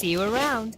See you around.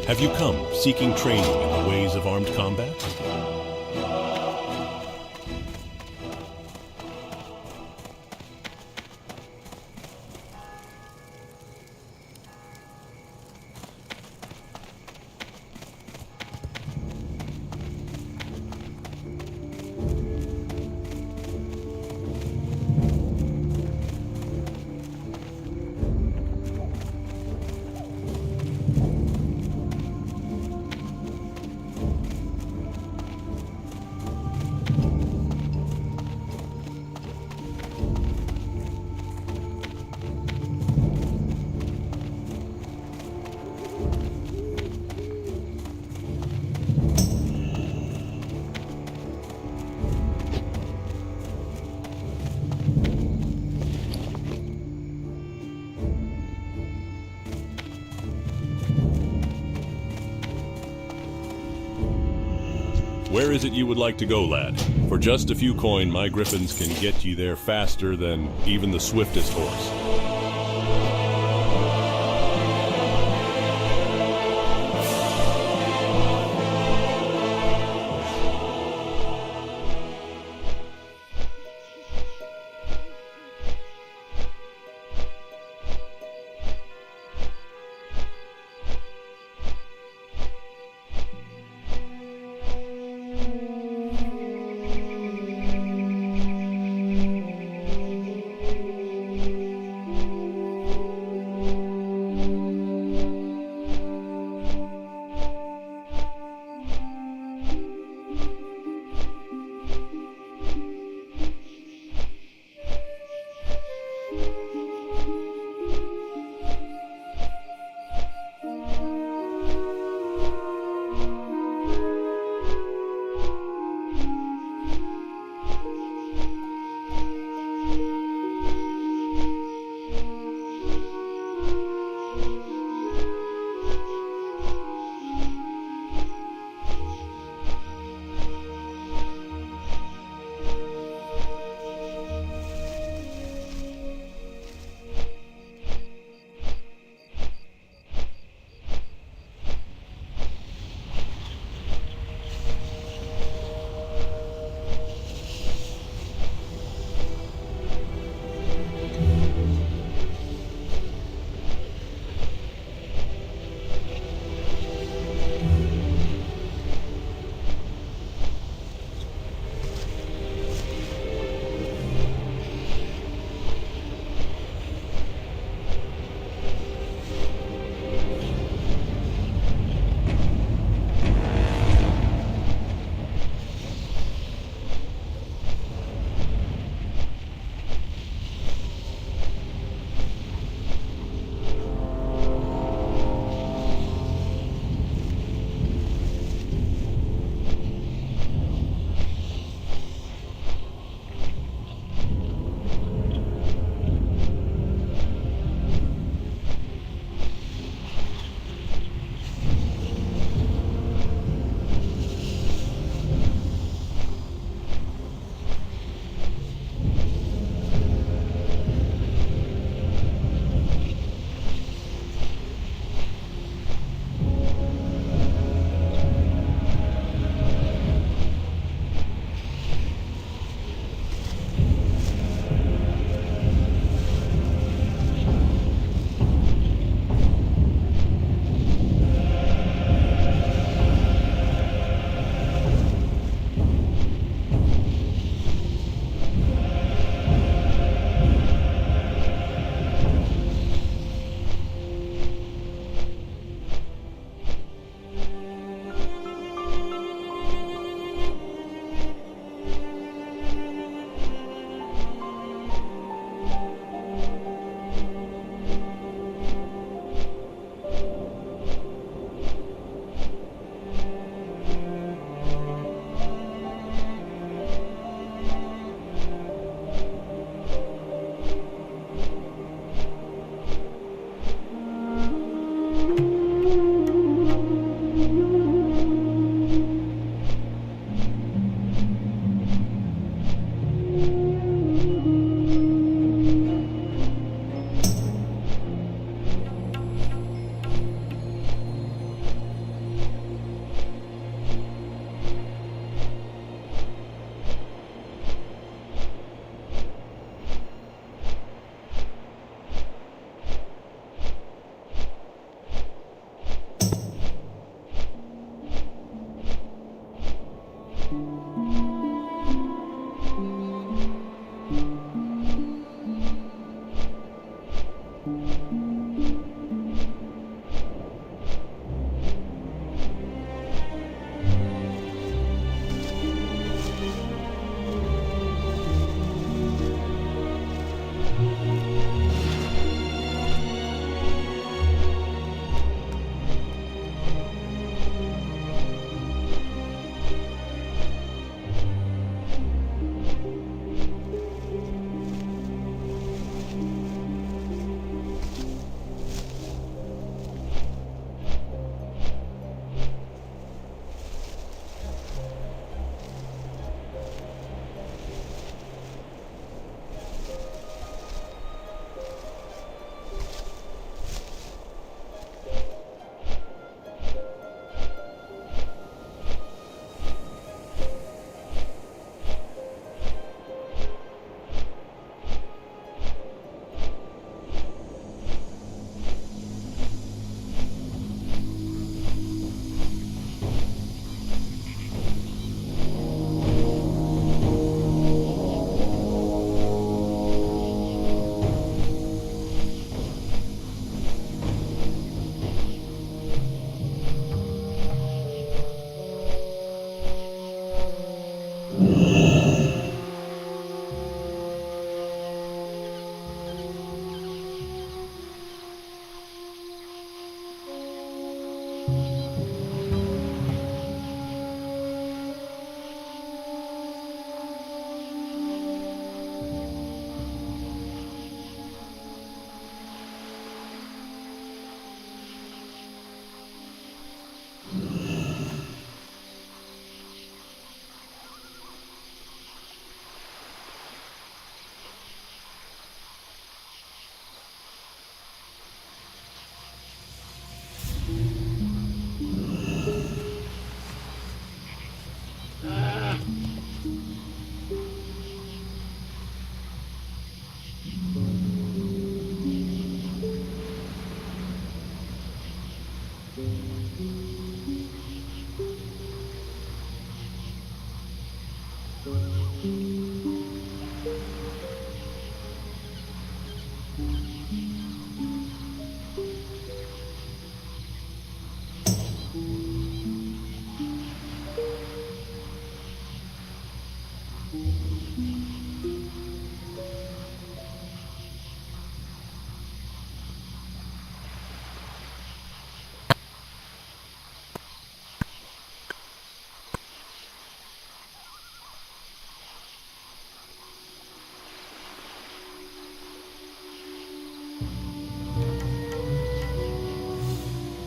Have you come seeking training in the ways of armed combat? Where is it you would like to go, lad? For just a few coin, my griffins can get you there faster than even the swiftest horse.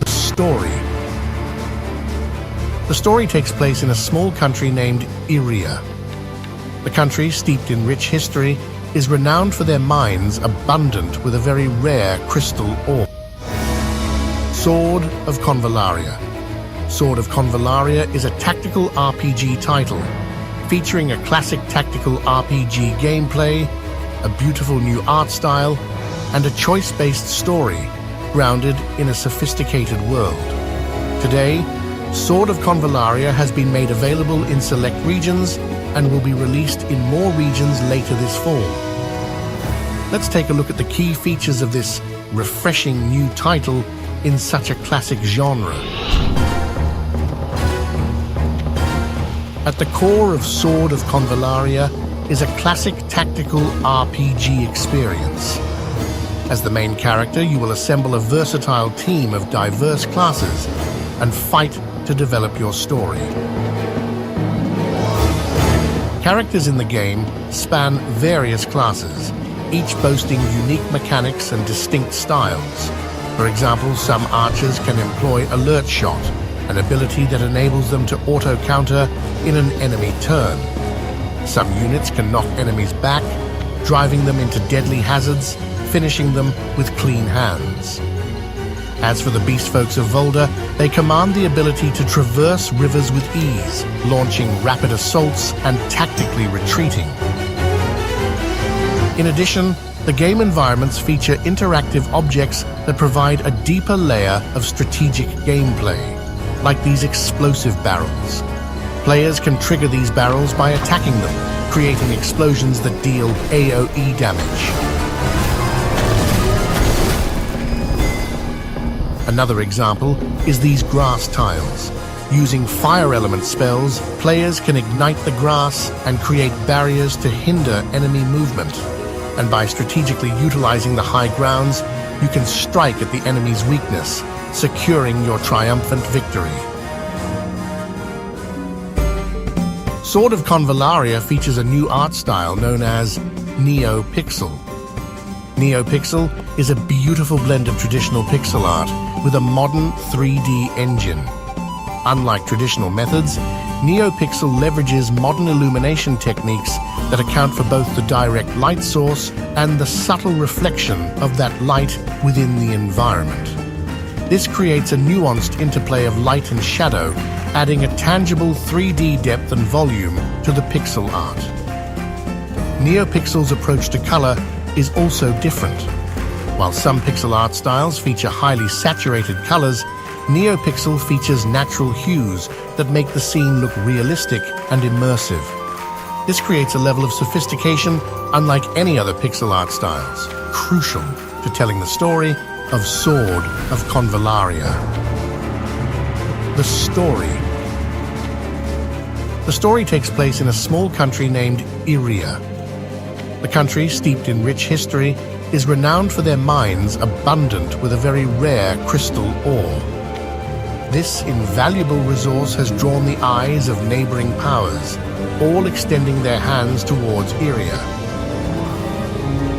Story. The story takes place in a small country named Iria. The country, steeped in rich history, is renowned for their mines abundant with a very rare crystal ore. Sword of Convallaria. Sword of Convallaria is a tactical RPG title featuring a classic tactical RPG gameplay, a beautiful new art style, and a choice-based story grounded in a sophisticated world. Today, Sword of Convallaria has been made available in select regions and will be released in more regions later this fall. Let's take a look at the key features of this refreshing new title in such a classic genre. At the core of Sword of Convallaria is a classic tactical RPG experience. As the main character, you will assemble a versatile team of diverse classes and fight to develop your story. Characters in the game span various classes, each boasting unique mechanics and distinct styles. For example, some archers can employ Alert Shot, an ability that enables them to auto-counter in an enemy turn. Some units can knock enemies back, driving them into deadly hazards, finishing them with clean hands. As for the beast folks of Volda, they command the ability to traverse rivers with ease, launching rapid assaults and tactically retreating. In addition, the game environments feature interactive objects that provide a deeper layer of strategic gameplay, like these explosive barrels. Players can trigger these barrels by attacking them, creating explosions that deal AoE damage. Another example is these grass tiles. Using fire element spells, players can ignite the grass and create barriers to hinder enemy movement. And by strategically utilizing the high grounds, you can strike at the enemy's weakness, securing your triumphant victory. Sword of Convallaria features a new art style known as NeoPixel. NeoPixel is a beautiful blend of traditional pixel art with a modern 3D engine. Unlike traditional methods, NeoPixel leverages modern illumination techniques that account for both the direct light source and the subtle reflection of that light within the environment. This creates a nuanced interplay of light and shadow, adding a tangible 3D depth and volume to the pixel art. NeoPixel's approach to color is also different. While some pixel art styles feature highly saturated colors, NeoPixel features natural hues that make the scene look realistic and immersive. This creates a level of sophistication unlike any other pixel art styles, crucial to telling the story of Sword of Convallaria. The story. The story takes place in a small country named Iria. The country, steeped in rich history, is renowned for their mines abundant with a very rare crystal ore. This invaluable resource has drawn the eyes of neighboring powers, all extending their hands towards Iria.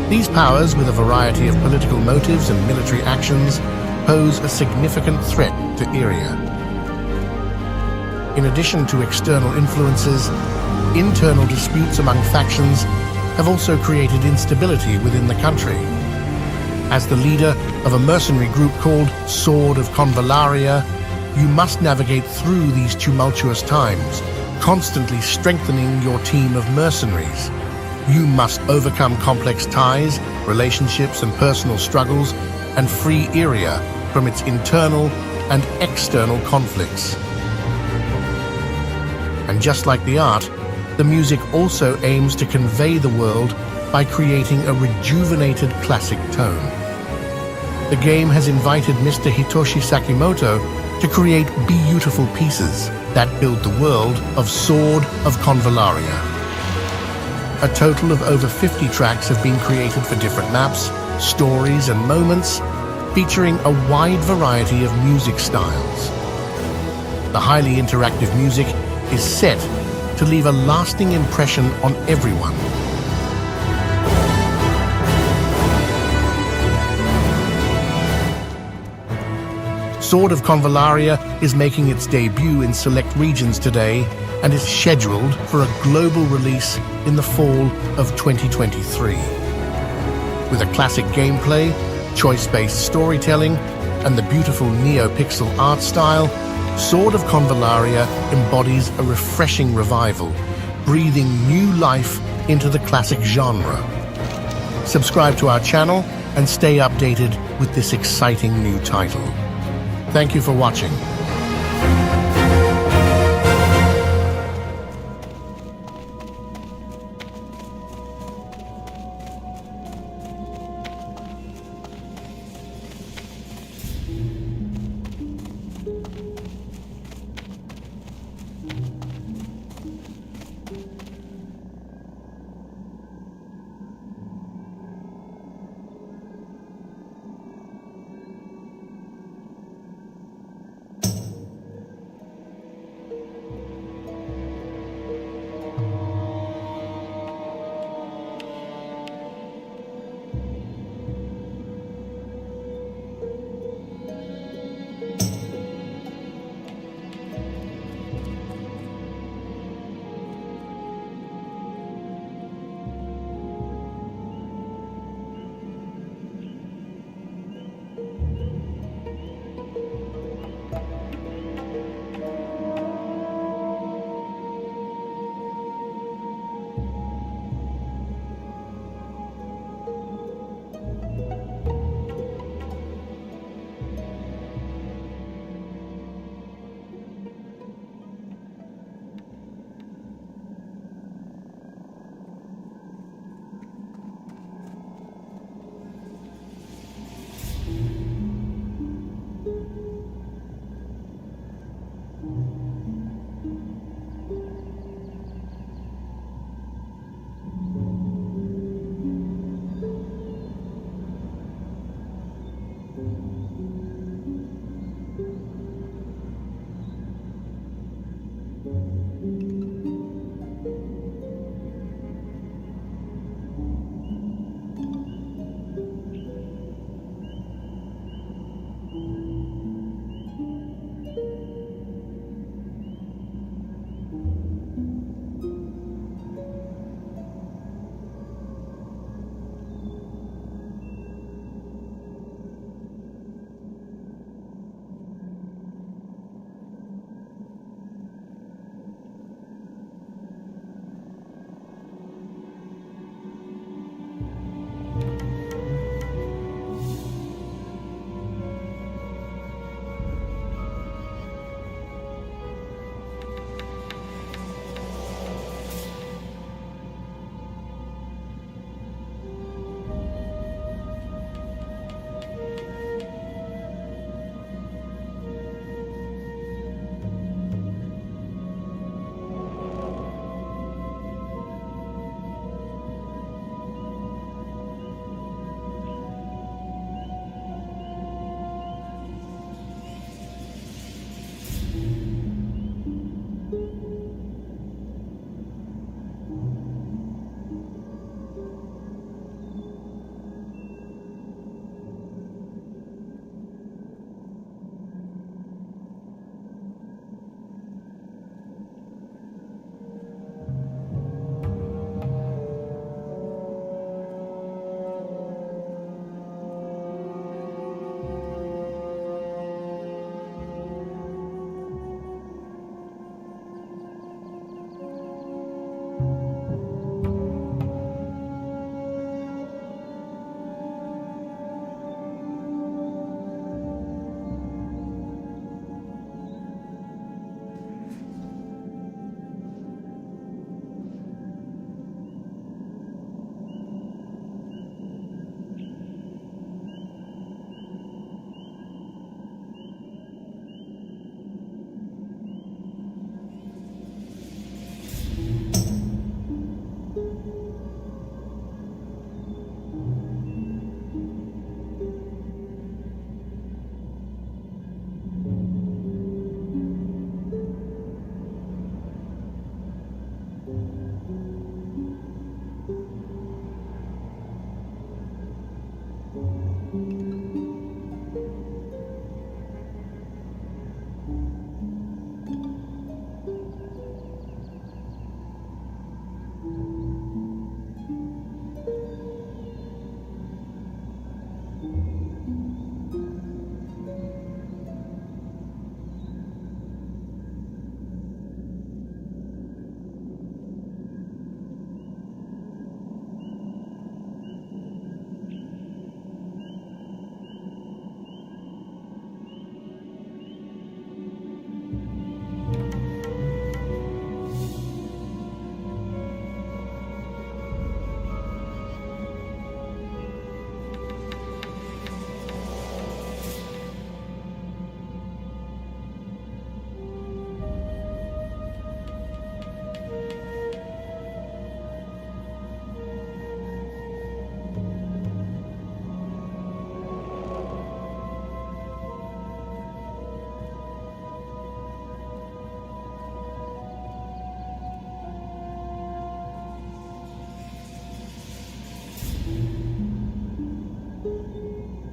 These powers, with a variety of political motives and military actions, pose a significant threat to Iria. In addition to external influences, internal disputes among factions have also created instability within the country. As the leader of a mercenary group called Sword of Convallaria, you must navigate through these tumultuous times, constantly strengthening your team of mercenaries. You must overcome complex ties, relationships, and personal struggles, and free Iria from its internal and external conflicts. And just like the art, the music also aims to convey the world by creating a rejuvenated classic tone. The game has invited Mr. Hitoshi Sakimoto to create beautiful pieces that build the world of Sword of Convallaria. A total of over 50 tracks have been created for different maps, stories, and moments, featuring a wide variety of music styles. The highly interactive music is set to leave a lasting impression on everyone. Sword of Convallaria is making its debut in select regions today and is scheduled for a global release in the fall of 2023. With a classic gameplay, choice-based storytelling, and the beautiful neo-pixel art style, Sword of Convallaria embodies a refreshing revival, breathing new life into the classic genre. Subscribe to our channel and stay updated with this exciting new title. Thank you for watching.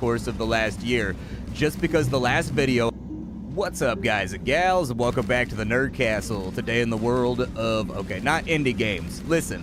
Course of the last year, just because the last video. What's up, guys and gals, and welcome back to the Nerd Castle. Today in the world of, okay, not indie games. Listen,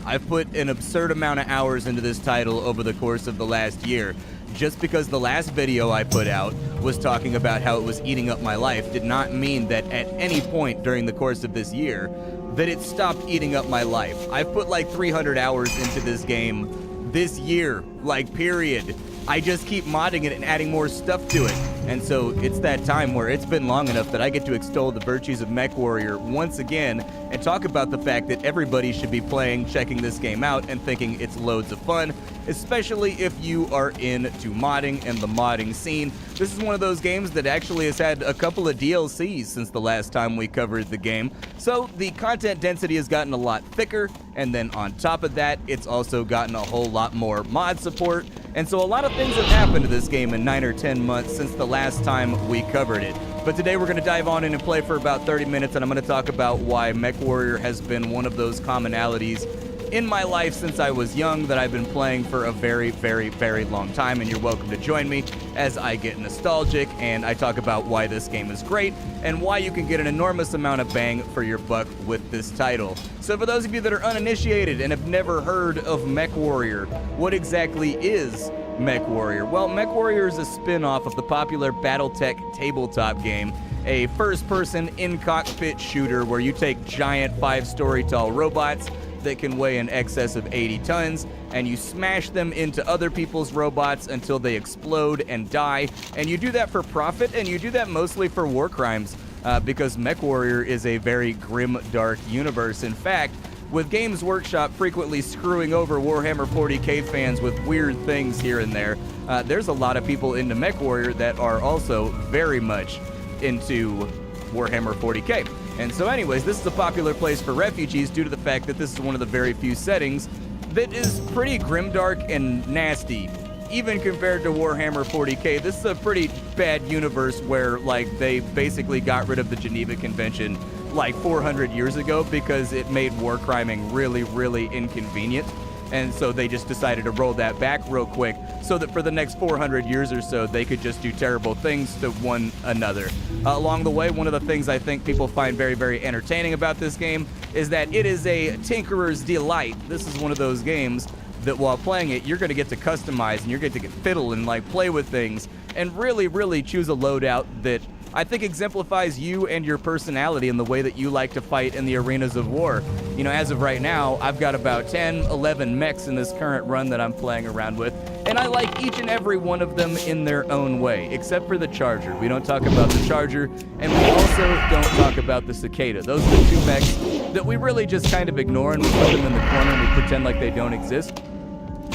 I've put an absurd amount of hours into this title over the course of the last year. Just because the last video I put out was talking about how it was eating up my life did not mean that at any point during the course of this year that it stopped eating up my life. I've put like 300 hours into this game this year, like, period. I just keep modding it and adding more stuff to it. And so it's that time where it's been long enough that I get to extol the virtues of MechWarrior once again and talk about the fact that everybody should be playing, checking this game out, and thinking it's loads of fun, especially if you are into modding and the modding scene. This is one of those games that actually has had a couple of DLCs since the last time we covered the game. So the content density has gotten a lot thicker, and then on top of that, it's also gotten a whole lot more mod support. And so a lot of things have happened to this game in 9 or 10 months since the last time we covered it. But today we're going to dive on in and play for about 30 minutes, and I'm going to talk about why MechWarrior has been one of those commonalities in my life since I was young that I've been playing for a very, very, very long time. And you're welcome to join me as I get nostalgic and I talk about why this game is great and why you can get an enormous amount of bang for your buck with this title. So for those of you that are uninitiated and have never heard of MechWarrior, what exactly is MechWarrior? Well, MechWarrior is a spin-off of the popular BattleTech tabletop game, a first-person in-cockpit shooter where you take giant 5-story tall robots that can weigh in excess of 80 tons, and you smash them into other people's robots until they explode and die. And you do that for profit, and you do that mostly for war crimes, because MechWarrior is a very grim, dark universe. In fact, with Games Workshop frequently screwing over Warhammer 40k fans with weird things here and there, there's a lot of people into MechWarrior that are also very much into Warhammer 40k. And so anyways, this is a popular place for refugees due to the fact that this is one of the very few settings that is pretty grimdark and nasty. Even compared to Warhammer 40k, this is a pretty bad universe where, like, they basically got rid of the Geneva Convention like 400 years ago because it made war criming really, really inconvenient. And so they just decided to roll that back real quick so that for the next 400 years or so, they could just do terrible things to one another. Along the way, one of the things I think people find very, very entertaining about this game is that it is a tinkerer's delight. This is one of those games that while playing it, you're going to get to customize and you're going to get to fiddle and, like, play with things and really, really choose a loadout that I think exemplifies you and your personality and the way that you like to fight in the arenas of war. You know, as of right now, I've got about 10, 11 mechs in this current run that I'm playing around with, and I like each and every one of them in their own way, except for the Charger. We don't talk about the Charger, and we also don't talk about the Cicada. Those are the two mechs that we really just kind of ignore, and we put them in the corner and we pretend like they don't exist.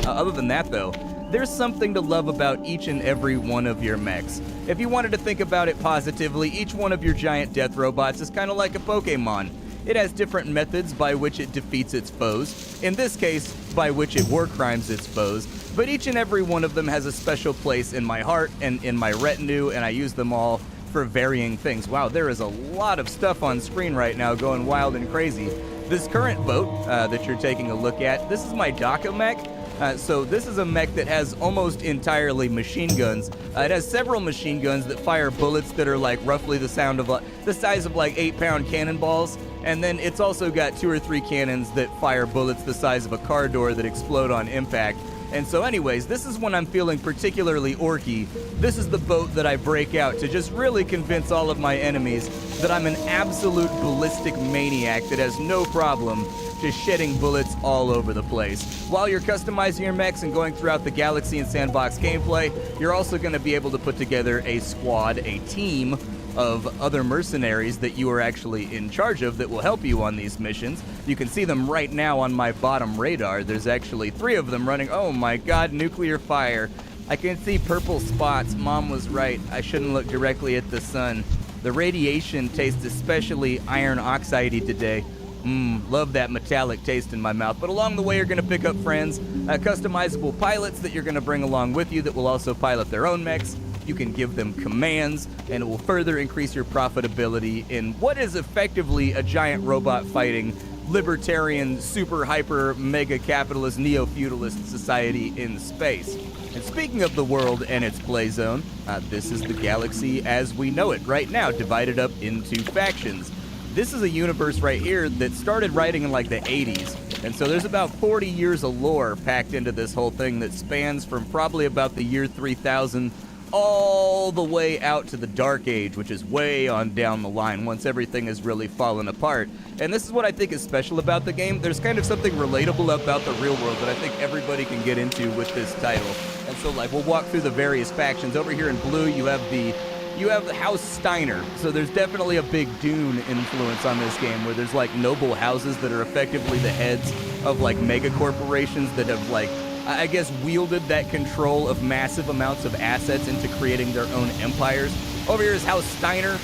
Other than that, though, there's something to love about each and every one of your mechs. If you wanted to think about it positively, each one of your giant death robots is kind of like a Pokemon. It has different methods by which it defeats its foes, in this case, by which it war crimes its foes, but each and every one of them has a special place in my heart and in my retinue, and I use them all for varying things. Wow, there is a lot of stuff on screen right now going wild and crazy. This current boat that you're taking a look at, this is my Daka mech. So this is a mech that has almost entirely machine guns. It has several machine guns that fire bullets that are like roughly the size of like 8-pound cannonballs. And then it's also got 2 or 3 cannons that fire bullets the size of a car door that explode on impact. And so anyways, this is when I'm feeling particularly orky. This is the boat that I break out to just really convince all of my enemies that I'm an absolute ballistic maniac that has no problem just shedding bullets all over the place. While you're customizing your mechs and going throughout the Galaxy and Sandbox gameplay, you're also going to be able to put together a squad, a team of other mercenaries that you are actually in charge of that will help you on these missions. You can see them right now on my bottom radar. There's actually 3 of them running. Oh my god, nuclear fire. I can see purple spots. Mom was right. I shouldn't look directly at the sun. The radiation tastes especially iron oxide-y today. Love that metallic taste in my mouth. But along the way, you're going to pick up friends, customizable pilots that you're going to bring along with you that will also pilot their own mechs. You can give them commands, and it will further increase your profitability in what is effectively a giant robot fighting, libertarian, super hyper, mega capitalist, neo-feudalist society in space. And speaking of the world and its play zone, this is the galaxy as we know it right now, divided up into factions. This is a universe right here that started writing in like the 80s. And so there's about 40 years of lore packed into this whole thing that spans from probably about the year 3000 all the way out to the Dark Age, which is way on down the line once everything has really fallen apart. And this is what I think is special about the game. There's kind of something relatable about the real world that I think everybody can get into with this title. And so like we'll walk through the various factions. Over here in blue you have the House Steiner. So there's definitely a big Dune influence on this game where there's like noble houses that are effectively the heads of like mega corporations that have like, I guess, wielded that control of massive amounts of assets into creating their own empires. Over here is House Steiner.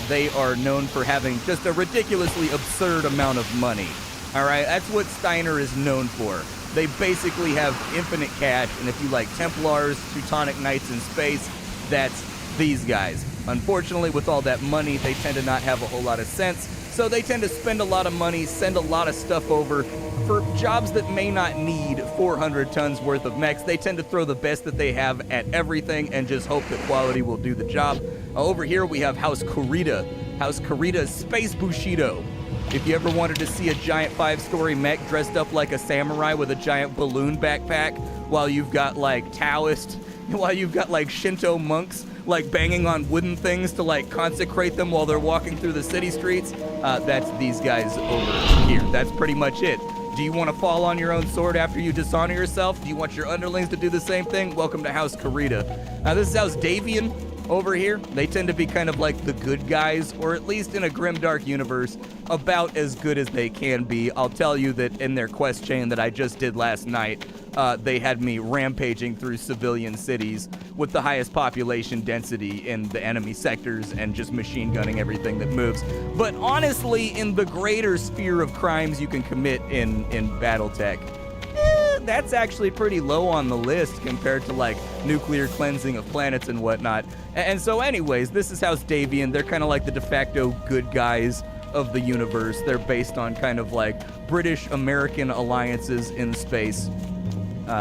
They are known for having just a ridiculously absurd amount of money. All right, that's what Steiner is known for. They basically have infinite cash, and if you like Templars, Teutonic Knights in space, that's these guys. Unfortunately, with all that money, they tend to not have a whole lot of sense, so they tend to spend a lot of money, send a lot of stuff over for jobs that may not need 400 tons worth of mechs. They tend to throw the best that they have at everything and just hope that quality will do the job. Over here we have House Kurita. House Kurita Space Bushido. If you ever wanted to see a giant 5-story mech dressed up like a samurai with a giant balloon backpack while you've got like Taoist, while you've got like Shinto monks like banging on wooden things to like consecrate them while they're walking through the city streets, that's these guys over here. That's pretty much it. Do you want to fall on your own sword after you dishonor yourself? Do you want your underlings to do the same thing? Welcome to House Kurita. This is House Davian over here. They tend to be kind of like the good guys, or at least in a grimdark universe, about as good as they can be. I'll tell you that in their quest chain that I just did last night, they had me rampaging through civilian cities with the highest population density in the enemy sectors and just machine gunning everything that moves. But honestly, in the greater sphere of crimes you can commit in Battletech, that's actually pretty low on the list compared to like nuclear cleansing of planets and whatnot. And so anyways, this is House Davian. They're kind of like the de facto good guys of the universe. They're based on kind of like British-American alliances in space.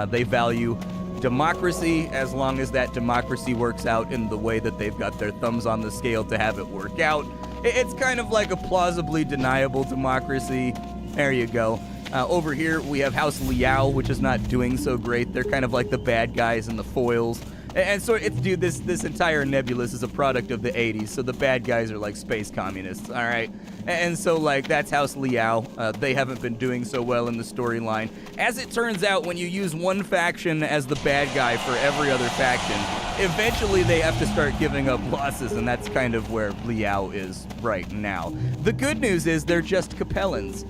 They value democracy as long as that democracy works out in the way that they've got their thumbs on the scale to have it work out. It's kind of like a plausibly deniable democracy. There you go. Over here we have House Liao, which is not doing so great. They're kind of like the bad guys in the foils. And so it's, dude, this entire Nebulous is a product of the 80s, so the bad guys are like space communists, all right? And so like that's House Liao. They haven't been doing so well in the storyline. As it turns out, when you use one faction as the bad guy for every other faction, eventually they have to start giving up losses, and that's kind of where Liao is right now. The good news is they're just Capellans.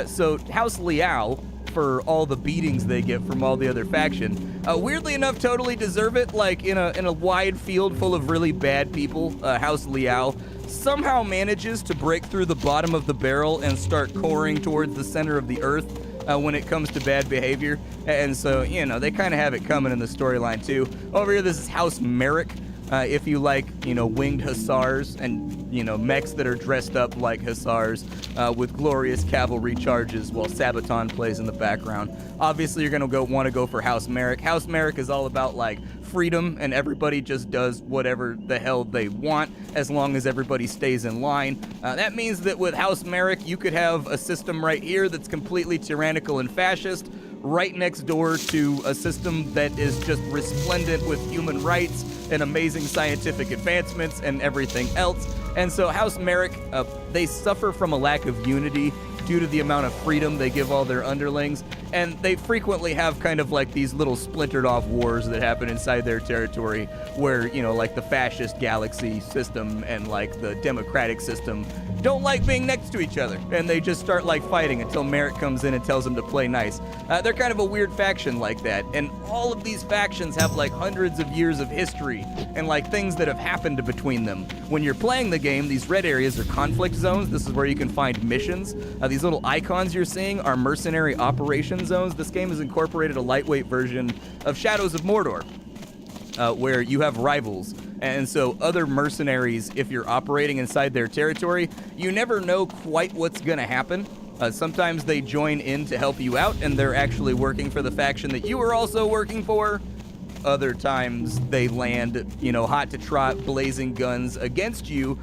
So House Liao, for all the beatings they get from all the other faction, weirdly enough, totally deserve it. Like in a wide field full of really bad people, House Liao somehow manages to break through the bottom of the barrel and start coring towards the center of the earth when it comes to bad behavior. And so, you know, they kind of have it coming in the storyline too. Over here, this is House Merrick. if you like, winged hussars and, mechs that are dressed up like hussars with glorious cavalry charges while Sabaton plays in the background. Obviously, you're going to want to go for House Merrick. House Merrick is all about, like, freedom, and everybody just does whatever the hell they want as long as everybody stays in line. That means that with House Merrick, you could have a system right here that's completely tyrannical and fascist, right next door to a system that is just resplendent with human rights and amazing scientific advancements and everything else. And so House Merrick, they suffer from a lack of unity due to the amount of freedom they give all their underlings, and they frequently have kind of like these little splintered off wars that happen inside their territory where, like the fascist galaxy system and like the democratic system don't like being next to each other, and they just start like fighting until Merrick comes in and tells them to play nice. They're kind of a weird faction like that, and all of these factions have like hundreds of years of history and like things that have happened between them. When you're playing the game, these red areas are conflict zones. This is where you can find missions. These little icons you're seeing are mercenary operation zones. This game has incorporated a lightweight version of Shadows of Mordor, where you have rivals. And so other mercenaries, if you're operating inside their territory, you never know quite what's going to happen. Sometimes they join in to help you out, and they're actually working for the faction that you were also working for. Other times they land, hot to trot, blazing guns against you,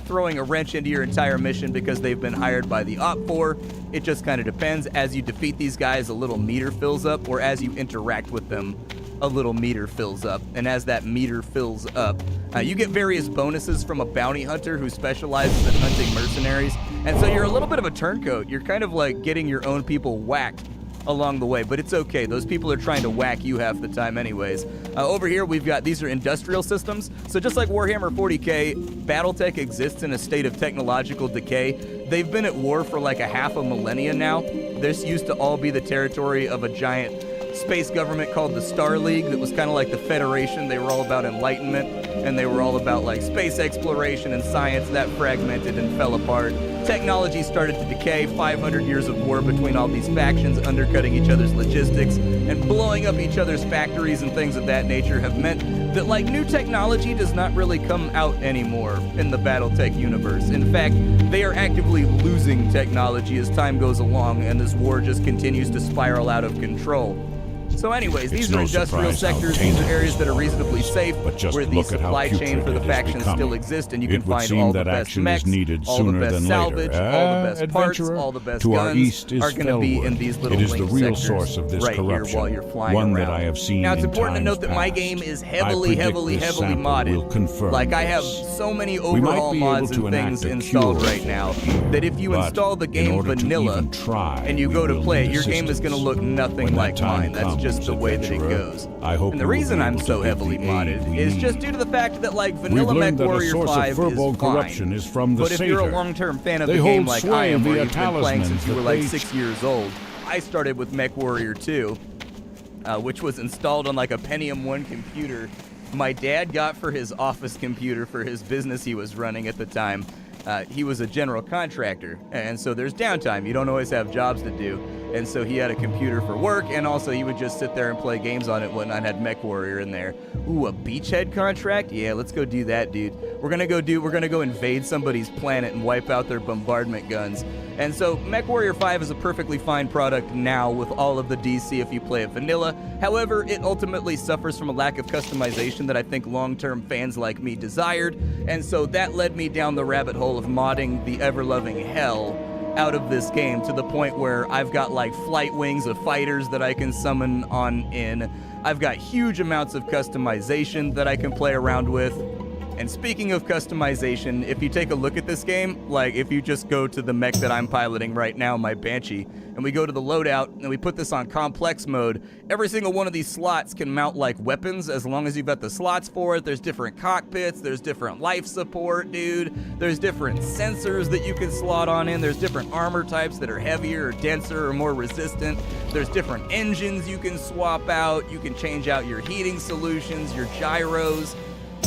throwing a wrench into your entire mission because they've been hired by the OPFOR. It just kind of depends. As you defeat these guys, a little meter fills up, or as you interact with them, a little meter fills up. And as that meter fills up, you get various bonuses from a bounty hunter who specializes in hunting mercenaries. And so you're a little bit of a turncoat. You're kind of like getting your own people whacked along the way, but it's okay. Those people are trying to whack you half the time anyways. Over here, we've got, these are industrial systems. So just like Warhammer 40K, Battletech exists in a state of technological decay. They've been at war for like a half a millennia now. This used to all be the territory of a giant space government called the Star League that was kind of like the Federation. They were all about enlightenment, and they were all about like space exploration and science. That fragmented and fell apart. Technology started to decay. 500 years of war between all these factions, undercutting each other's logistics and blowing up each other's factories and things of that nature have meant that like new technology does not really come out anymore in the Battletech universe. In fact, they are actively losing technology as time goes along, and this war just continues to spiral out of control. So anyways, these are industrial sectors, these are areas that are reasonably safe, where the supply chain for the factions still exist, and you can find all the best mechs, all the best salvage, all the best parts, all the best guns are going to be in these little link sectors right here while you're flying around. Now, it's important to note that my game is heavily modded. Like, I have so many overhaul mods and things installed right now that if you install the game vanilla and you go to play it, your game is going to look nothing like mine. That's just the way that it goes. And the reason I'm so heavily modded is just due to the fact that like vanilla MechWarrior 5 is fine. But if you're a long-term fan of the game like I am, where you've been playing since you were like 6 years old, I started with MechWarrior 2, which was installed on like a Pentium 1 computer my dad got for his office computer for his business he was running at the time. He was a general contractor, and so there's downtime. You don't always have jobs to do. And so he had a computer for work, and also he would just sit there and play games on it and whatnot. Had MechWarrior in there. Ooh, a beachhead contract? Yeah, let's go do that, dude. We're gonna go invade somebody's planet and wipe out their bombardment guns. And so MechWarrior 5 is a perfectly fine product now with all of the DC if you play it vanilla. However, it ultimately suffers from a lack of customization that I think long-term fans like me desired. And so that led me down the rabbit hole of modding the ever-loving hell out of this game to the point where I've got like flight wings of fighters that I can summon on in. I've got huge amounts of customization that I can play around with. And speaking of customization, if you take a look at this game, like if you just go to the mech that I'm piloting right now, my Banshee, and we go to the loadout and we put this on complex mode, every single one of these slots can mount like weapons as long as you've got the slots for it. There's different cockpits, there's different life support, dude. There's different sensors that you can slot on in. There's different armor types that are heavier or denser or more resistant. There's different engines you can swap out. You can change out your heating solutions, your gyros.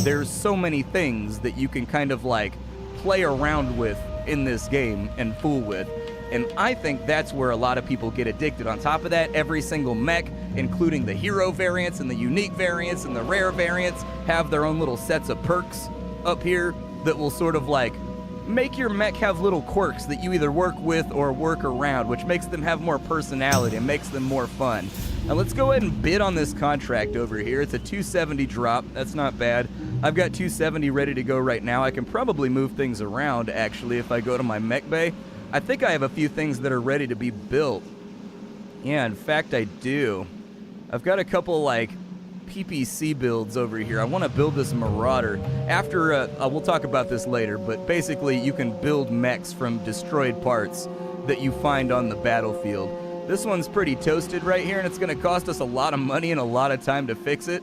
There's so many things that you can kind of like play around with in this game and fool with. And I think that's where a lot of people get addicted. On top of that, every single mech including the hero variants and the unique variants and the rare variants, have their own little sets of perks up here that will sort of like make your mech have little quirks that you either work with or work around, which makes them have more personality and makes them more fun. Now let's go ahead and bid on this contract over here. It's a 270 drop. That's not bad. I've got 270 ready to go right now. I can probably move things around, actually, if I go to my mech bay. I think I have a few things that are ready to be built. Yeah, in fact, I do. I've got a couple, like, PPC builds over here. I want to build this Marauder. After, we'll talk about this later, but basically you can build mechs from destroyed parts that you find on the battlefield. This one's pretty toasted right here, and it's going to cost us a lot of money and a lot of time to fix it.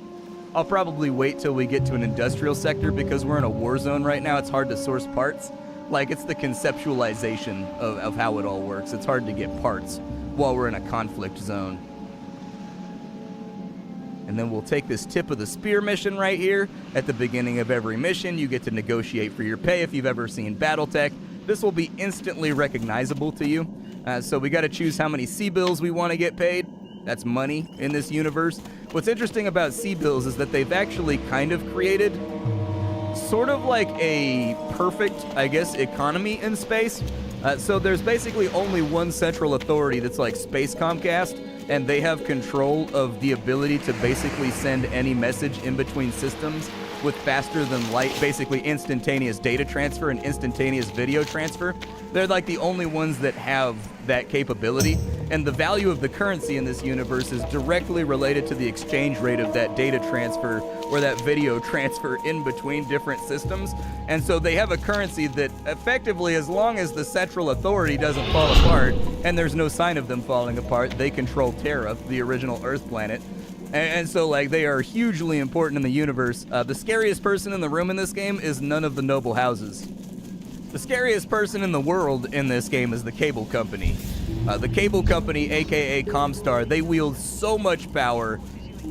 I'll probably wait till we get to an industrial sector because we're in a war zone right now. It's hard to source parts. Like, it's the conceptualization of how it all works. It's hard to get parts while we're in a conflict zone. And then we'll take this tip of the spear mission right here. At the beginning of every mission, you get to negotiate for your pay. If you've ever seen Battletech, this will be instantly recognizable to you. So we got to choose how many C-bills we want to get paid. That's money in this universe. What's interesting about C-bills is that they've actually kind of created sort of like a perfect, I guess, economy in space. So there's basically only one central authority that's like Space Comcast, and they have control of the ability to basically send any message in between systems with faster than light, basically instantaneous data transfer and instantaneous video transfer. They're like the only ones that have that capability, and the value of the currency in this universe is directly related to the exchange rate of that data transfer or that video transfer in between different systems. And so they have a currency that effectively, as long as the central authority doesn't fall apart, and there's no sign of them falling apart, they control Terra, the original Earth planet. And so, like, they are hugely important in the universe. The scariest person in the room in this game is none of the noble houses. The scariest person in the world in this game is the cable company. The cable company, aka Comstar, they wield so much power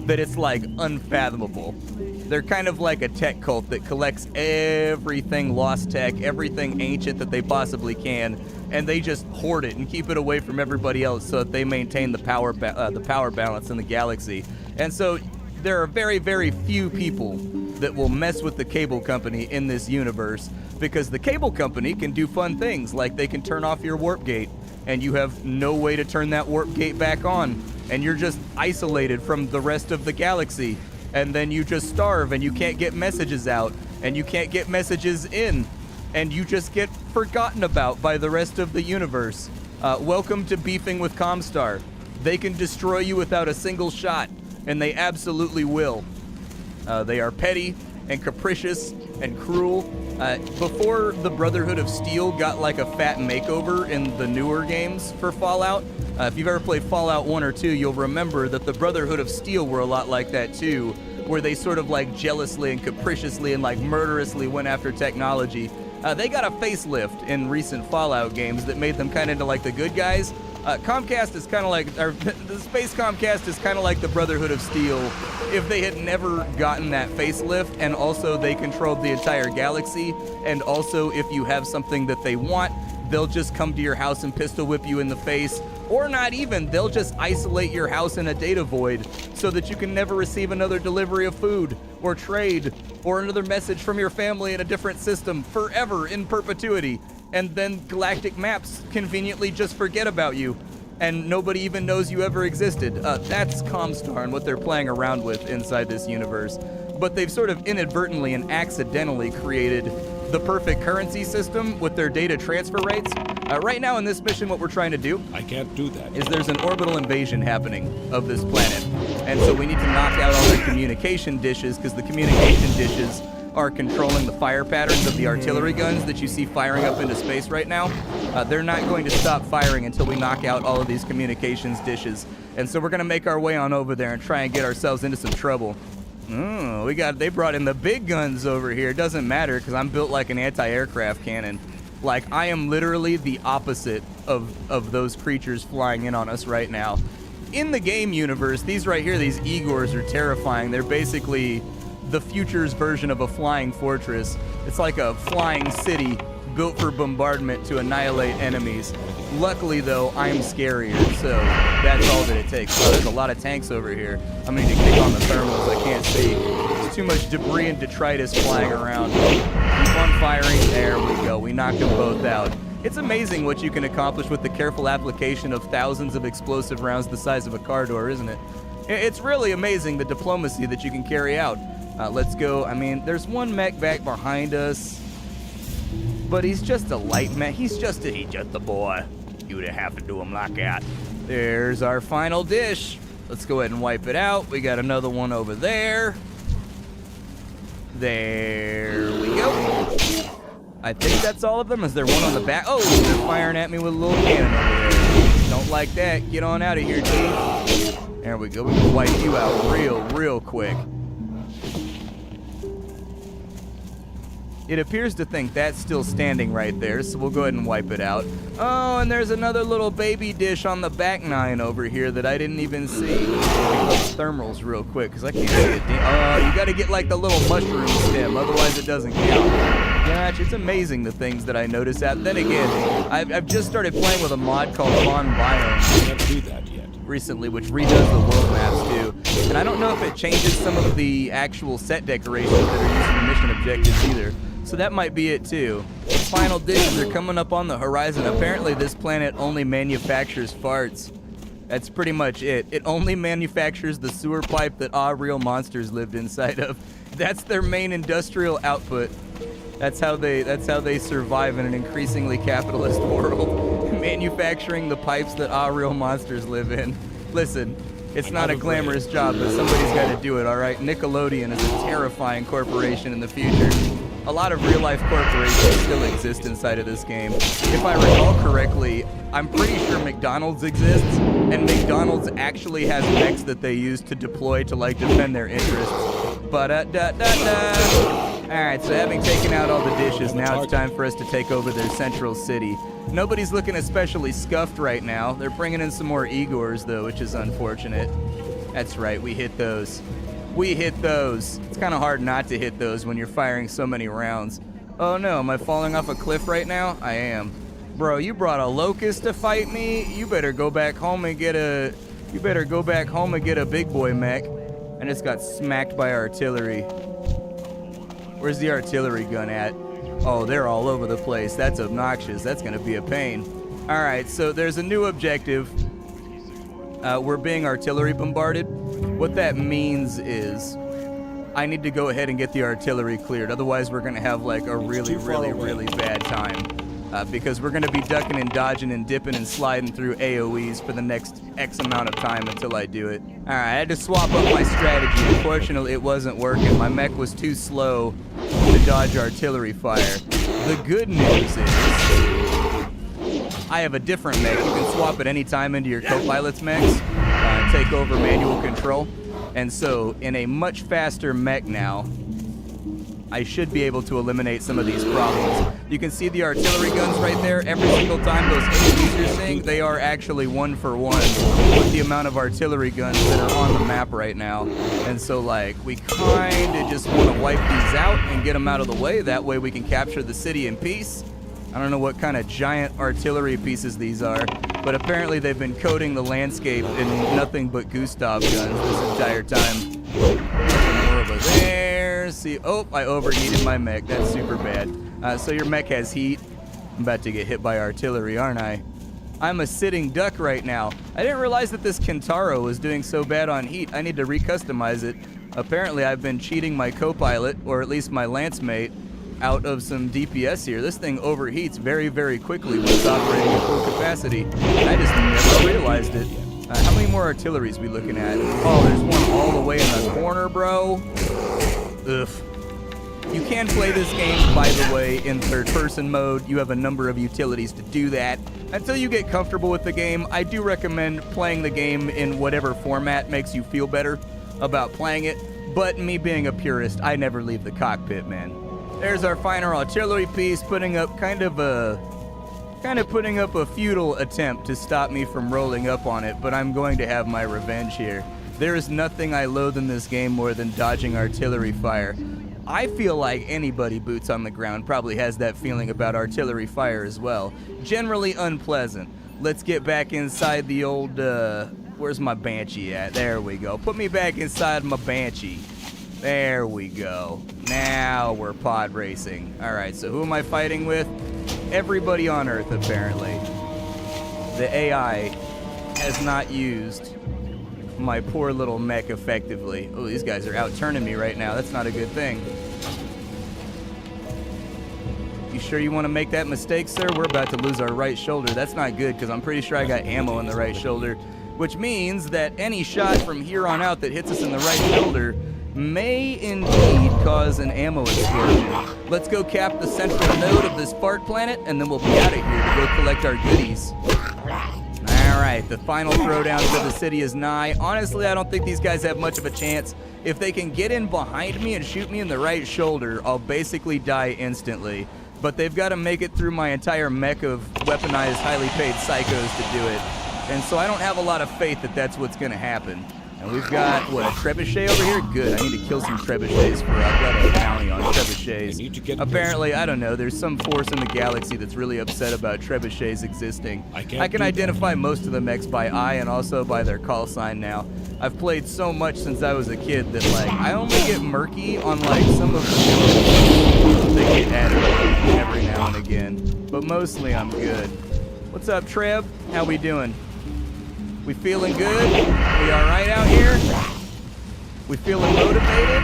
that it's, like, unfathomable. They're kind of like a tech cult that collects everything lost tech, everything ancient that they possibly can, and they just hoard it and keep it away from everybody else so that they maintain the power balance in the galaxy. And so there are very, very few people that will mess with the cable company in this universe, because the cable company can do fun things, like they can turn off your warp gate and you have no way to turn that warp gate back on, and you're just isolated from the rest of the galaxy, and then you just starve and you can't get messages out and you can't get messages in, and you just get forgotten about by the rest of the universe. Welcome to beefing with Comstar. They can destroy you without a single shot, and they absolutely will. They are petty and capricious and cruel. Before the Brotherhood of Steel got like a fat makeover in the newer games for Fallout, if you've ever played Fallout 1 or 2, you'll remember that the Brotherhood of Steel were a lot like that too, where they sort of like jealously and capriciously and like murderously went after technology. They got a facelift in recent Fallout games that made them kind of into like the good guys. Comcast is kind of like, or the Space Comcast is kind of like the Brotherhood of Steel if they had never gotten that facelift, and also they controlled the entire galaxy, and also if you have something that they want, they'll just come to your house and pistol whip you in the face, or not even, they'll just isolate your house in a data void so that you can never receive another delivery of food or trade or another message from your family in a different system forever in perpetuity. And then galactic maps conveniently just forget about you, and nobody even knows you ever existed. That's Comstar and what they're playing around with inside this universe. But they've sort of inadvertently and accidentally created the perfect currency system with their data transfer rates. Right now in this mission, what we're trying to do, I can't do that. is there's an orbital invasion happening of this planet. And so we need to knock out all their communication dishes, because the communication dishes are controlling the fire patterns of the artillery guns that you see firing up into space right now. They're not going to stop firing until we knock out all of these communications dishes. And so we're going to make our way on over there and try and get ourselves into some trouble. They brought in the big guns over here. It doesn't matter because I'm built like an anti-aircraft cannon. Like, I am literally the opposite of those creatures flying in on us right now. In the game universe, these right here, these Igors, are terrifying. They're basically the future's version of a flying fortress. It's like a flying city built for bombardment to annihilate enemies. Luckily, though, I'm scarier, so that's all that it takes. Oh, there's a lot of tanks over here. I'm going to kick on the thermals. I can't see. There's too much debris and detritus flying around. Keep on firing. There we go. We knocked them both out. It's amazing what you can accomplish with the careful application of thousands of explosive rounds the size of a car door, isn't it? It's really amazing the diplomacy that you can carry out. Let's go. I mean, there's one mech back behind us, but he's just a light mech. He's just a boy. You'd have to do him like that. There's our final dish. Let's go ahead and wipe it out. We got another one over there. There we go. I think that's all of them. Is there one on the back? Oh, they're firing at me with a little cannon over there. Don't like that. Get on out of here, Chief. There we go. We can wipe you out real quick. It appears to think that's still standing right there, so we'll go ahead and wipe it out. Oh, and there's another little baby dish on the back 9 over here that I didn't even see. Those thermals real quick, because I can't see it. Oh, you got to get like the little mushroom stem, otherwise it doesn't count. Gosh, it's amazing the things that I notice out. Then again, I've just started playing with a mod called Von Biome. Can't do that yet. Recently, which redoes the world maps too. And I don't know if it changes some of the actual set decorations that are used in the mission objectives either. So that might be it too. Final dishes are coming up on the horizon. Apparently this planet only manufactures farts. That's pretty much it. It only manufactures the sewer pipe that real monsters lived inside of. That's their main industrial output. That's how they survive in an increasingly capitalist world. Manufacturing the pipes that real monsters live in. Listen, it's not a glamorous job, but somebody's got to do it, all right? Nickelodeon is a terrifying corporation in the future. A lot of real-life corporations still exist inside of this game. If I recall correctly, I'm pretty sure McDonald's exists, and McDonald's actually has mechs that they use to deploy to, like, defend their interests. Alright, so having taken out all the dishes, now it's time for us to take over their central city. Nobody's looking especially scuffed right now. They're bringing in some more Igors, though, which is unfortunate. That's right, we hit those. We hit those. It's kind of hard not to hit those when you're firing so many rounds. Oh no, am I falling off a cliff right now? I am. Bro, you brought a locust to fight me? You better go back home and get a... You better go back home and get a big boy mech. I just got smacked by artillery. Where's the artillery gun at? Oh, they're all over the place. That's obnoxious. That's gonna be a pain. Alright, so there's a new objective. We're being artillery bombarded. What that means is I need to go ahead and get the artillery cleared. Otherwise, we're going to have like a really bad time. Because we're going to be ducking and dodging and dipping and sliding through AoEs for the next X amount of time until I do it. Alright, I had to swap up my strategy. Unfortunately, it wasn't working. My mech was too slow to dodge artillery fire. The good news is I have a different mech. You can swap at any time into your co-pilot's mechs. Take over manual control, and so in a much faster mech now, I should be able to eliminate some of these problems. You can see the artillery guns right there. Every single time those AoEs you're seeing, they are actually 1-for-1 with the amount of artillery guns that are on the map right now. And so like, we kind of just want to wipe these out and get them out of the way. That way we can capture the city in peace. I don't know what kind of giant artillery pieces these are, but apparently they've been coating the landscape in nothing but Gustav guns this entire time. More over there. See, oh, I overheated my mech. That's super bad. So your mech has heat. I'm about to get hit by artillery, aren't I? I'm a sitting duck right now. I didn't realize that this Kentaro was doing so bad on heat. I need to recustomize it. Apparently I've been cheating my co-pilot, or at least my lance mate, out of some DPS here. This thing overheats very quickly when it's operating at full capacity. I just never realized it. How many more artilleries we looking at? Oh, there's one all the way in the corner, bro. Ugh. You can play this game, by the way, in third-person mode. You have a number of utilities to do that. Until you get comfortable with the game, I do recommend playing the game in whatever format makes you feel better about playing it. But me being a purist, I never leave the cockpit, man. There's our final artillery piece, putting up a futile attempt to stop me from rolling up on it, but I'm going to have my revenge here. There is nothing I loathe in this game more than dodging artillery fire. I feel like anybody boots on the ground probably has that feeling about artillery fire as well. Generally unpleasant. Let's get back inside the old, where's my Banshee at? There we go. Put me back inside my Banshee. There we go. Now we're pod racing. All right, so who am I fighting with? Everybody on Earth, apparently. The AI has not used my poor little mech effectively. Oh, these guys are out turning me right now. That's not a good thing. You sure you want to make that mistake, sir? We're about to lose our right shoulder. That's not good because I'm pretty sure I got ammo in the right shoulder, which means that any shot from here on out that hits us in the right shoulder may indeed cause an ammo explosion. Let's go cap the central node of this fart planet, and then we'll be out of here to go collect our goodies. All right, the final throwdown to the city is nigh. Honestly, I don't think these guys have much of a chance. If they can get in behind me and shoot me in the right shoulder, I'll basically die instantly. But they've got to make it through my entire mech of weaponized, highly paid psychos to do it. And so I don't have a lot of faith that that's what's going to happen. And we've got, what, a trebuchet over here? Good, I need to kill some trebuchets for I've got a bounty on trebuchets. Apparently, I don't know, there's some force in the galaxy that's really upset about trebuchets existing. I can identify most of the mechs by eye and also by their call sign now. I've played so much since I was a kid that, like, I only get murky on, like, some of the abilities that get added every now and again. But mostly I'm good. What's up, Treb? How we doing? We feeling good? We all right out here? We feeling motivated?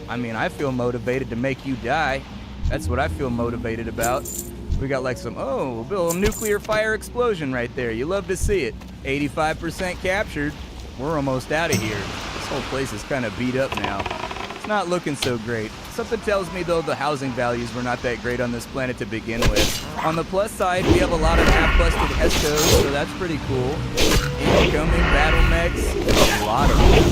I mean, I feel motivated to make you die. That's what I feel motivated about. We got like some, oh, a little nuclear fire explosion right there. You love to see it. 85% captured. We're almost out of here. This whole place is kind of beat up now. It's not looking so great. Something tells me, though, the housing values were not that great on this planet to begin with. On the plus side, we have a lot of half-busted Estos, so that's pretty cool. Incoming battle mechs, a lot of them.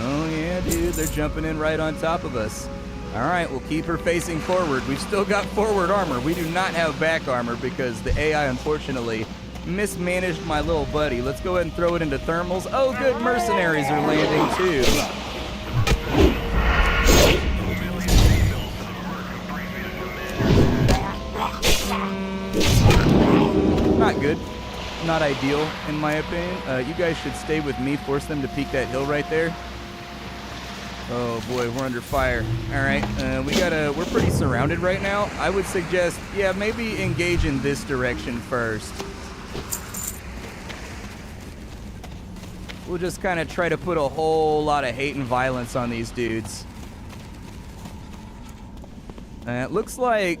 Oh, yeah, dude, they're jumping in right on top of us. All right, we'll keep her facing forward. We've still got forward armor. We do not have back armor because the AI, unfortunately, mismanaged my little buddy. Let's go ahead and throw it into thermals. Oh, good, mercenaries are landing, too. Not good. Not ideal, in my opinion. You guys should stay with me. Force them to peek that hill right there. Oh boy, we're under fire. All right, we're pretty surrounded right now. I would suggest, yeah, maybe engage in this direction first. We'll just kind of try to put a whole lot of hate and violence on these dudes. It looks like,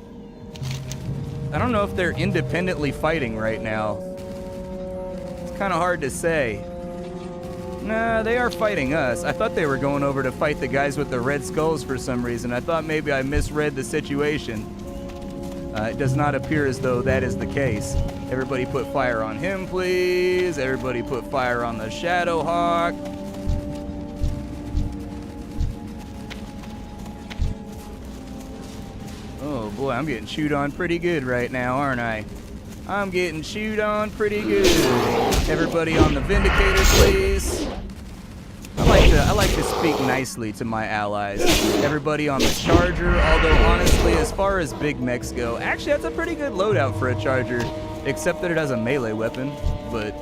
I don't know if they're independently fighting right now. It's kind of hard to say. Nah, they are fighting us. I thought they were going over to fight the guys with the red skulls for some reason. I thought maybe I misread the situation. It does not appear as though that is the case. Everybody put fire on him, please. Everybody put fire on the Shadowhawk. Oh boy, I'm getting chewed on pretty good right now, aren't I? I'm getting chewed on pretty good. Everybody on the Vindicator, please. I like to speak nicely to my allies. Everybody on the Charger, although honestly, as far as big mechs go, actually that's a pretty good loadout for a Charger, except that it has a melee weapon. But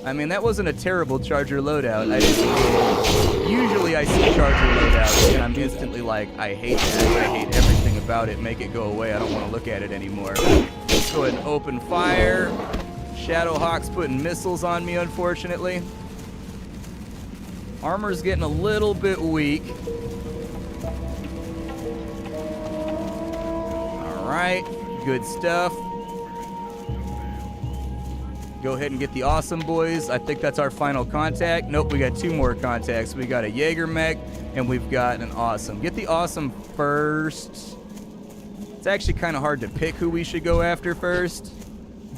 I mean, that wasn't a terrible Charger loadout. Usually I see Charger loadouts and I'm instantly like, I hate that. I hate everything about it. Make it go away. I don't want to look at it anymore. Let's go ahead and open fire. Shadowhawk's putting missiles on me, unfortunately. Armor's getting a little bit weak. All right, good stuff. Go ahead and get the awesome boys. I think that's our final contact. Nope, we got two more contacts. We got a Jaeger mech and we've got an awesome. Get the awesome first. It's actually kind of hard to pick who we should go after first.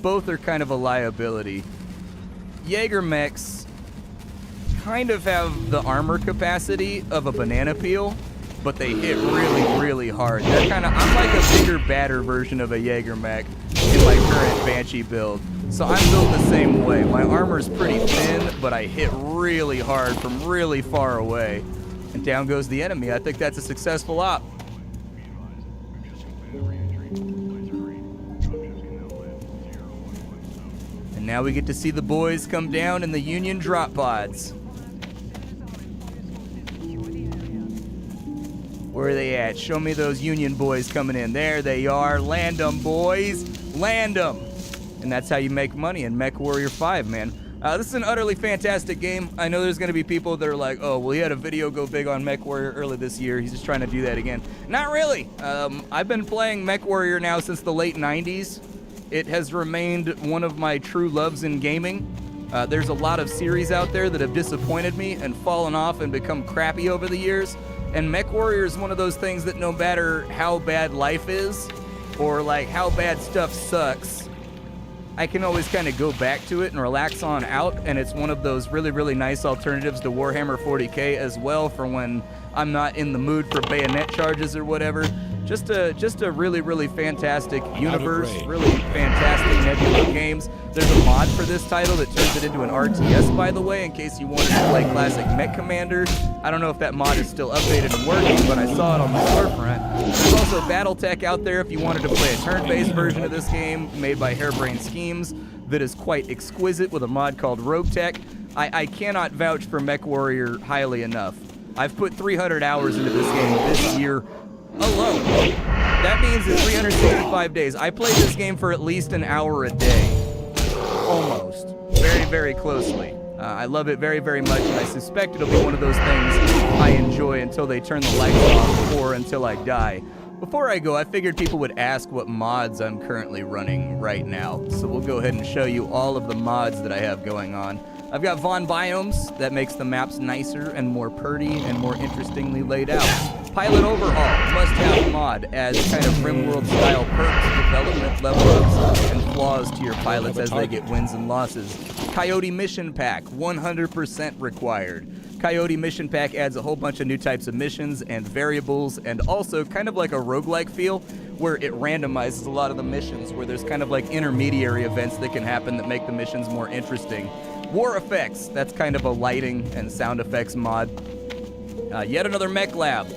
Both are kind of a liability. Jaeger mechs kind of have the armor capacity of a banana peel, but they hit really, really hard. They're kind of, I'm like a bigger, badder version of a Jaeger mech in my current Banshee build. So I'm built the same way. My armor's pretty thin, but I hit really hard from really far away. And down goes the enemy. I think that's a successful op. now we get to see the boys come down in the Union drop pods. Where are they at? Show me those Union boys coming in. There they are. Land them, boys. Land them. And that's how you make money in MechWarrior 5, man. This is an utterly fantastic game. I know there's going to be people that are like, oh, well, he had a video go big on MechWarrior early this year. He's just trying to do that again. Not really. I've been playing MechWarrior now since the late 90s. It has remained one of my true loves in gaming. There's a lot of series out there that have disappointed me and fallen off and become crappy over the years. And MechWarrior is one of those things that no matter how bad life is or like how bad stuff sucks, I can always kind of go back to it and relax on out, and it's one of those really, really nice alternatives to Warhammer 40K as well for when I'm not in the mood for bayonet charges or whatever. Just a really, really fantastic universe, really fantastic Nebula games. There's a mod for this title that turns it into an RTS, by the way, in case you wanted to play classic Mech Commander. I don't know if that mod is still updated and working, but I saw it on the storefront. There's also Battletech out there if you wanted to play a turn-based version of this game made by Harebrained Schemes that is quite exquisite with a mod called RogueTech. I cannot vouch for MechWarrior highly enough. I've put 300 hours into this game this year alone. That means in 365 days. I played this game for at least an hour a day. Almost. Very, very closely. I love it very, very much, and I suspect it'll be one of those things I enjoy until they turn the lights off or until I die. Before I go, I figured people would ask what mods I'm currently running right now, so we'll go ahead and show you all of the mods that I have going on. I've got Von Biomes, that makes the maps nicer and more purty and more interestingly laid out. Pilot Overhaul, must-have mod, adds kind of RimWorld-style perks, development level-ups, and flaws to your pilots as they get wins and losses. Coyote Mission Pack, 100% required. Coyote Mission Pack adds a whole bunch of new types of missions and variables, and also kind of like a roguelike feel, where it randomizes a lot of the missions, where there's kind of like intermediary events that can happen that make the missions more interesting. War Effects, that's kind of a lighting and sound effects mod. Yet Another Mech Lab.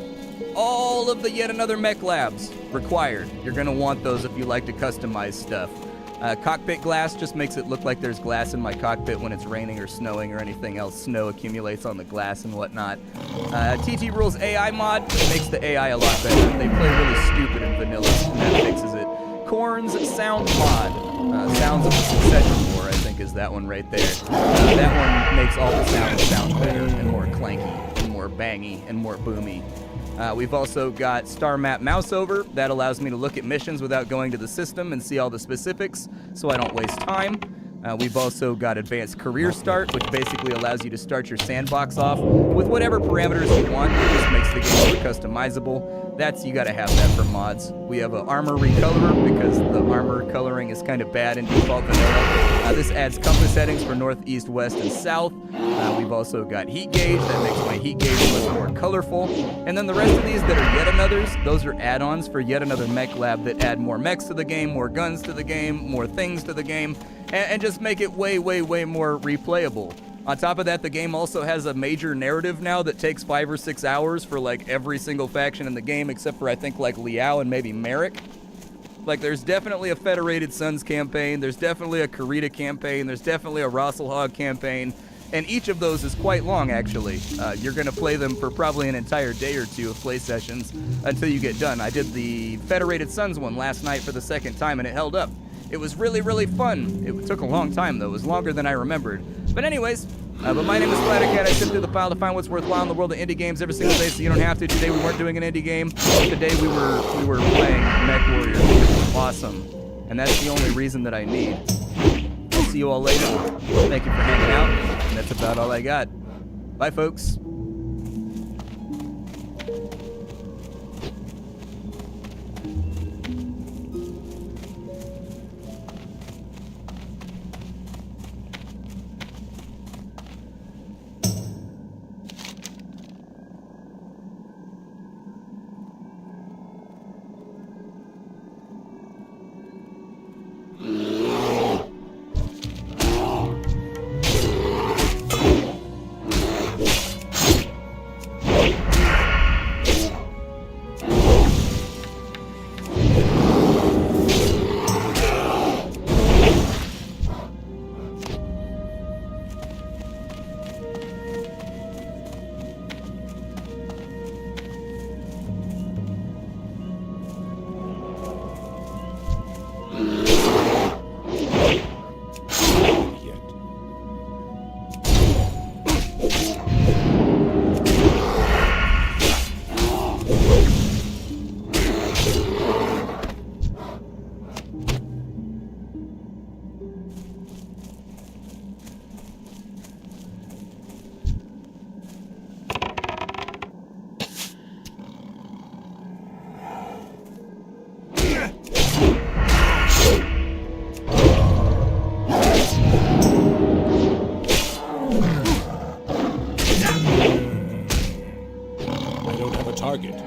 All of the Yet Another Mech Labs required. You're going to want those if you like to customize stuff. Cockpit glass just makes it look like there's glass in my cockpit when it's raining or snowing or anything else. Snow accumulates on the glass and whatnot. TT Rules AI mod makes the AI a lot better. They play really stupid in vanilla, and that fixes it. Corn's Sound mod. Sounds of the Succession War, I think, is that one right there. That one makes all the sounds sound better and more clanky and more bangy and more boomy. We've also got Star Map Mouse Over. That allows me to look at missions without going to the system and see all the specifics, so I don't waste time. We've also got Advanced Career Start, which basically allows you to start your sandbox off with whatever parameters you want. It just makes the game more customizable. You gotta have that for mods. We have an Armor Recolorer because the armor coloring is kind of bad in default vanilla. This adds compass headings for north, east, west, and south. We've also got Heat Gauge. That makes my Heat Gauge look more colorful. And then the rest of these that are Yet Anothers, those are add-ons for Yet Another Mech Lab that add more mechs to the game, more guns to the game, more things to the game, and just make it way, way, way more replayable. On top of that, the game also has a major narrative now that takes 5 or 6 hours for like every single faction in the game, except for I think like Liao and maybe Merrick. Like there's definitely a Federated Sons campaign, there's definitely a Karita campaign, there's definitely a Rosselhog campaign, and each of those is quite long actually. You're gonna play them for probably an entire day or two of play sessions until you get done. I did the Federated Sons one last night for the second time and it held up. It was really, really fun. It took a long time though, it was longer than I remembered. But anyways, but my name is Splattercat. I sift through the pile to find what's worthwhile in the world of indie games every single day, so you don't have to. Today we weren't doing an indie game. Today we were playing MechWarrior. It was awesome, and that's the only reason that I need. I'll see you all later. Thank you for hanging out, and that's about all I got. Bye, folks. target.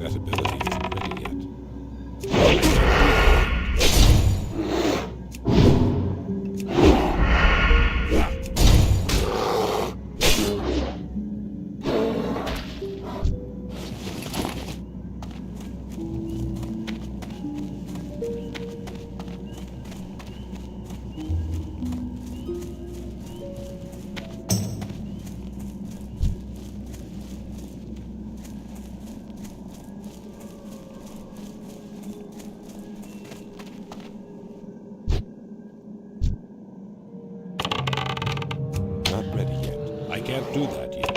That ability isn't ready yet. Not ready yet. I can't do that yet.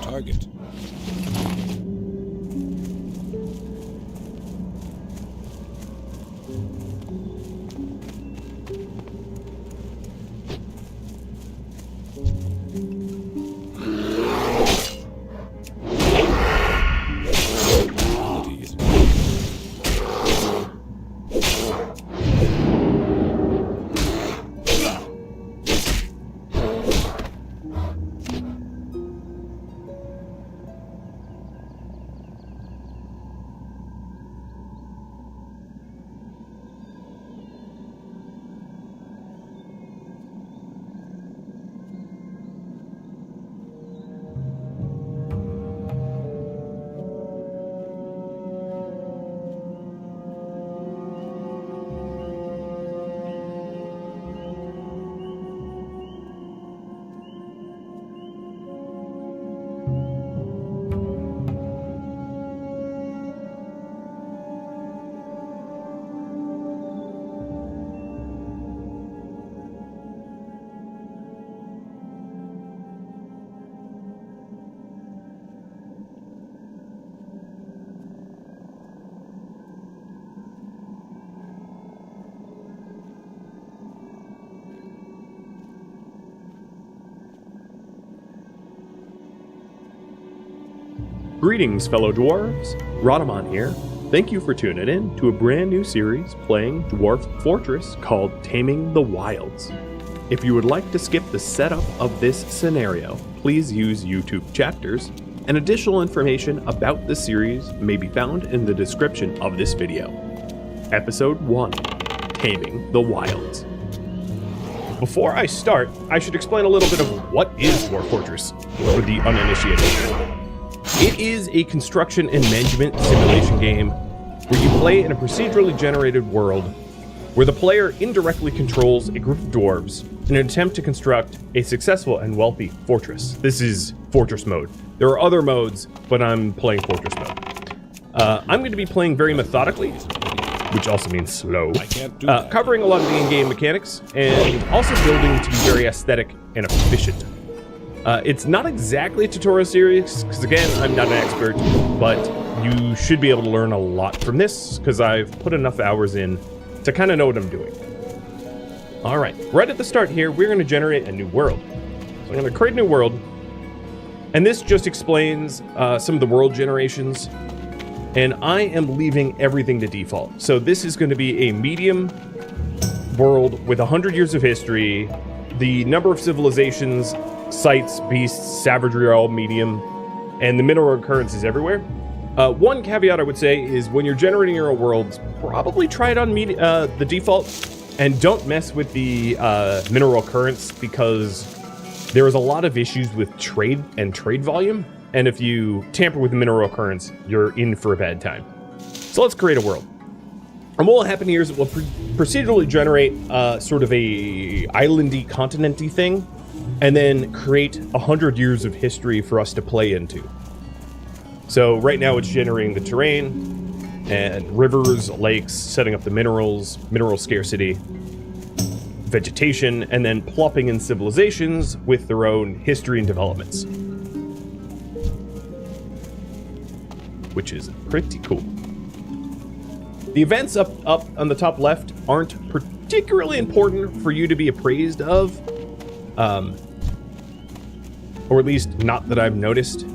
Target. Greetings, fellow dwarves. Rodamon here. Thank you for tuning in to a brand new series playing Dwarf Fortress called Taming the Wilds. If you would like to skip the setup of this scenario, please use YouTube chapters, and additional information about the series may be found in the description of this video. Episode 1, Taming the Wilds. Before I start, I should explain a little bit of what is Dwarf Fortress for the uninitiated. It is a construction and management simulation game where you play in a procedurally generated world where the player indirectly controls a group of dwarves in an attempt to construct a successful and wealthy fortress. This is Fortress mode. There are other modes, but I'm playing Fortress mode. I'm going to be playing very methodically, which also means slow, covering a lot of the in-game mechanics, and also building to be very aesthetic and efficient. It's not exactly a tutorial series, because again, I'm not an expert, but you should be able to learn a lot from this, because I've put enough hours in to kind of know what I'm doing. Alright, right at the start here, we're going to generate a new world. So I'm going to create a new world, and this just explains some of the world generations, and I am leaving everything to default. So this is going to be a medium world with 100 years of history. The number of civilizations, sites, beasts, savagery are all medium, and the mineral occurrences everywhere. One caveat I would say is when you're generating your own worlds, probably try it on the default, and don't mess with the mineral occurrence, because there is a lot of issues with trade and trade volume, and if you tamper with the mineral occurrence, you're in for a bad time. So let's create a world. And what will happen here is it will procedurally generate sort of a islandy, continenty thing, and then create 100 years of history for us to play into. So right now it's generating the terrain, and rivers, lakes, setting up the minerals, mineral scarcity, vegetation, and then plopping in civilizations with their own history and developments. Which is pretty cool. The events up on the top left aren't particularly important for you to be appraised of, or at least not that I've noticed.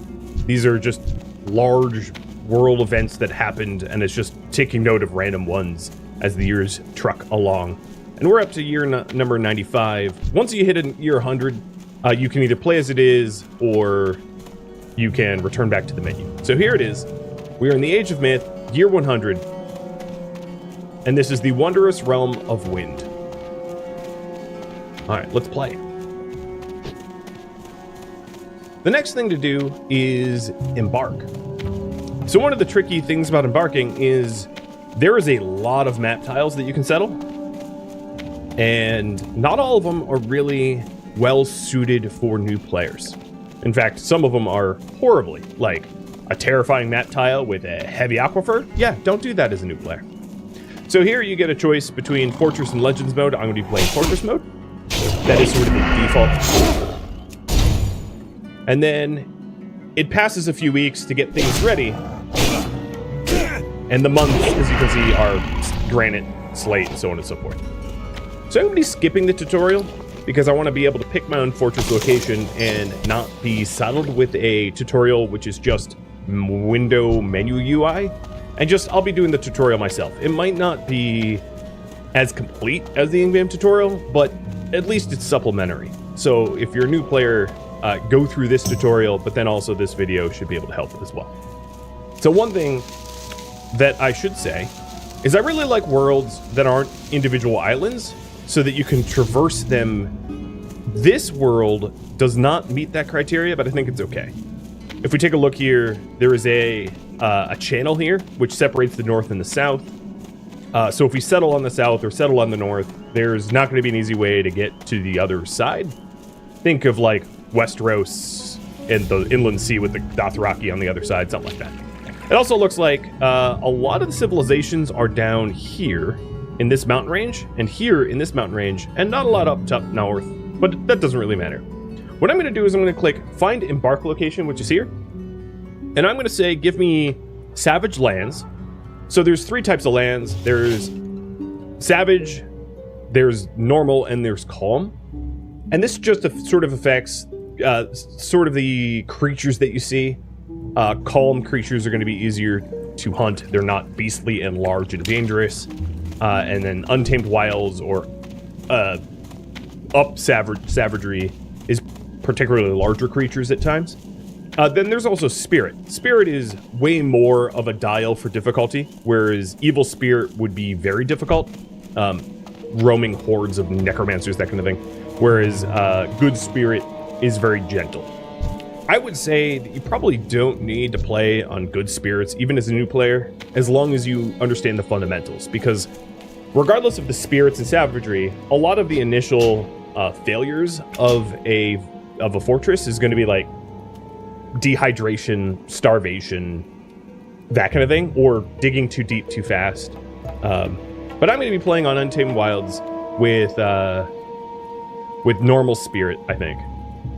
These are just large world events that happened, and it's just taking note of random ones as the years truck along. And we're up to year number 95. Once you hit a year 100, you can either play as it is, or you can return back to the menu. So here it is. We are in the Age of Myth, year 100, and this is the wondrous realm of wind. All right, let's play. The next thing to do is embark. So one of the tricky things about embarking is there is a lot of map tiles that you can settle, and not all of them are really well suited for new players. In fact, some of them are horribly, like a terrifying map tile with a heavy aquifer. Yeah, don't do that as a new player. So here you get a choice between Fortress and Legends mode. I'm going to be playing Fortress mode. That is sort of the default. And then it passes a few weeks to get things ready. And the months, as you can see, are granite, slate, and so on and so forth. So I'm going to be skipping the tutorial because I want to be able to pick my own fortress location and not be saddled with a tutorial which is just window menu UI. And I'll be doing the tutorial myself. It might not be as complete as the in-game tutorial, but at least it's supplementary. So if you're a new player, go through this tutorial, but then also this video should be able to help as well. So one thing that I should say is I really like worlds that aren't individual islands so that you can traverse them. This world does not meet that criteria, but I think it's okay. If we take a look here, there is a channel here which separates the north and the south. So if we settle on the south or settle on the north, there's not going to be an easy way to get to the other side. Think of like Westeros and the inland sea with the Dothraki on the other side, something like that. It also looks like a lot of the civilizations are down here in this mountain range, and here in this mountain range, and not a lot up top north, but that doesn't really matter. What I'm going to do is I'm going to click Find Embark Location, which is here, and I'm going to say, give me Savage Lands. So there's 3 types of lands. There's Savage, there's Normal, and there's Calm. And this just sort of affects sort of the creatures that you see. Calm creatures are going to be easier to hunt. They're not beastly and large and dangerous. And then Untamed Wilds or up savagery is particularly larger creatures at times. Then there's also Spirit. Spirit is way more of a dial for difficulty, whereas Evil Spirit would be very difficult, roaming hordes of necromancers, that kind of thing. Whereas Good Spirit is very gentle. I would say that you probably don't need to play on Good Spirits, even as a new player, as long as you understand the fundamentals, because regardless of the spirits and savagery, a lot of the initial failures of a fortress is going to be like dehydration, starvation, that kind of thing, or digging too deep too fast. But I'm going to be playing on Untamed Wilds with Normal Spirit, I think.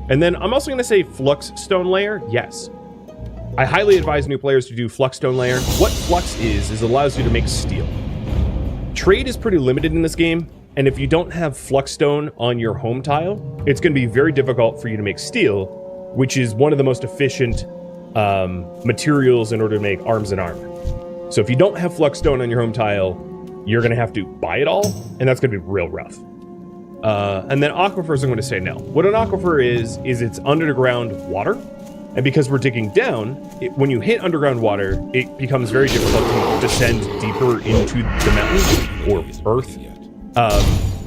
And then I'm also going to say Flux Stone Layer, yes. I highly advise new players to do Flux Stone Layer. What Flux is allows you to make steel. Trade is pretty limited in this game, and if you don't have Flux Stone on your home tile, it's going to be very difficult for you to make steel, which is one of the most efficient materials in order to make arms and armor. So if you don't have Flux Stone on your home tile, you're going to have to buy it all, and that's going to be real rough. And then aquifers, I'm going to say no. What an aquifer is it's underground water. And because we're digging down, when you hit underground water, it becomes very difficult to descend deeper into the mountain or earth.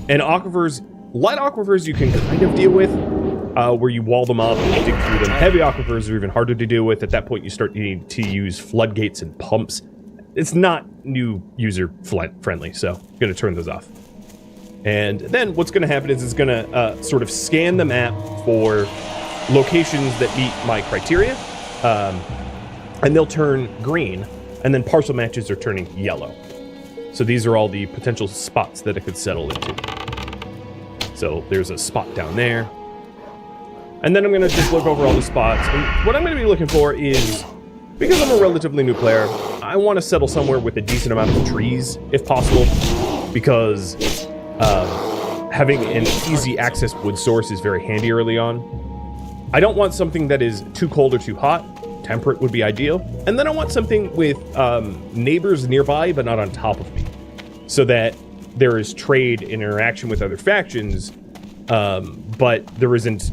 And aquifers, light aquifers you can kind of deal with, where you wall them up and dig through them. Heavy aquifers are even harder to deal with. At that point, you start needing to use floodgates and pumps. It's not new user friendly, so I'm going to turn those off. And then what's going to happen is it's going to sort of scan the map for locations that meet my criteria, and they'll turn green, and then partial matches are turning yellow. So these are all the potential spots that it could settle into. So there's a spot down there. And then I'm going to just look over all the spots. And what I'm going to be looking for is, because I'm a relatively new player, I want to settle somewhere with a decent amount of trees, if possible, because having an easy access wood source is very handy early on. I don't want something that is too cold or too hot. Temperate would be ideal. And then I want something with neighbors nearby, but not on top of me, so that there is trade and interaction with other factions, but there isn't,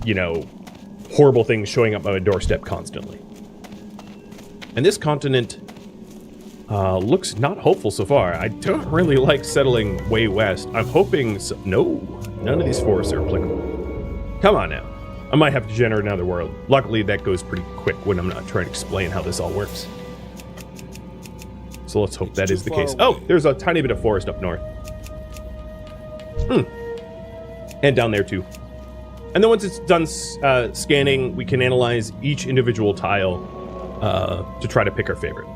horrible things showing up on my doorstep constantly. And this continent looks not hopeful so far. I don't really like settling way west. I'm hoping... No, none of these forests are applicable. Come on now. I might have to generate another world. Luckily, that goes pretty quick when I'm not trying to explain how this all works. So So let's hope that is the case. Oh, there's a tiny bit of forest up north. And down there too. And then once it's done scanning, we can analyze each individual tile to try to pick our favorite.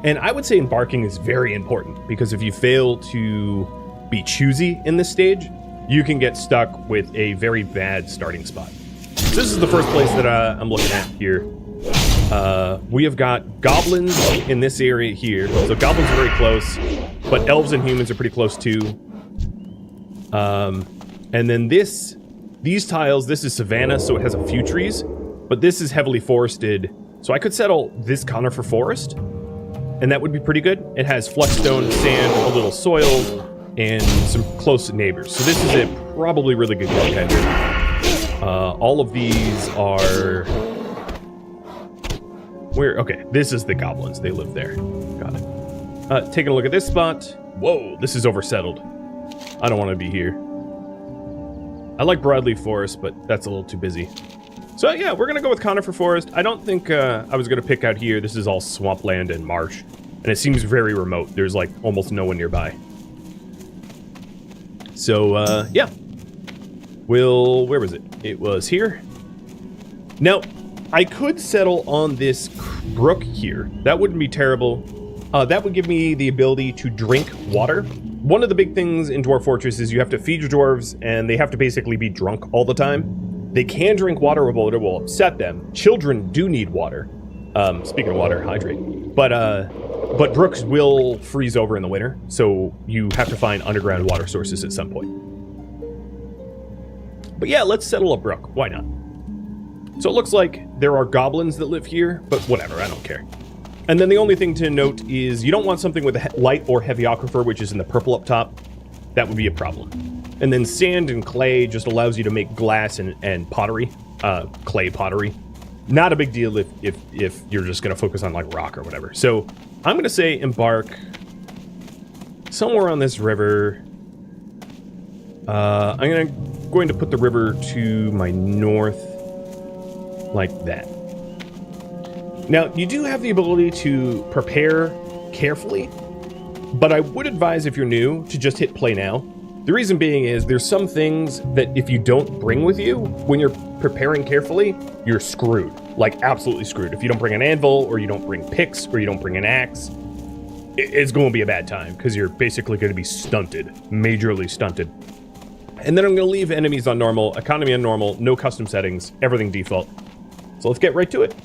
And I would say embarking is very important, because if you fail to be choosy in this stage, you can get stuck with a very bad starting spot. So this is the first place that I'm looking at here. We have got goblins in this area here. So goblins are very close, but elves and humans are pretty close too. And then these tiles, this is savanna, so it has a few trees, but this is heavily forested. So I could settle this conifer forest, and that would be pretty good. It has fleckstone, sand, a little soil, and some close neighbors. So this is a probably really good contender. All of these are... Okay, this is the goblins. They live there. Got it. Taking a look at this spot. Whoa, this is oversettled. I don't want to be here. I like broadleaf forest, but that's a little too busy. So yeah, we're going to go with conifer forest. I don't think I was going to pick out here. This is all swampland and marsh, and it seems very remote. There's like almost no one nearby. So yeah. Where was it? It was here. Now, I could settle on this brook here. That wouldn't be terrible. That would give me the ability to drink water. One of the big things in Dwarf Fortress is you have to feed your dwarves, and they have to basically be drunk all the time. They can drink water, but it will upset them. Children do need water. Speaking of water, hydrate. But brooks will freeze over in the winter, so you have to find underground water sources at some point. But yeah, let's settle a brook. Why not? So it looks like there are goblins that live here, but whatever, I don't care. And then the only thing to note is you don't want something with a light or heavy aquifer, which is in the purple up top. That would be a problem. And then sand and clay just allows you to make glass and pottery, clay pottery. Not a big deal if you're just going to focus on like rock or whatever. So I'm going to say embark somewhere on this river. I'm going to put the river to my north like that. Now, you do have the ability to prepare carefully, but I would advise if you're new to just hit play now. The reason being is there's some things that if you don't bring with you, when you're preparing carefully, you're screwed. Like, absolutely screwed. If you don't bring an anvil, or you don't bring picks, or you don't bring an axe, it's going to be a bad time, because you're basically going to be stunted. Majorly stunted. And then I'm going to leave enemies on normal, economy on normal, no custom settings, everything default. So let's get right to it.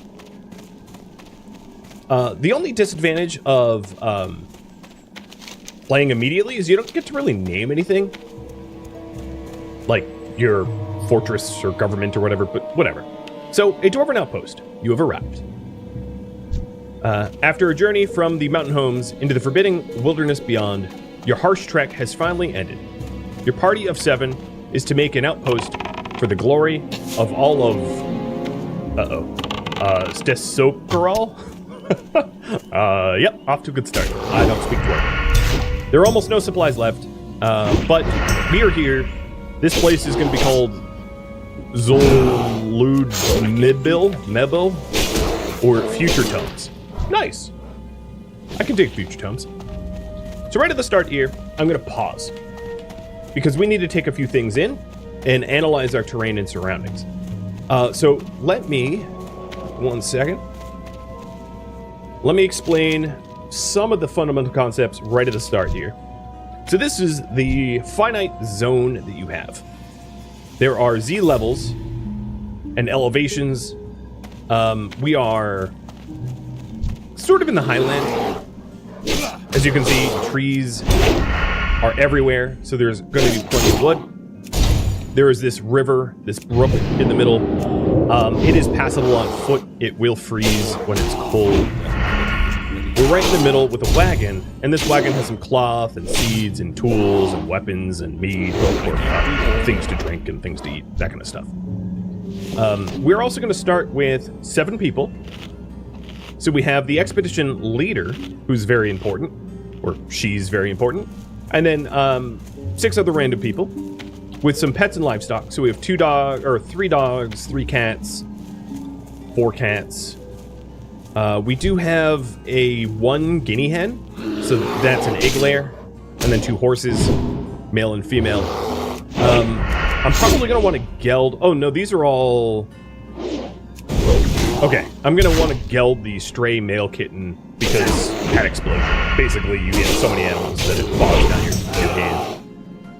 The only disadvantage of playing immediately is you don't get to really name anything. Like your fortress or government or whatever, but whatever. So, a Dwarven outpost. You have arrived. After a journey from the mountain homes into the forbidding wilderness beyond, your harsh trek has finally ended. Your party of 7 is to make an outpost for the glory of all of... Stesoperal? Yep, off to a good start. I don't speak Dwarven. There are almost no supplies left, but we are here. This place is going to be called Zolud Mebil, or Future Tomes. Nice. I can dig Future Tomes. So right at the start here, I'm going to pause, because we need to take a few things in and analyze our terrain and surroundings. So let me, 1 second. Let me explain some of the fundamental concepts right at the start here. So this is the finite zone that you have. There are Z levels and elevations. We are sort of in the highland. As you can see, trees are everywhere, so there's going to be plenty of wood. There is this river, this brook in the middle. It is passable on foot. It will freeze when it's cold. We're right in the middle with a wagon, and this wagon has some cloth and seeds and tools and weapons and meat, or things to drink and things to eat, that kind of stuff. We're also going to start with 7 people. So we have the expedition leader, who's very important, or she's very important, and then 6 other random people with some pets and livestock. So we have 3 dogs, 3 cats, 4 cats, We do have a 1 guinea hen, so that's an egg layer, and then 2 horses, male and female. I'm probably going to want to geld... Oh, no, these are all... Okay, I'm going to want to geld the stray male kitten because cat explosion. Basically, you get so many animals that it bogs down your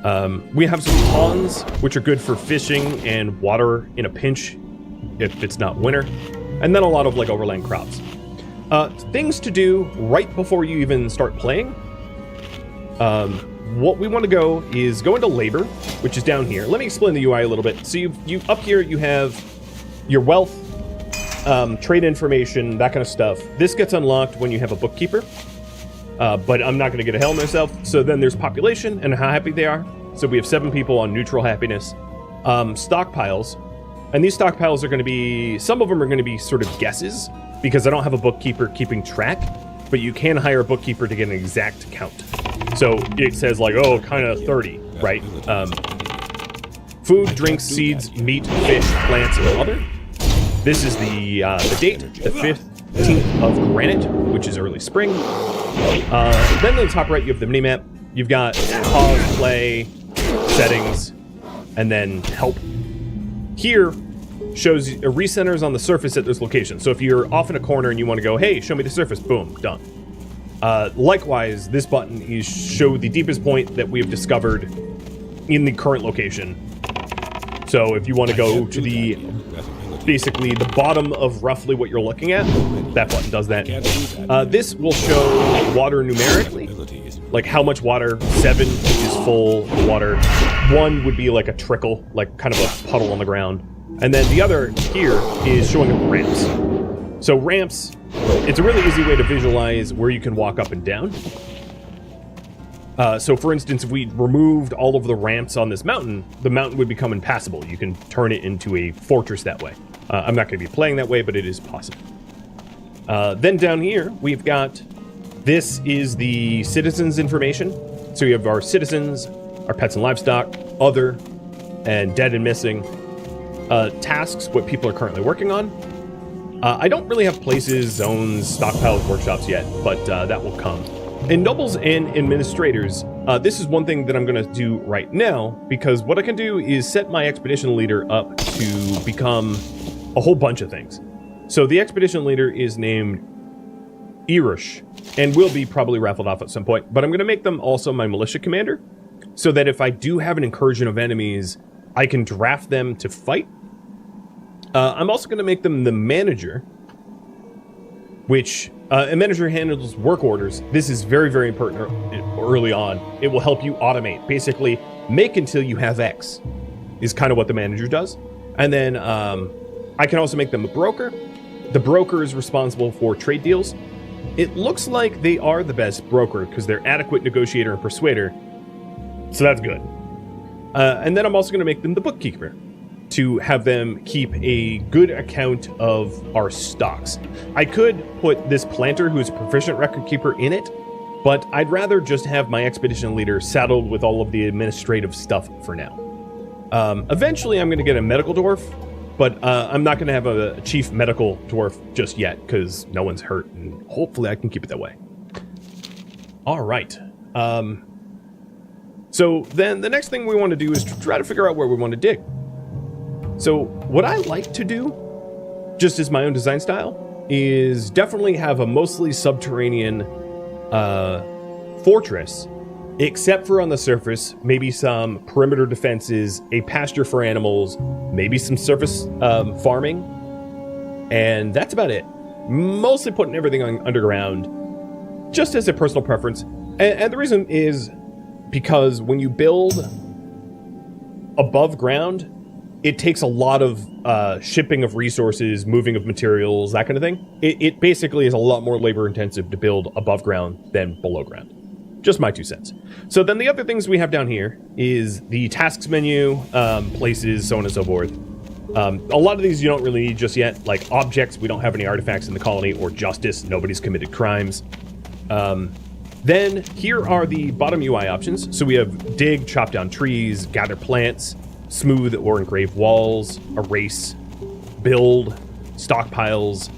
hand. We have some ponds, which are good for fishing and water in a pinch if it's not winter. And then a lot of like overland crops. Things to do right before you even start playing. What we want to go is go into labor, which is down here. Let me explain the UI a little bit. So you up here you have your wealth, trade information, that kind of stuff. This gets unlocked when you have a bookkeeper, but I'm not going to get a hell myself. So then there's population and how happy they are. So we have 7 people on neutral happiness. Stockpiles, and these stockpiles are going to be, some of them are going to be sort of guesses because I don't have a bookkeeper keeping track, but you can hire a bookkeeper to get an exact count. So it says like, oh, kind of 30, right? Food, drinks, seeds, meat, fish, plants, and other. This is the date, the 15th of Granite, which is early spring. Then on the top right, you have the mini-map. You've got pause, play, settings, and then help. Here shows recenters on the surface at this location. So if you're off in a corner and you want to go, hey, show me the surface, boom, done. Likewise, this button is show the deepest point that we have discovered in the current location. So if you want to go to the, basically the bottom of roughly what you're looking at, that button does that. This will show water numerically, like how much water. 7 is full water. 1 would be like a trickle, like kind of a puddle on the ground. And then the other here is showing up ramps. So ramps, it's a really easy way to visualize where you can walk up and down. So for instance, if we removed all of the ramps on this mountain, the mountain would become impassable. You can turn it into a fortress that way. I'm not going to be playing that way, but it is possible. Then down here, we've got, this is the citizens information. So you have our citizens, our pets and livestock, other, and dead and missing. Tasks, what people are currently working on. I don't really have places, zones, stockpiles, workshops yet, but that will come. In nobles and administrators, this is one thing that I'm going to do right now, because what I can do is set my expedition leader up to become a whole bunch of things. So the expedition leader is named Irush, and will be probably raffled off at some point, but I'm going to make them also my militia commander, so that if I do have an incursion of enemies, I can draft them to fight. I'm also going to make them the manager, which a manager handles work orders. This is very, very important early on. It will help you automate. Basically, make until you have X is kind of what the manager does. And then I can also make them a broker. The broker is responsible for trade deals. It looks like they are the best broker because they're adequate negotiator and persuader. So that's good. And then I'm also going to make them the bookkeeper, to have them keep a good account of our stocks. I could put this planter, who's a proficient record keeper, in it, but I'd rather just have my expedition leader saddled with all of the administrative stuff for now. Eventually, I'm going to get a medical dwarf, but I'm not going to have a chief medical dwarf just yet, because no one's hurt, and hopefully I can keep it that way. All right. So then the next thing we want to do is to try to figure out where we want to dig. So what I like to do, just as my own design style, is definitely have a mostly subterranean fortress, except for on the surface, maybe some perimeter defenses, a pasture for animals, maybe some surface farming, and that's about it. Mostly putting everything on underground, just as a personal preference. And the reason is because when you build above ground, it takes a lot of shipping of resources, moving of materials, that kind of thing. It basically is a lot more labor intensive to build above ground than below ground. Just my 2 cents. So then the other things we have down here is the tasks menu, places, so on and so forth. A lot of these you don't really need just yet, like objects. We don't have any artifacts in the colony, or justice. Nobody's committed crimes. Then here are the bottom UI options. So we have dig, chop down trees, gather plants, smooth or engrave walls, erase, build, stockpiles,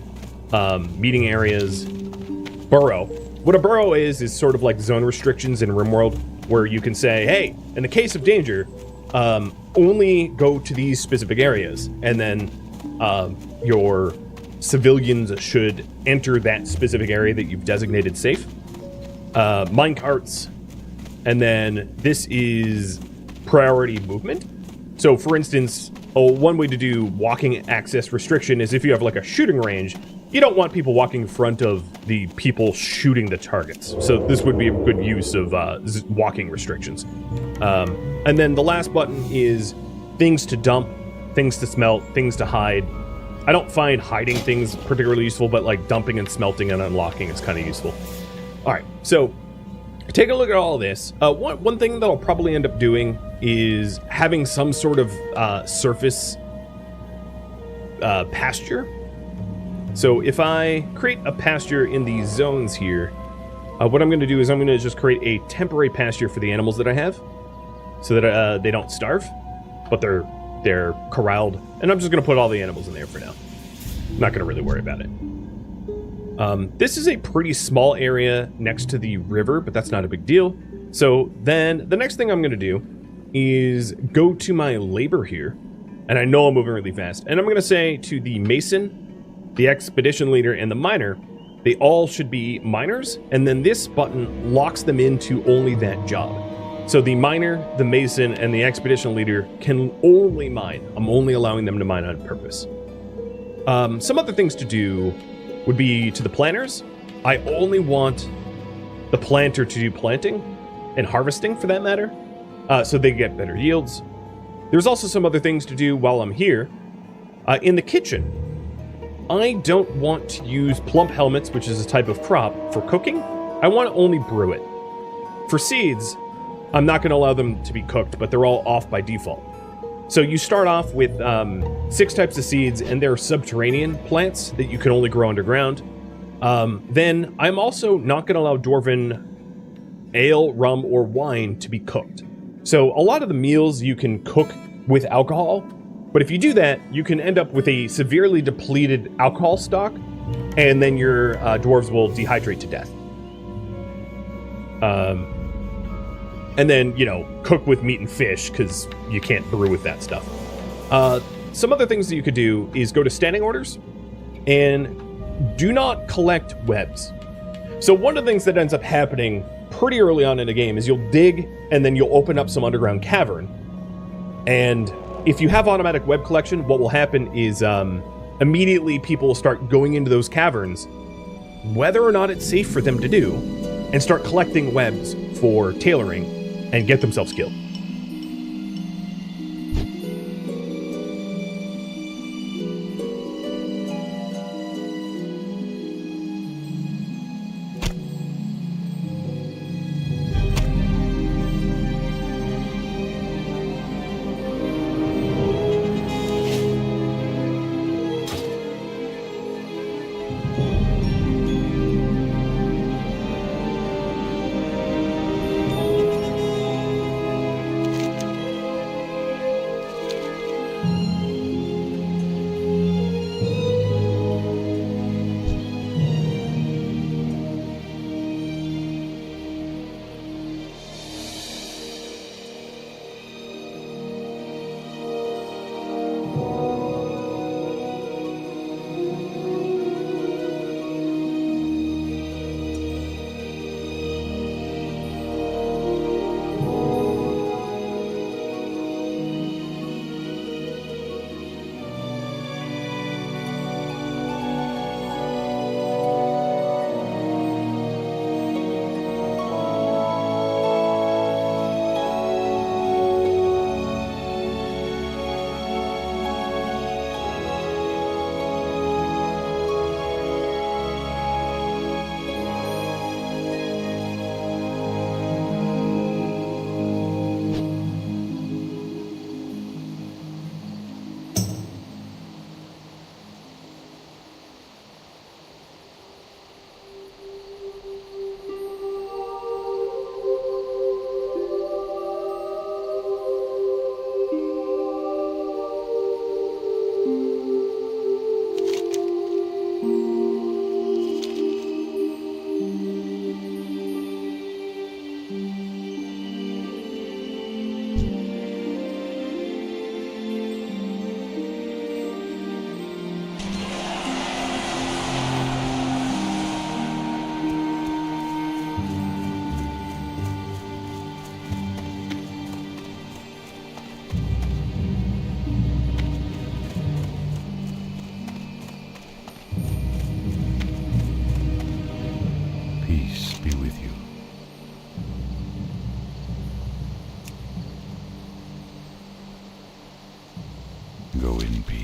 meeting areas, burrow. What a burrow is sort of like zone restrictions in RimWorld, where you can say, hey, in the case of danger, only go to these specific areas, and then your civilians should enter that specific area that you've designated safe. Minecarts, and then this is priority movement. So, for instance, one way to do walking access restriction is if you have like a shooting range, you don't want people walking in front of the people shooting the targets. So this would be a good use of walking restrictions. And then the last button is things to dump, things to smelt, things to hide. I don't find hiding things particularly useful, but like dumping and smelting and unlocking is kind of useful. All right, so take a look at all of this. One thing that I'll probably end up doing is having some sort of surface pasture. So if I create a pasture in these zones here, what I'm going to do is I'm going to just create a temporary pasture for the animals that I have, so that they don't starve, but they're corralled. And I'm just going to put all the animals in there for now. I'm not going to really worry about it. This is a pretty small area next to the river, but that's not a big deal. So then the next thing I'm going to do is go to my labor here, and I know I'm moving really fast, and I'm going to say to the mason, the expedition leader, and the miner, they all should be miners, and then this button locks them into only that job. So the miner, the mason, and the expedition leader can only mine. I'm only allowing them to mine on purpose. Some other things to do would be to the planters. I only want the planter to do planting and harvesting, for that matter, so they get better yields. There's also some other things to do while I'm here. In the kitchen, I don't want to use plump helmets, which is a type of crop, for cooking. I want to only brew it. For seeds, I'm not going to allow them to be cooked, but they're all off by default. So you start off with 6 types of seeds, and they're subterranean plants that you can only grow underground. Then I'm also not going to allow Dwarven ale, rum, or wine to be cooked. So a lot of the meals you can cook with alcohol, but if you do that, you can end up with a severely depleted alcohol stock, and then your dwarves will dehydrate to death. And then, cook with meat and fish, because you can't brew with that stuff. Some other things that you could do is go to standing orders, and do not collect webs. So one of the things that ends up happening pretty early on in a game is you'll dig, and then you'll open up some underground cavern, and if you have automatic web collection, what will happen is immediately people will start going into those caverns, whether or not it's safe for them to do, and start collecting webs for tailoring and get themselves killed. in peace.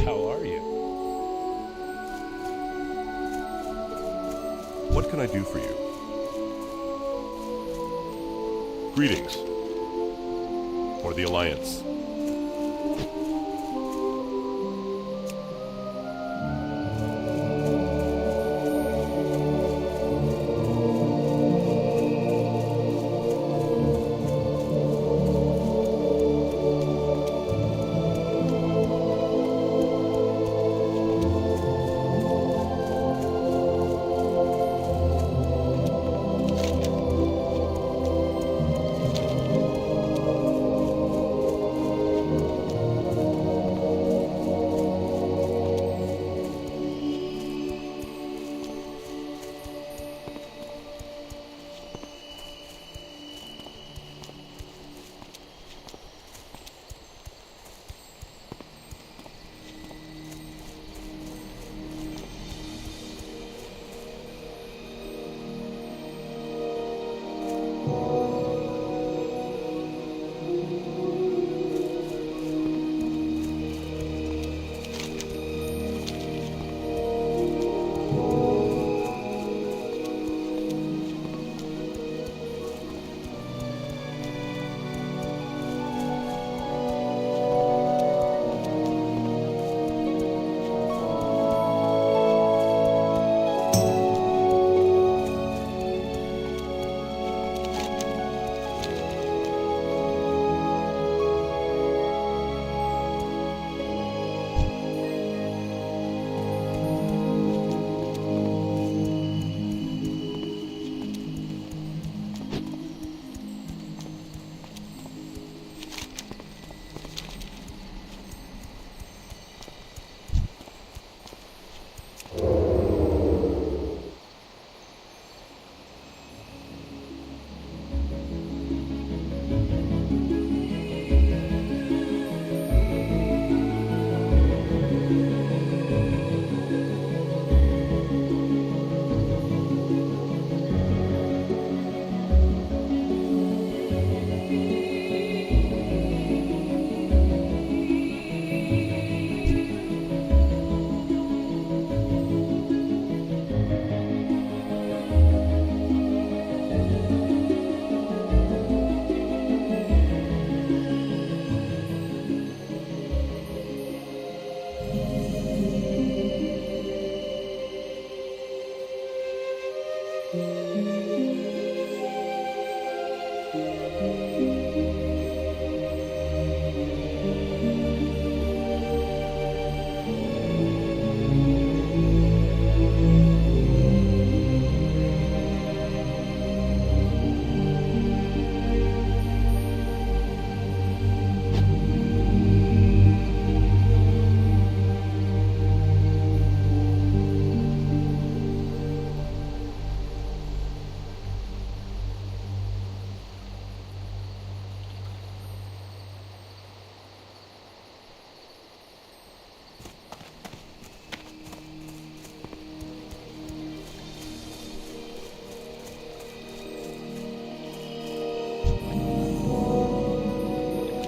How are you? What can I do for you? Greetings. Or the Alliance.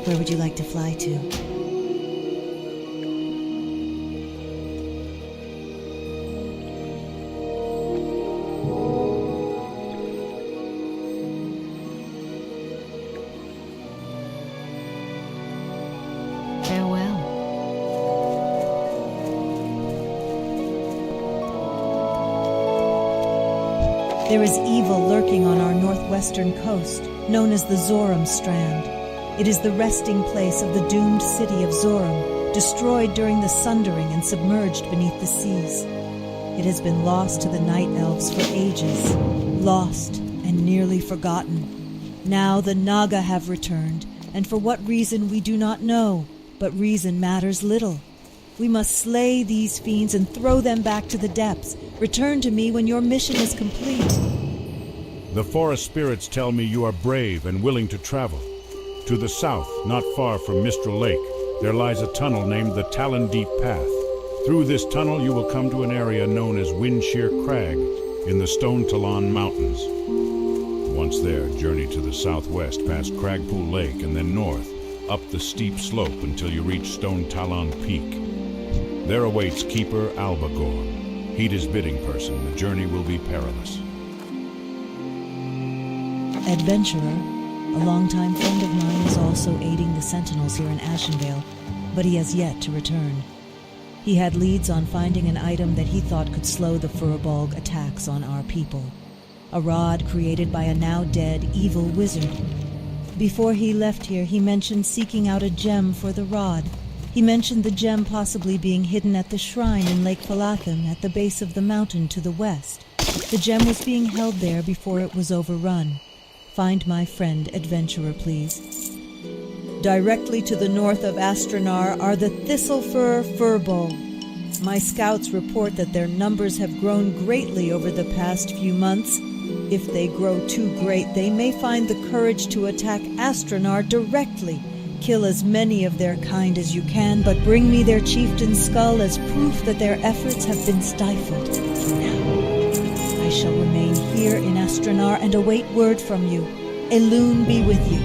Where would you like to fly to? Farewell. There is evil lurking on our northwestern coast, known as the Zoram Strand. It is the resting place of the doomed city of Zoram, destroyed during the Sundering and submerged beneath the seas. It has been lost to the Night Elves for ages, lost and nearly forgotten. Now the Naga have returned, and for what reason we do not know, but reason matters little. We must slay these fiends and throw them back to the depths. Return to me when your mission is complete. The forest spirits tell me you are brave and willing to travel. To the south, not far from Mistral Lake, there lies a tunnel named the Talon Deep Path. Through this tunnel you will come to an area known as Windshear Crag in the Stone Talon Mountains. Once there, journey to the southwest past Cragpool Lake and then north, up the steep slope until you reach Stone Talon Peak. There awaits Keeper Albagor. Heed his bidding, person. The journey will be perilous. Adventurer, a longtime friend of mine, is also aiding the Sentinels here in Ashenvale, but he has yet to return. He had leads on finding an item that he thought could slow the Furbolg attacks on our people. A rod created by a now-dead evil wizard. Before he left here, he mentioned seeking out a gem for the rod. He mentioned the gem possibly being hidden at the shrine in Lake Palatham at the base of the mountain to the west. The gem was being held there before it was overrun. Find my friend, adventurer, please. Directly to the north of Astranar are the Thistlefur Furbolg. My scouts report that their numbers have grown greatly over the past few months. If they grow too great, they may find the courage to attack Astranar directly. Kill as many of their kind as you can, but bring me their chieftain's skull as proof that their efforts have been stifled for now. I shall remain here in Astranar and await word from you. Elune be with you.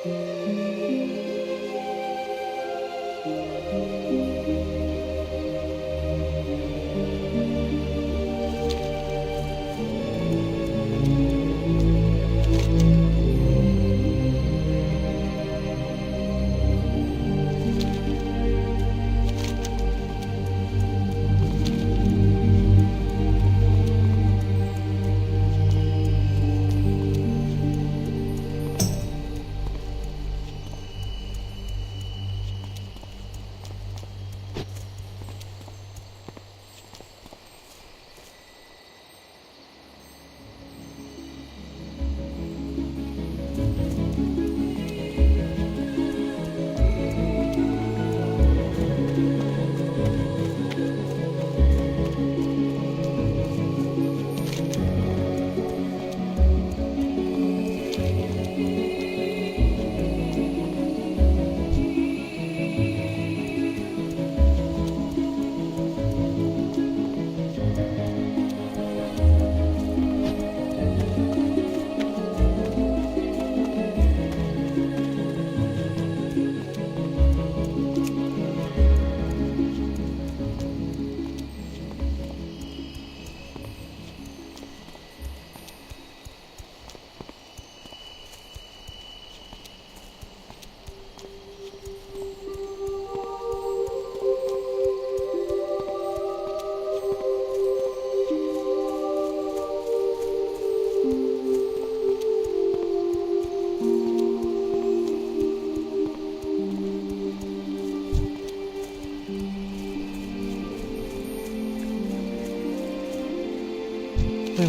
Where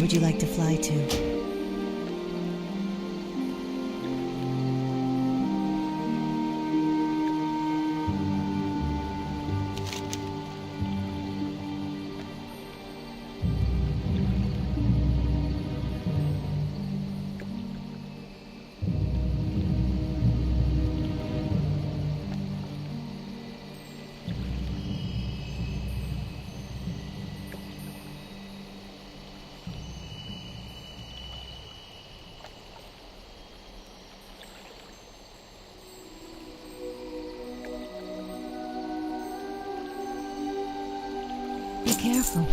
would you like to fly to? Be careful.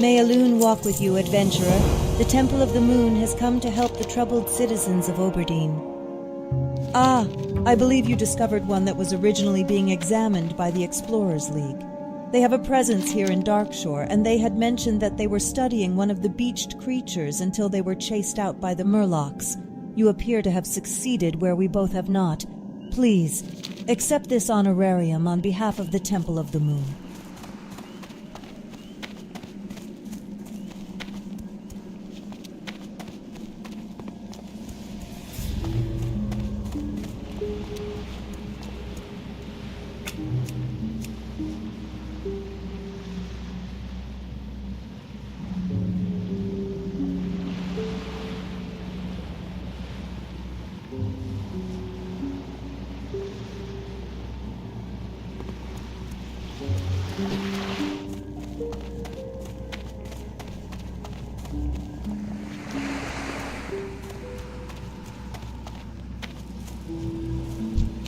May Elune walk with you, adventurer. The Temple of the Moon has come to help the troubled citizens of Oberdeen. Ah, I believe you discovered one that was originally being examined by the Explorers League. They have a presence here in Darkshore, and they had mentioned that they were studying one of the beached creatures until they were chased out by the Murlocs. You appear to have succeeded where we both have not. Please, accept this honorarium on behalf of the Temple of the Moon.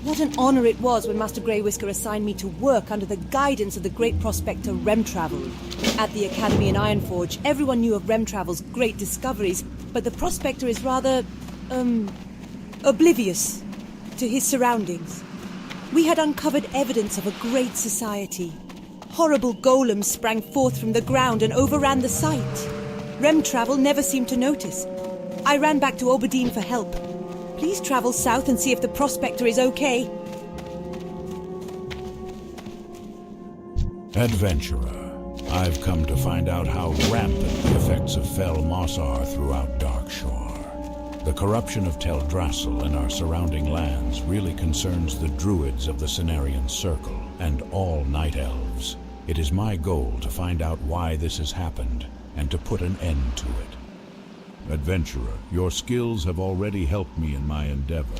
What an honor it was when Master Grey Whisker assigned me to work under the guidance of the great prospector Remtravel. At the Academy in Ironforge, everyone knew of Remtravel's great discoveries, but the prospector is rather, oblivious to his surroundings. We had uncovered evidence of a great society. Horrible golems sprang forth from the ground and overran the site. Remtravel never seemed to notice. I ran back to Oberdeen for help. Please travel south and see if the prospector is okay. Adventurer, I've come to find out how rampant the effects of Fel Moss are throughout Darkshore. The corruption of Teldrassil and our surrounding lands really concerns the druids of the Cenarian Circle and all Night Elves. It is my goal to find out why this has happened and to put an end to it. Adventurer, your skills have already helped me in my endeavor.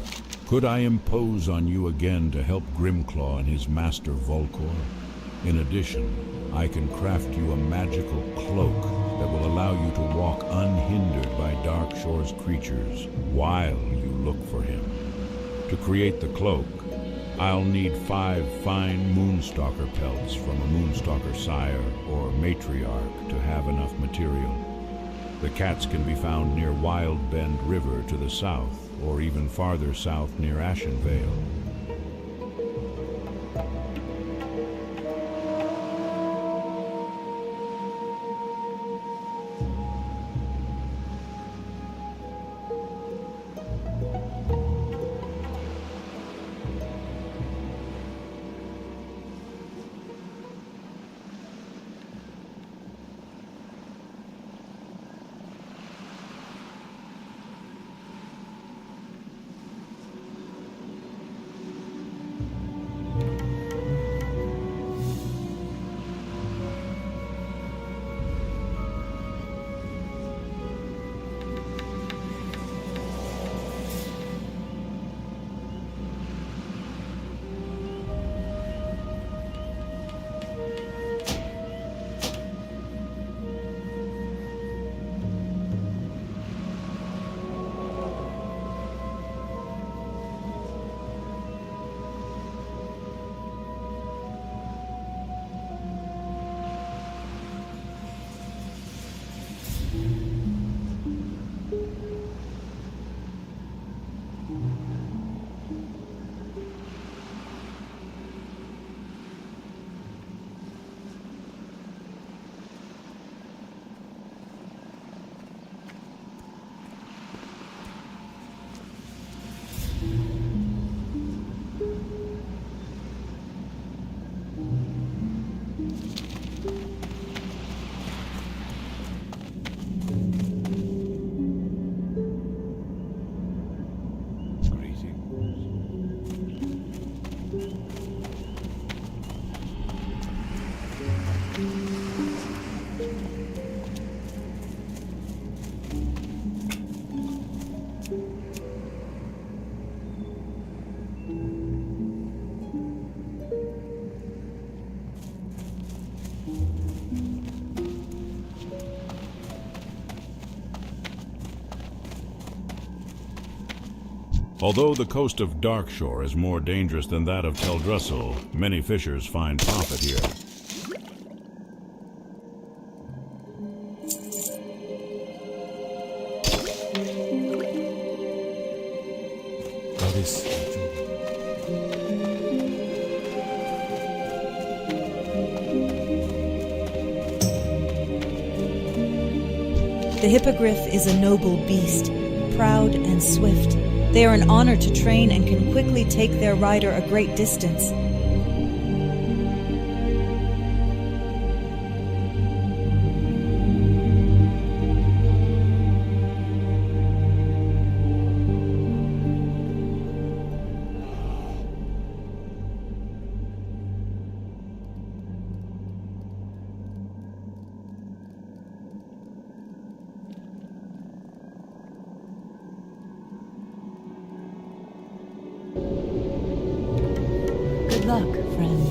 Could I impose on you again to help Grimclaw and his master Volcor? In addition, I can craft you a magical cloak that will allow you to walk unhindered by Darkshore's creatures while you look for him. To create the cloak, I'll need 5 fine Moonstalker pelts from a Moonstalker sire or matriarch to have enough material. The cats can be found near Wild Bend River to the south, or even farther south near Ashenvale. Although the coast of Darkshore is more dangerous than that of Teldrassil, many fishers find profit here. this, my children. The hippogriff is a noble beast, proud and swift. They are an honor to train and can quickly take their rider a great distance. Good luck, friend.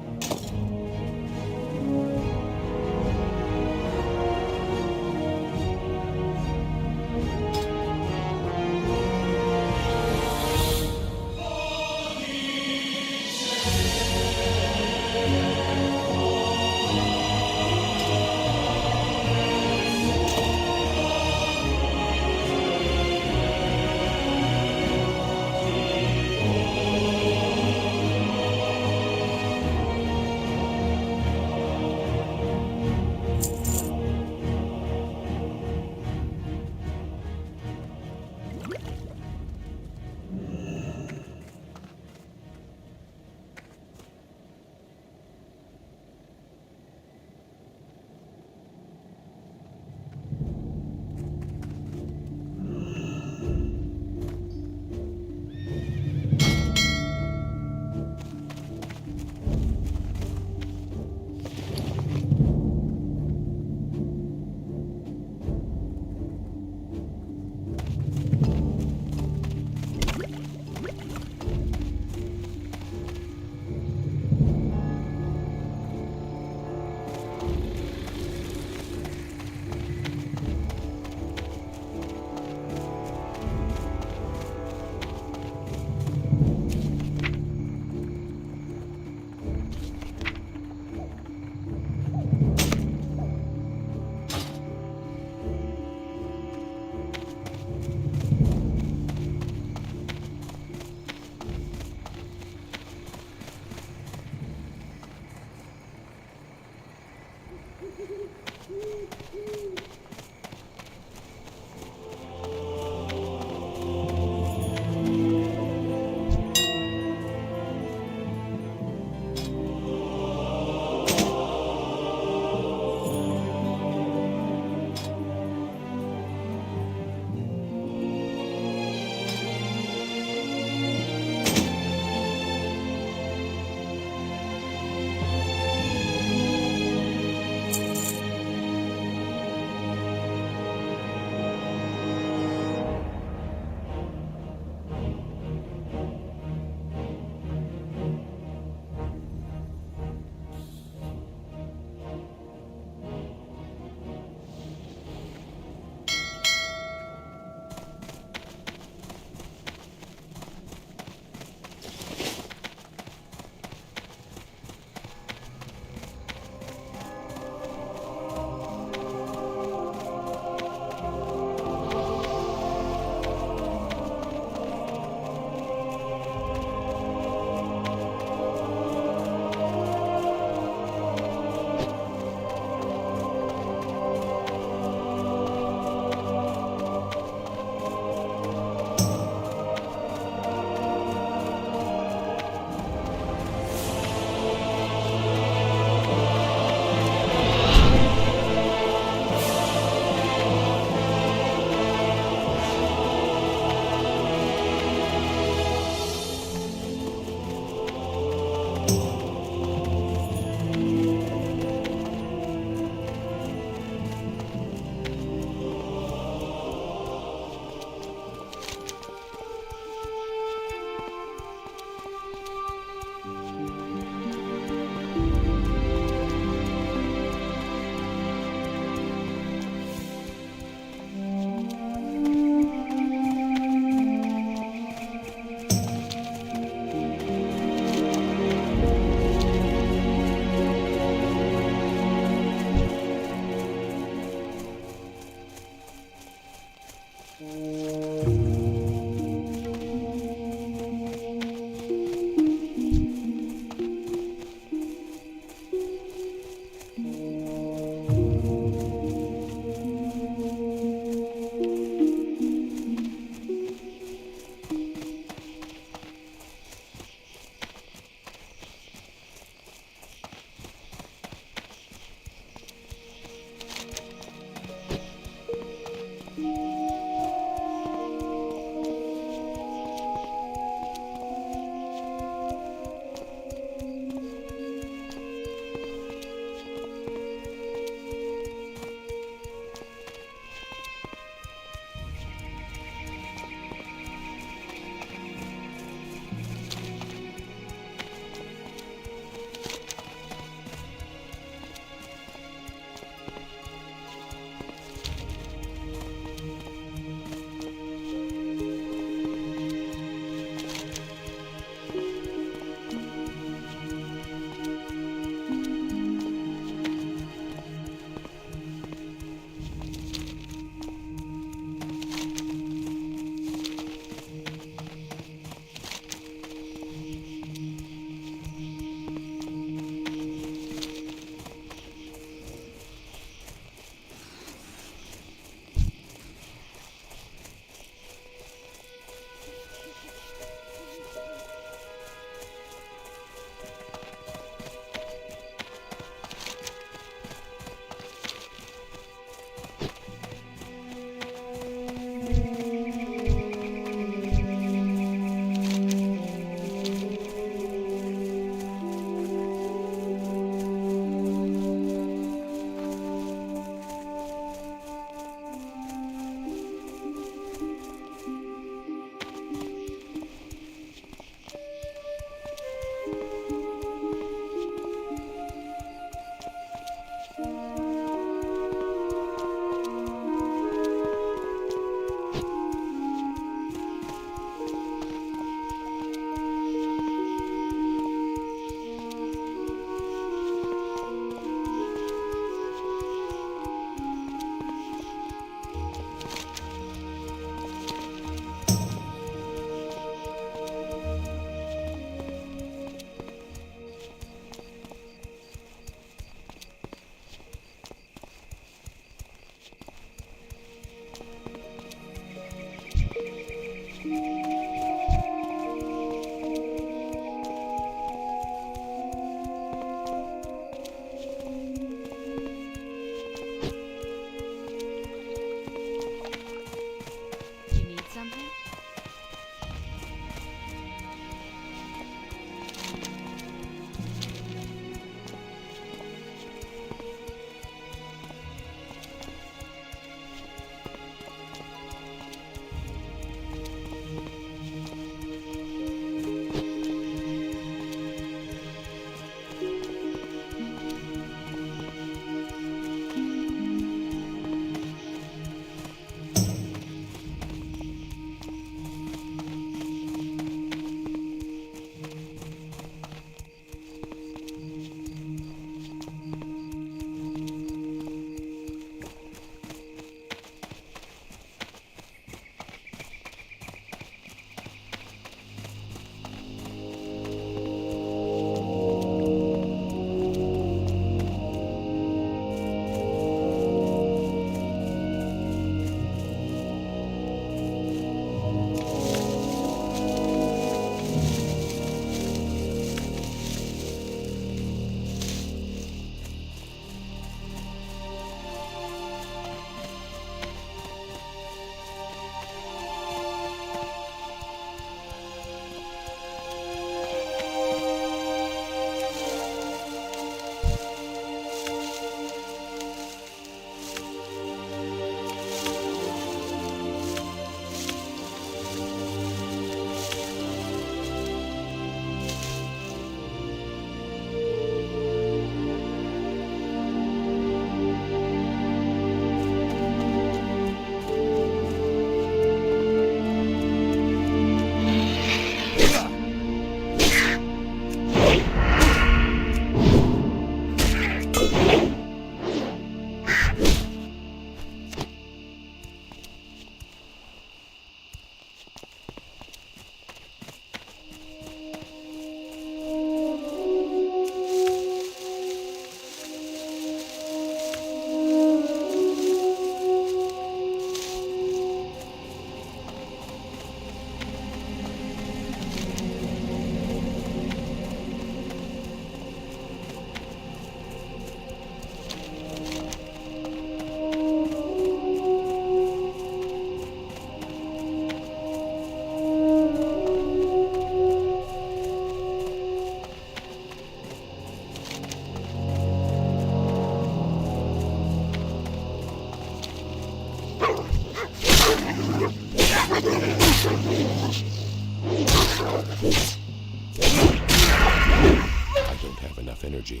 energy.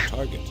Target.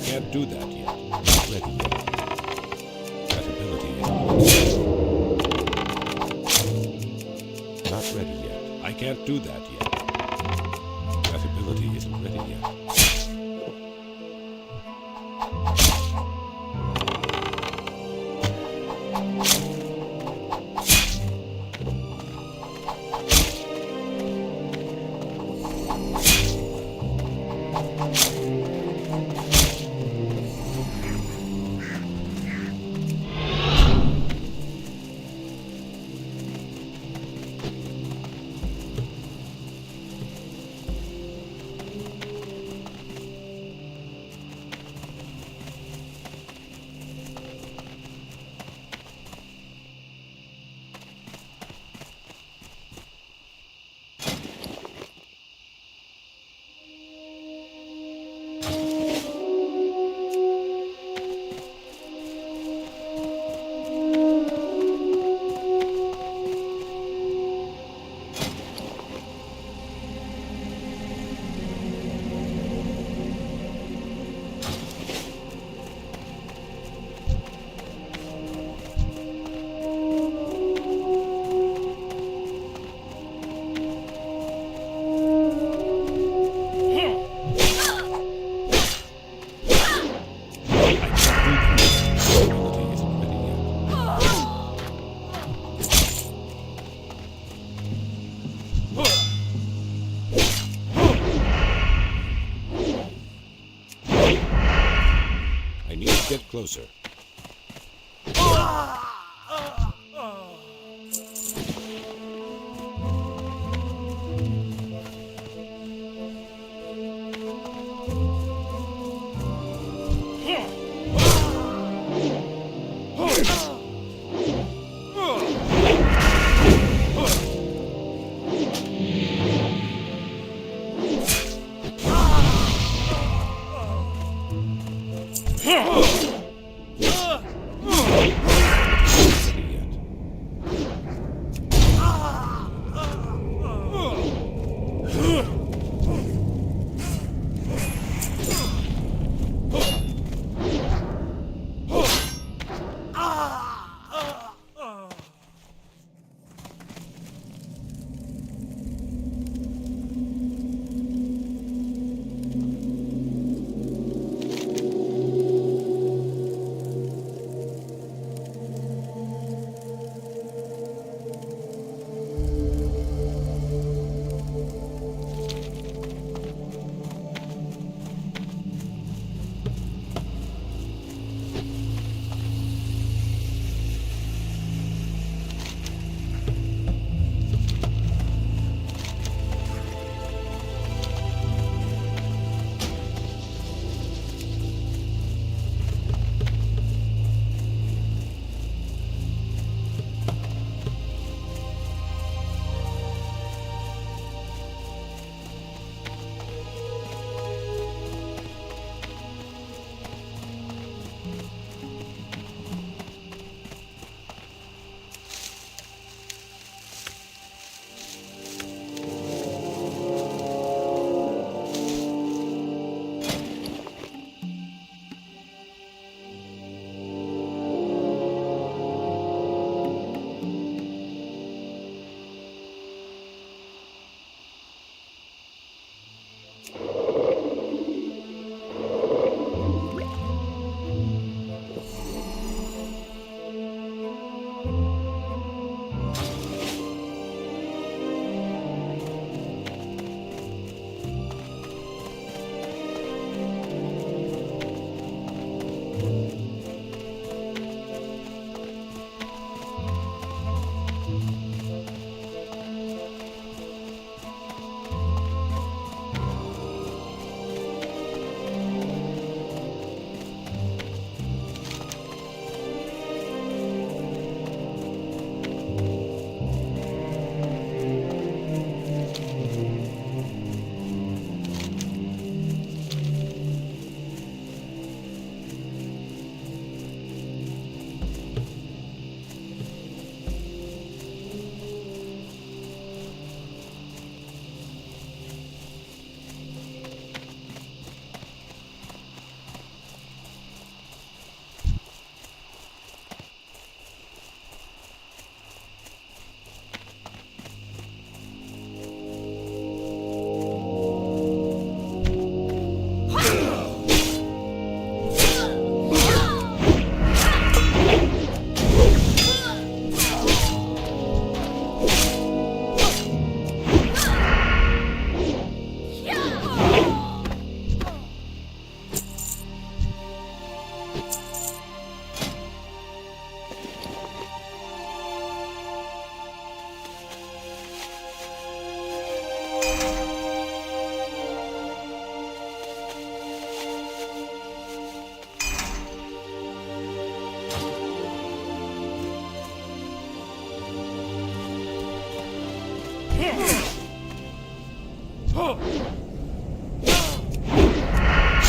Can't do that yet. Not ready yet. That ability isn't not ready yet. I can't do that yet. That ability isn't ready yet. Get closer.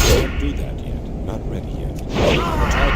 Can't do that yet. Not ready yet. Target.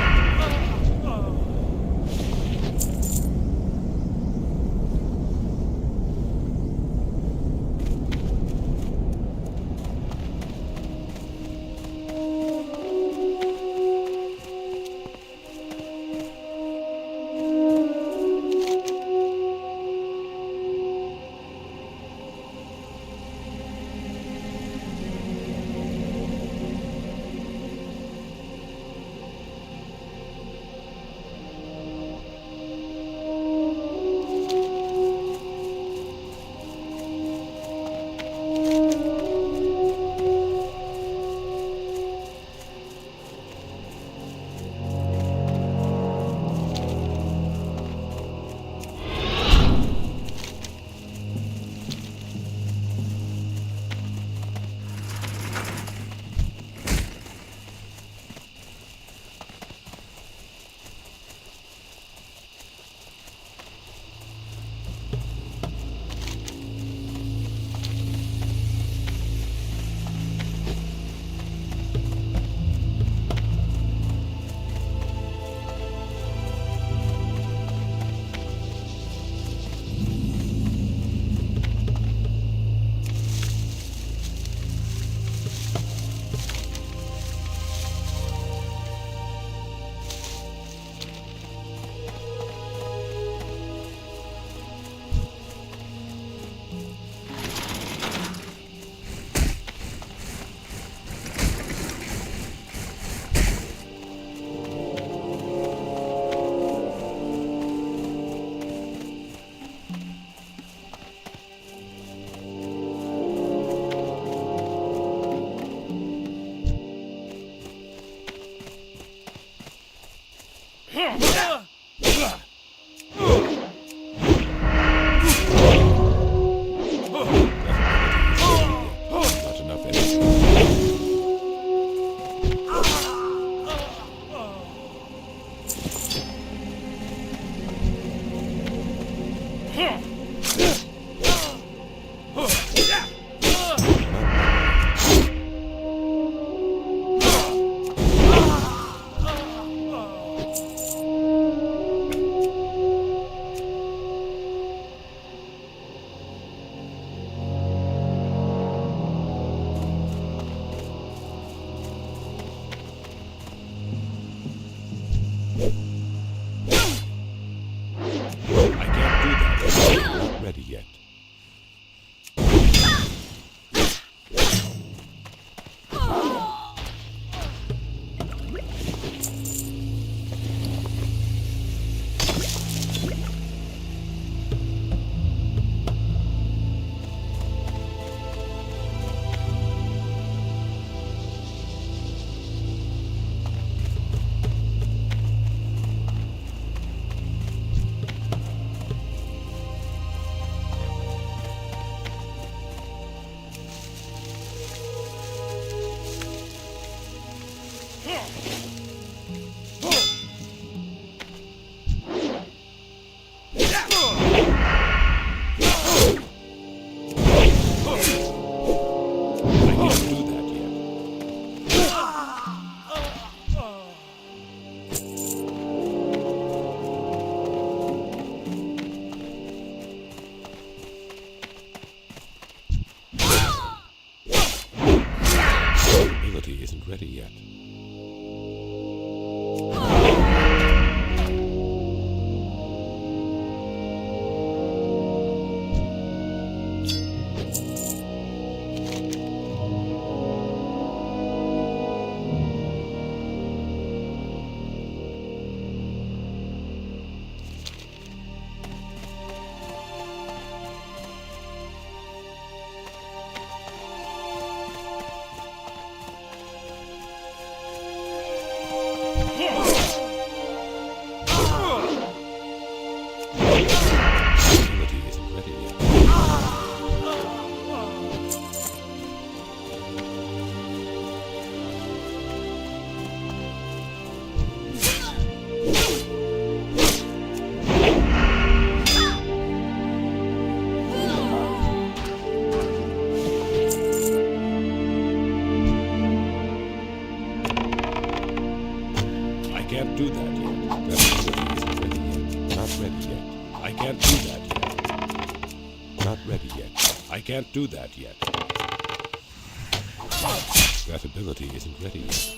Not enough energy. Ready yet. Isn't ready yet. can't do that yet. That ability isn't ready yet.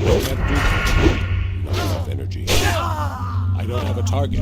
Can't do that. Not enough energy. I don't have a target.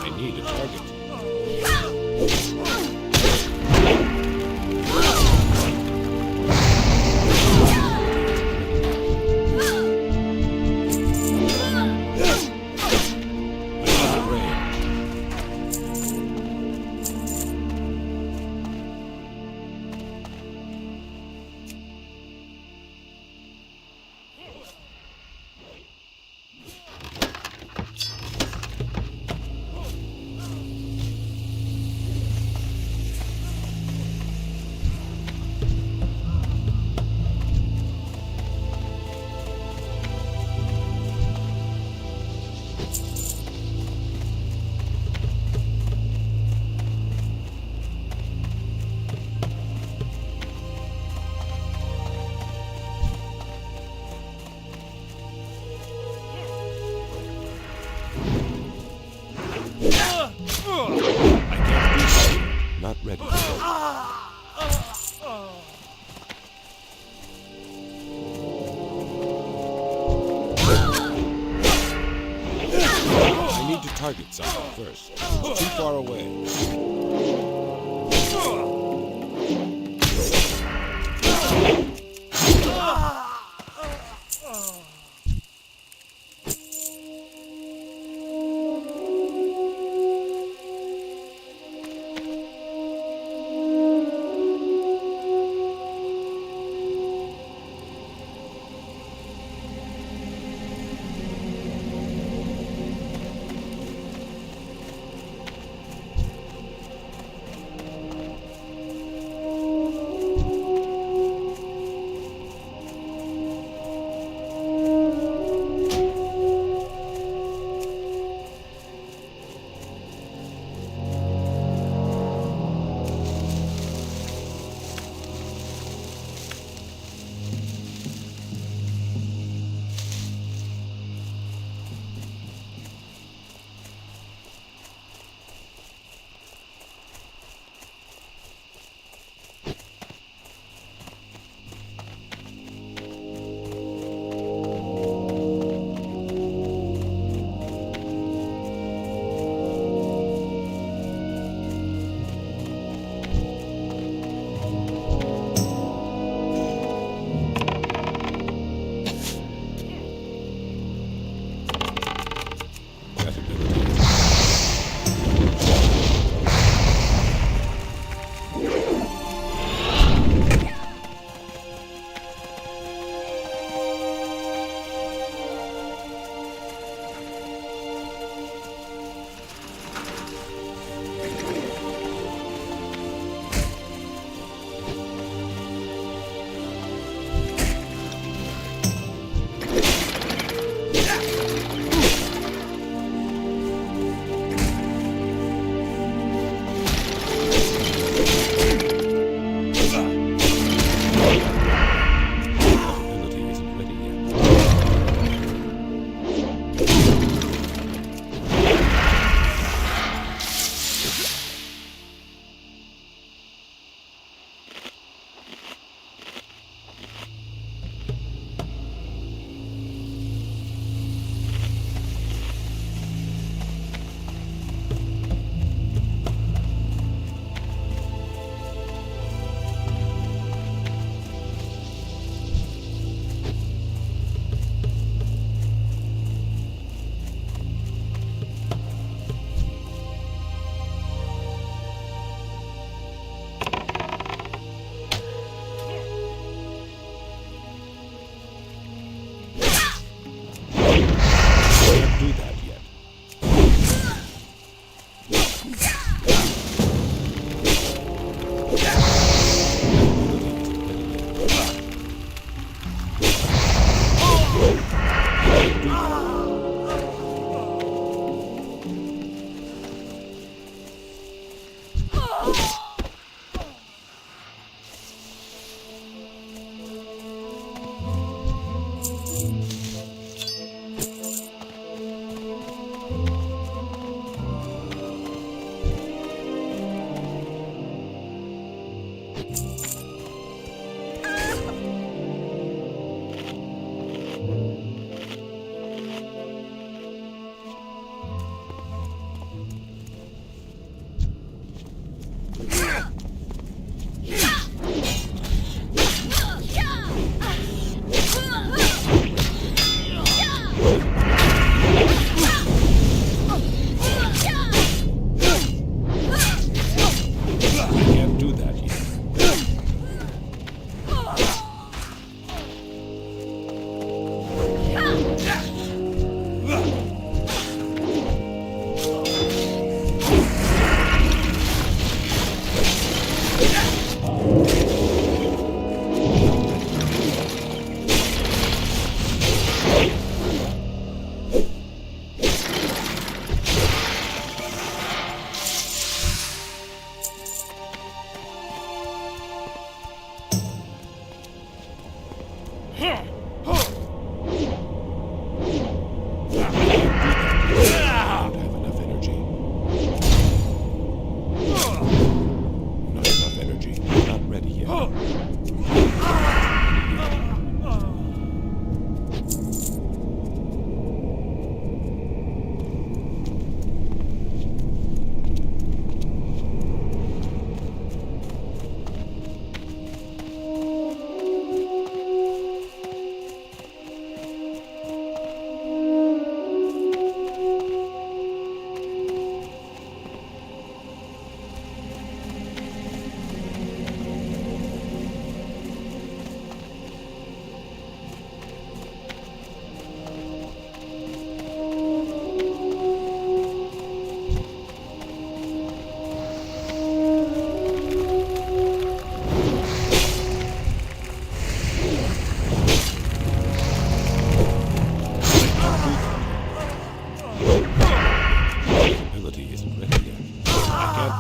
I need a target. Not ready. I need to target something first. It's too far away.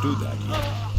do that yet.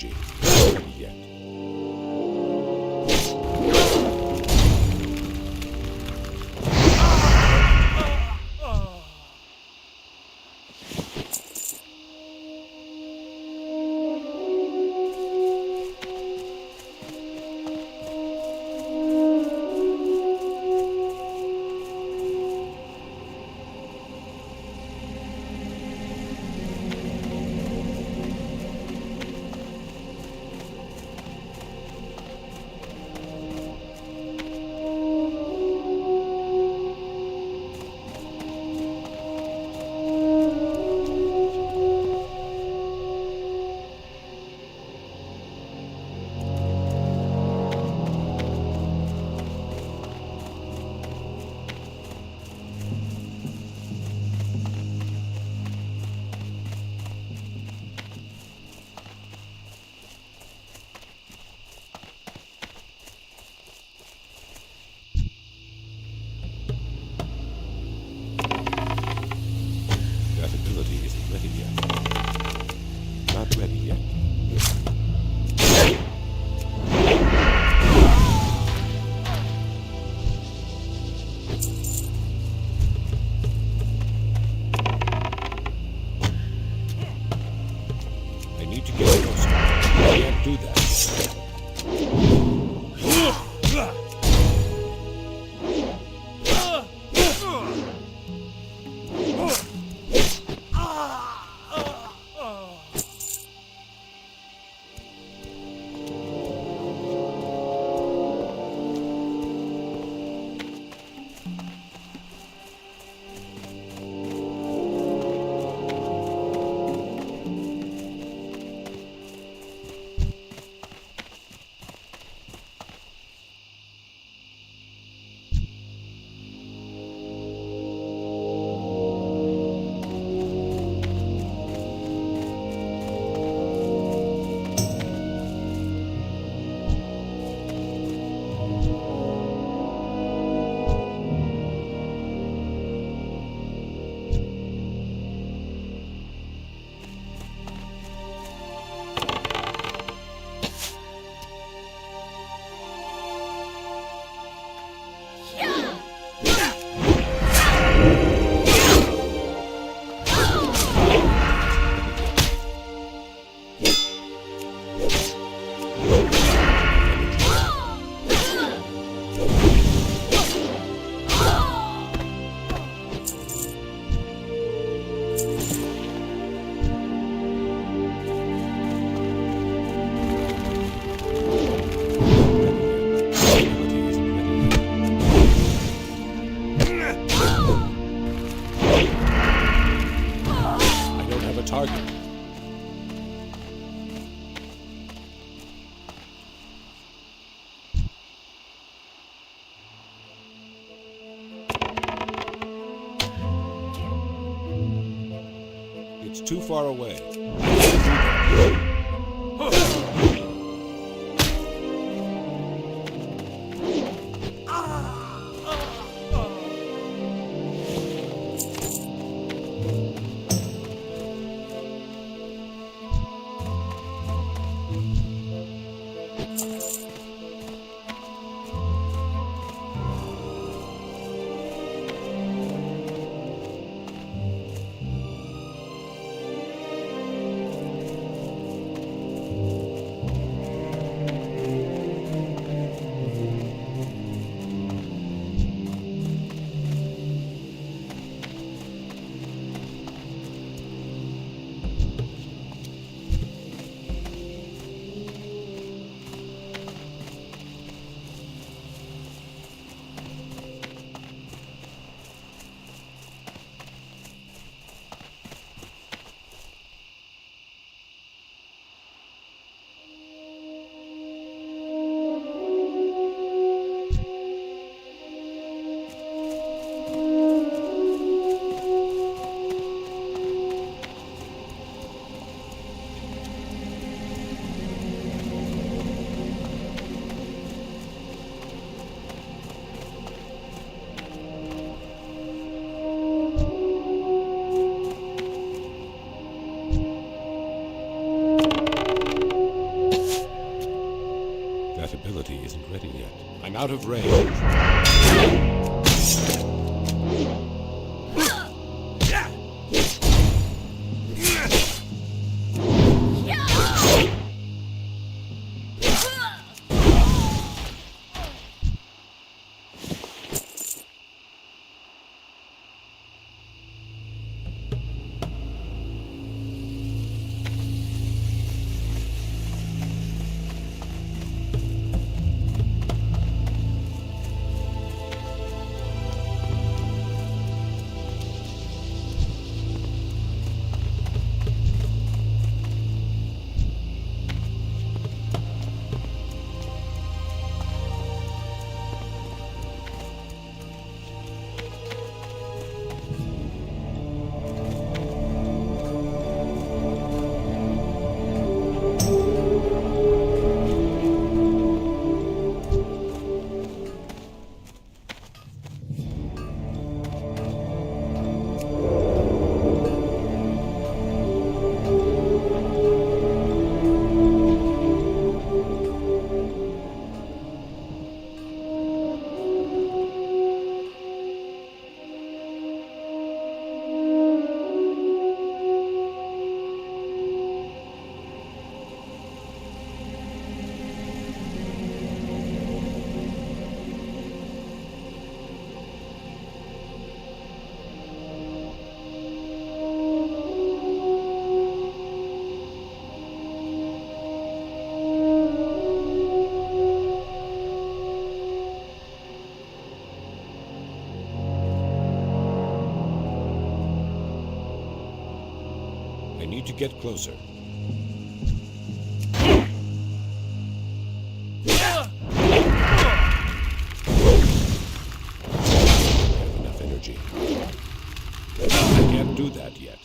energy. Not ready yet. That ability isn't ready yet. Not ready yet. I need to get closer. I can't do that. It's too far away. ability isn't ready yet. I'm out of range. I need to get closer. I have enough energy. I can't do that yet.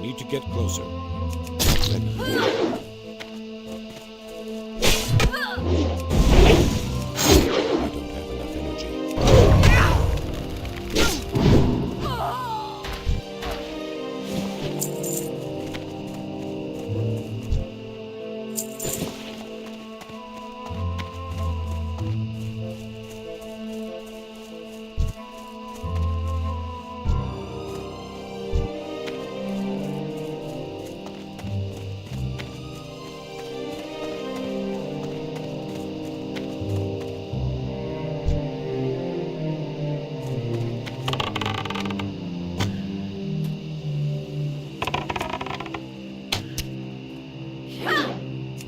need to get closer. Ready. I don't have enough energy.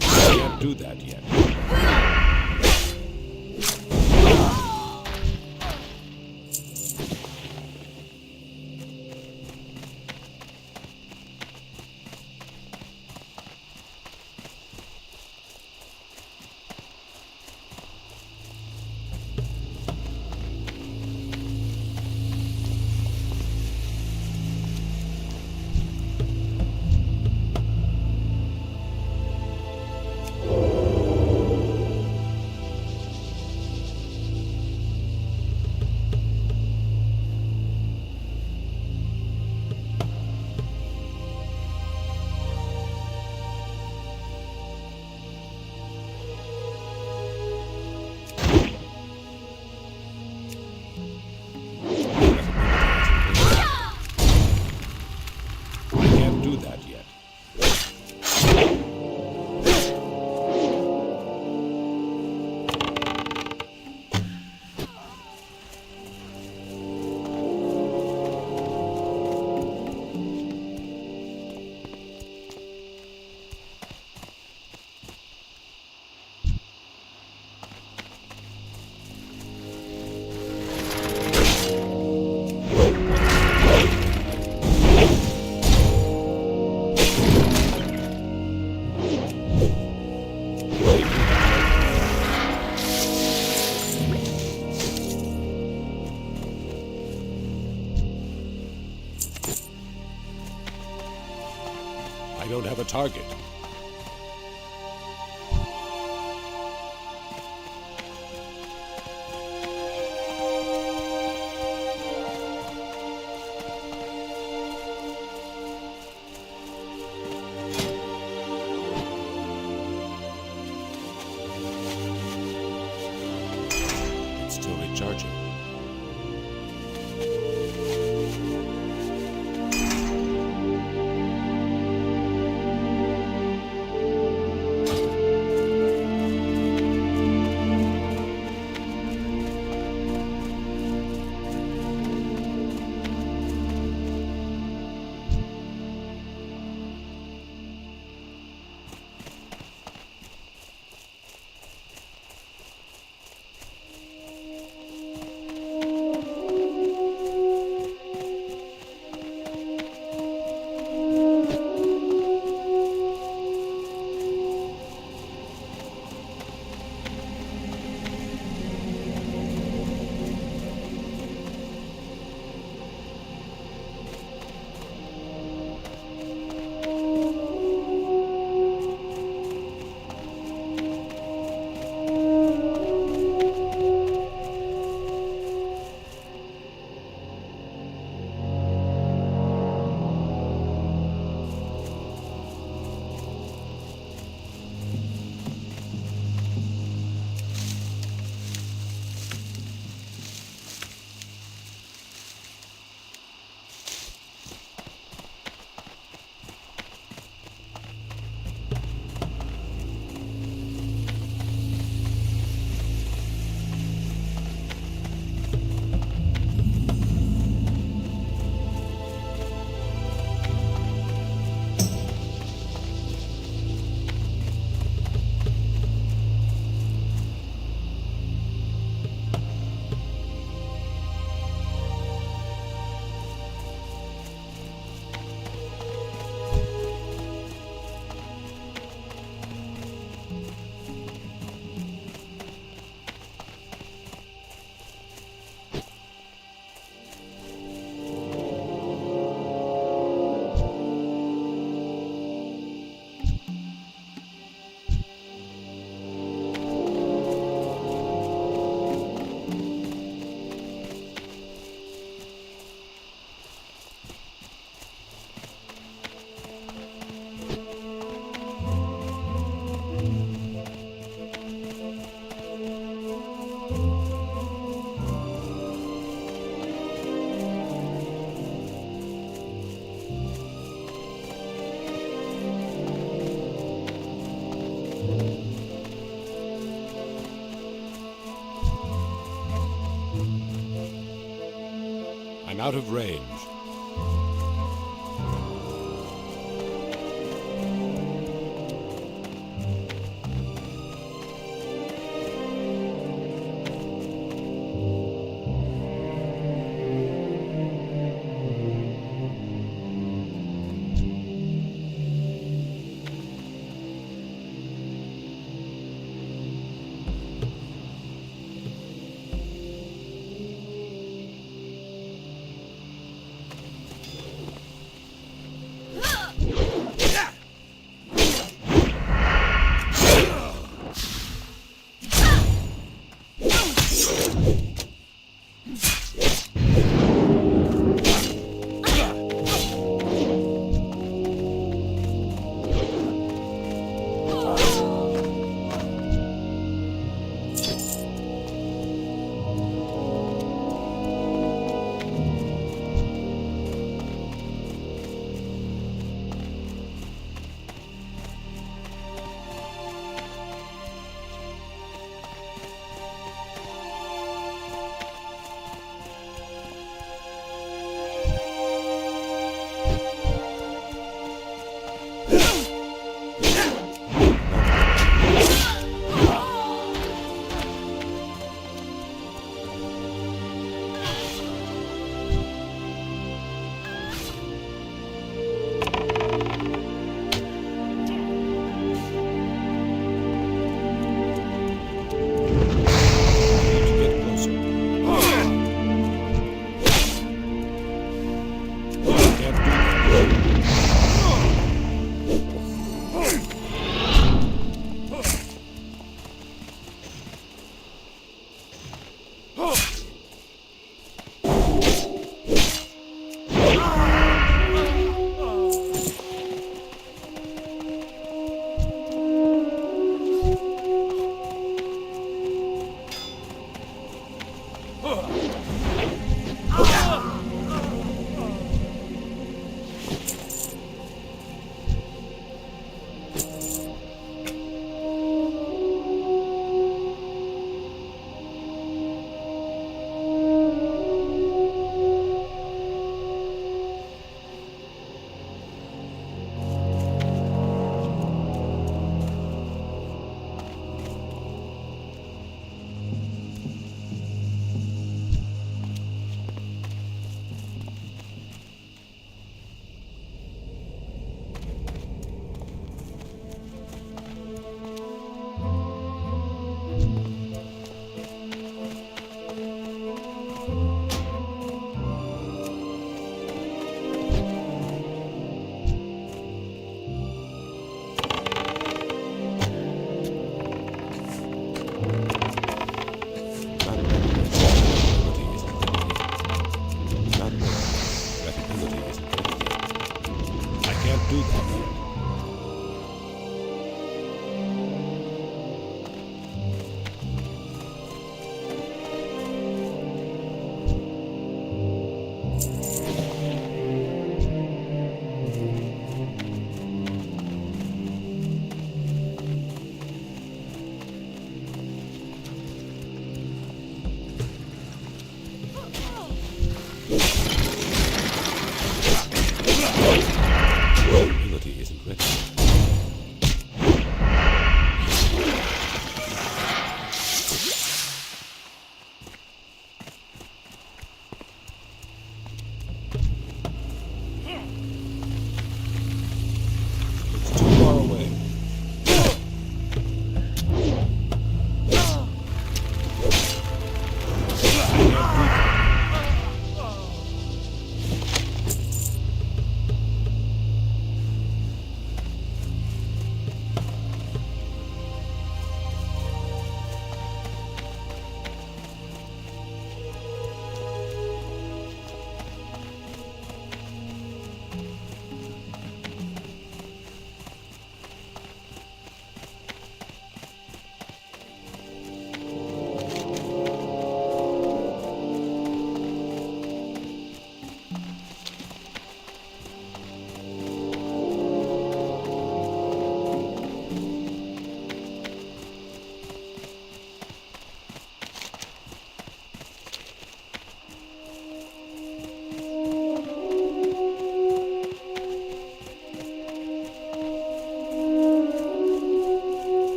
Can't do that yet. I can't do that yet. I don't have a target. It's still recharging. I'm out of range.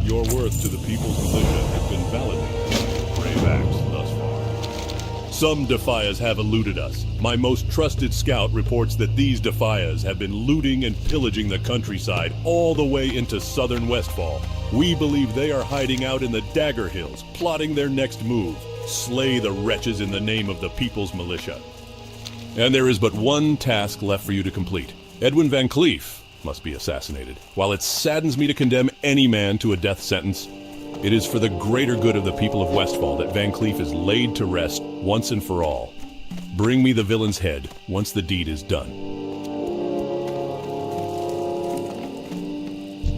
Your worth to the people's militia has been validated. Brave acts thus far. Some Defias have eluded us. My most trusted scout reports that these Defias have been looting and pillaging the countryside all the way into southern Westfall. We believe they are hiding out in the Dagger Hills, plotting their next move. Slay the wretches in the name of the people's militia. And there is but one task left for you to complete. Edwin Van Cleef must be assassinated. While it saddens me to condemn any man to a death sentence, it is for the greater good of the people of Westfall that Van Cleef is laid to rest once and for all. Bring me the villain's head once the deed is done.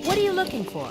What are you looking for?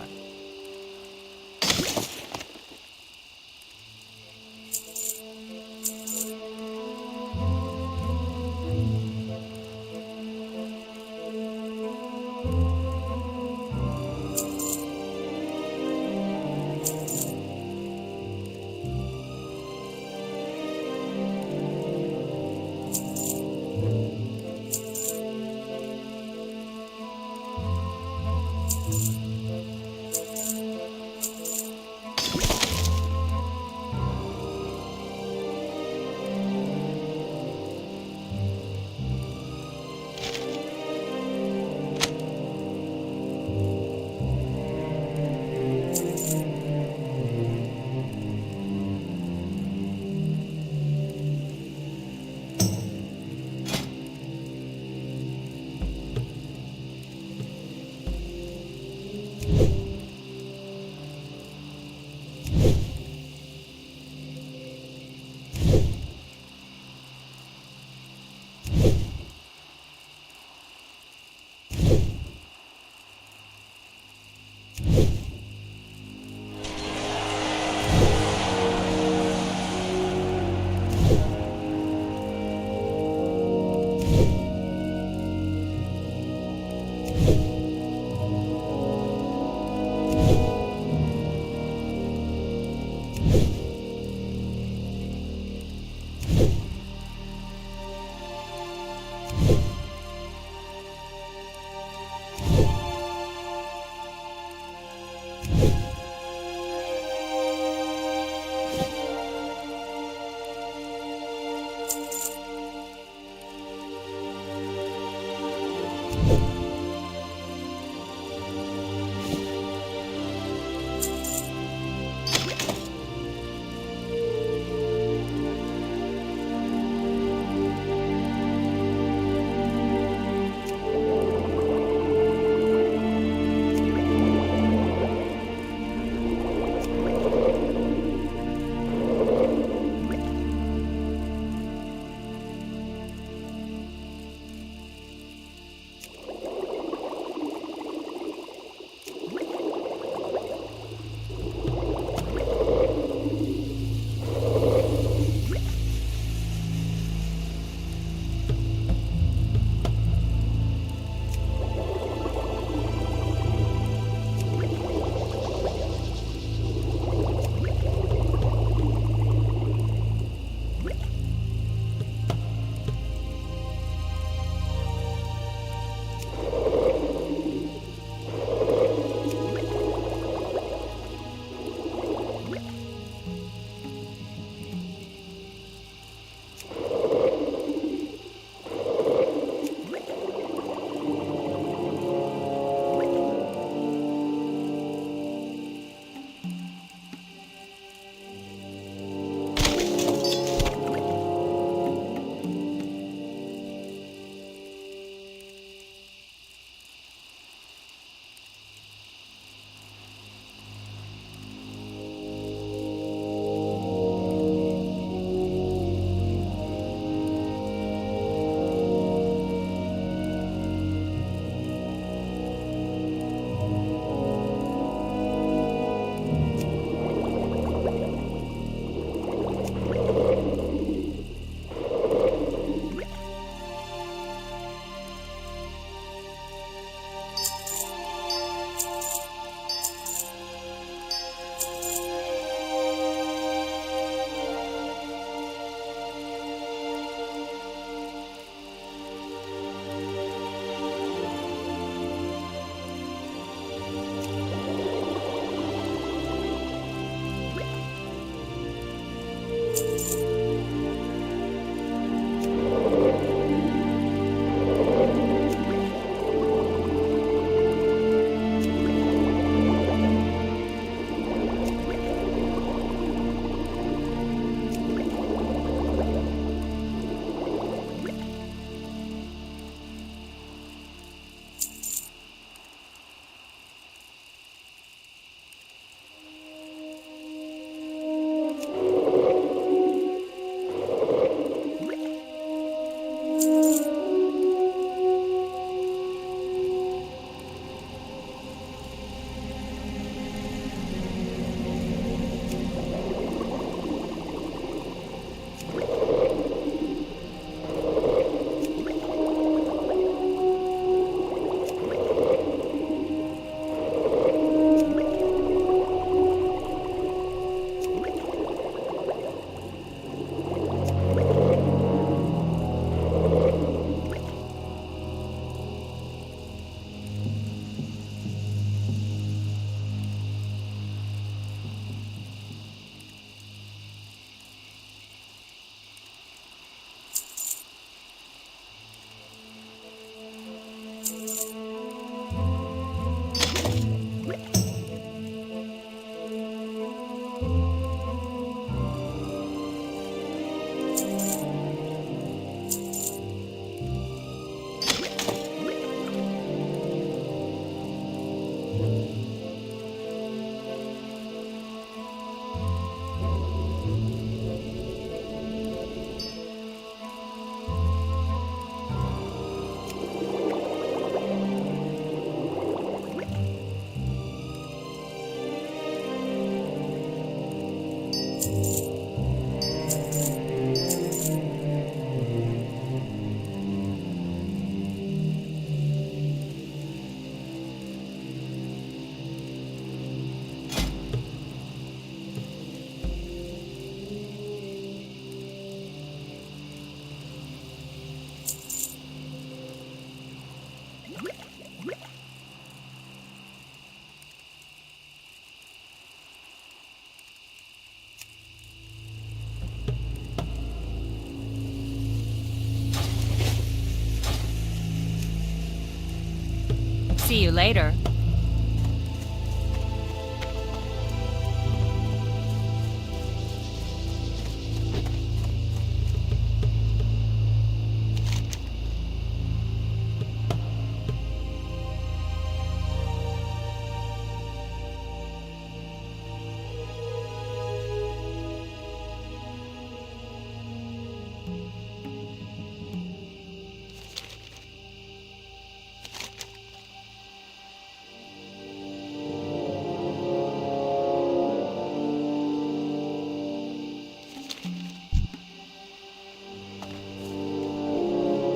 See you later.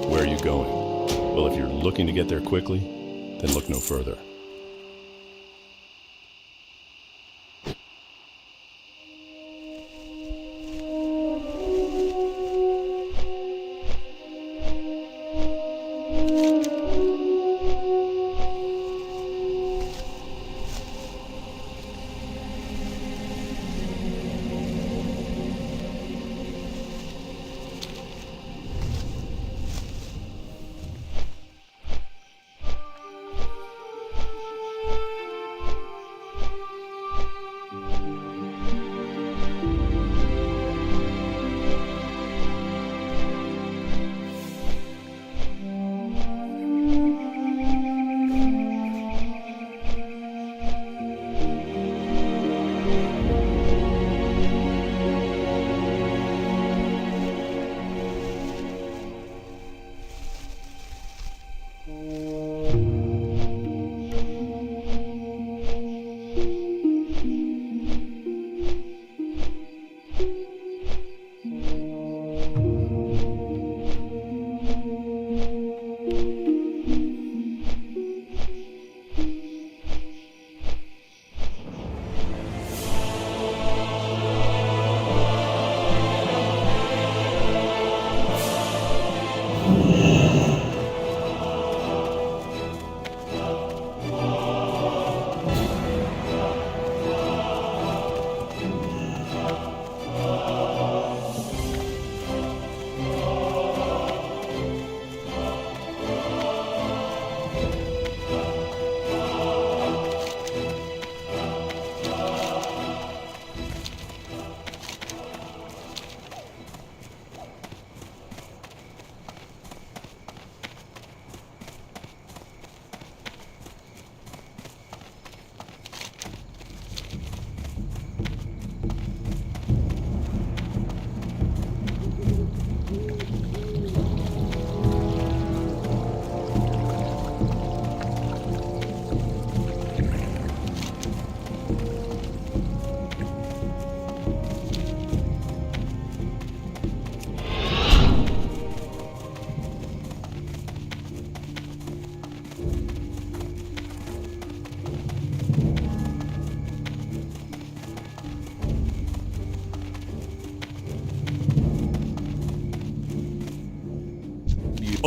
Where are you going? Well, if you're looking to get there quickly, then look no further.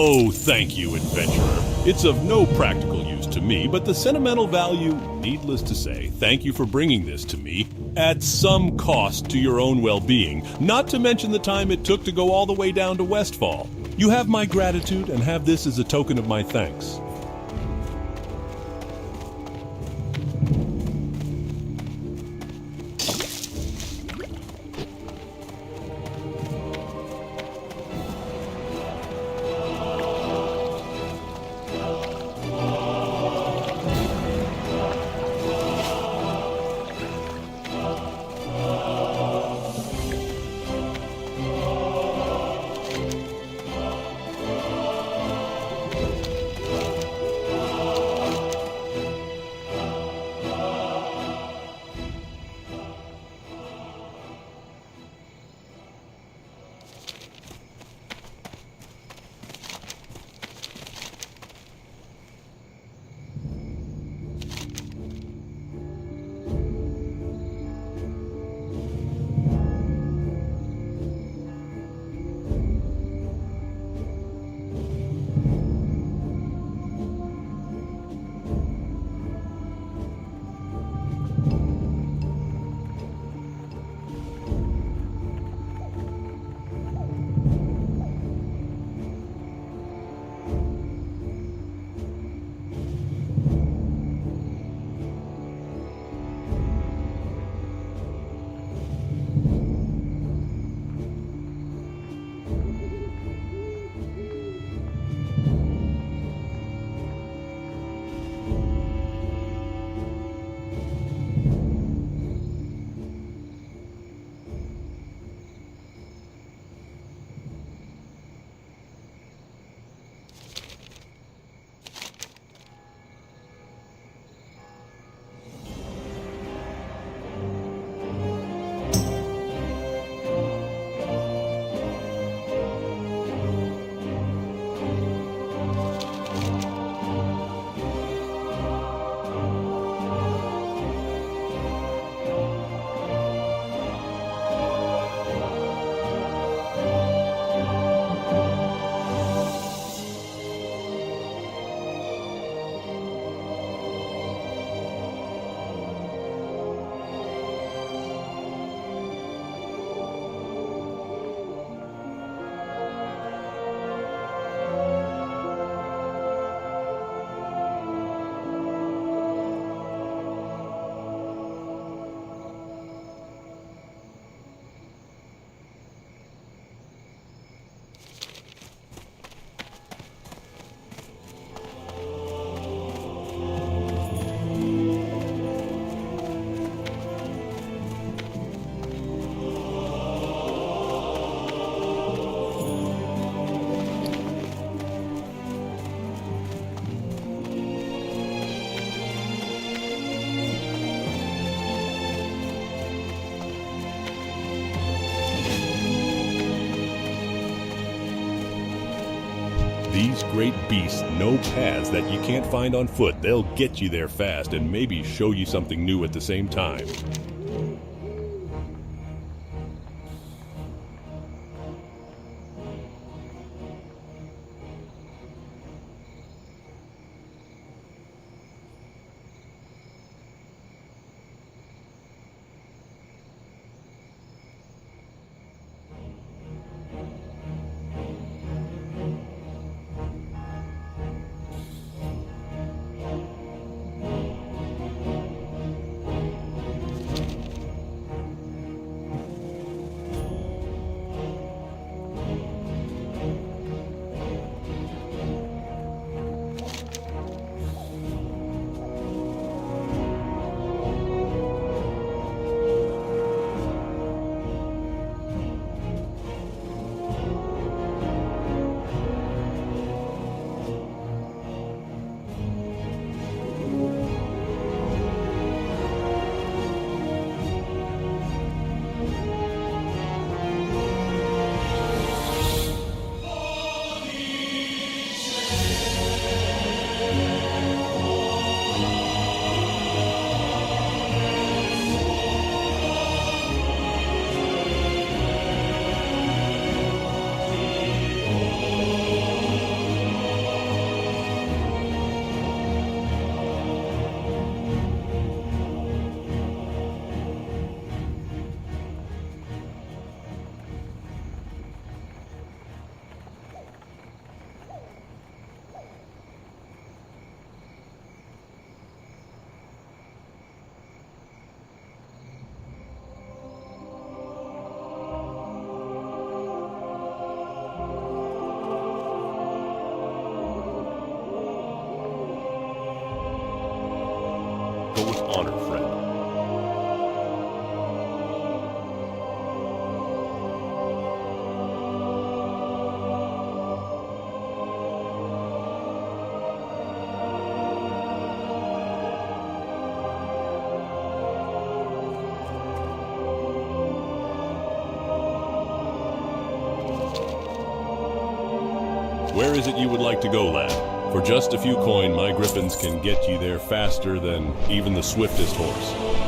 Oh, thank you, adventurer. It's of no practical use to me, but the sentimental value, needless to say, thank you for bringing this to me at some cost to your own well-being, not to mention the time it took to go all the way down to Westfall. You have my gratitude and have this as a token of my thanks. these great beasts know paths that you can't find on foot. They'll get you there fast and maybe show you something new at the same time. Go with honor, friend. Where is it you would like to go, lad? For just a few coin, my griffins can get you there faster than even the swiftest horse.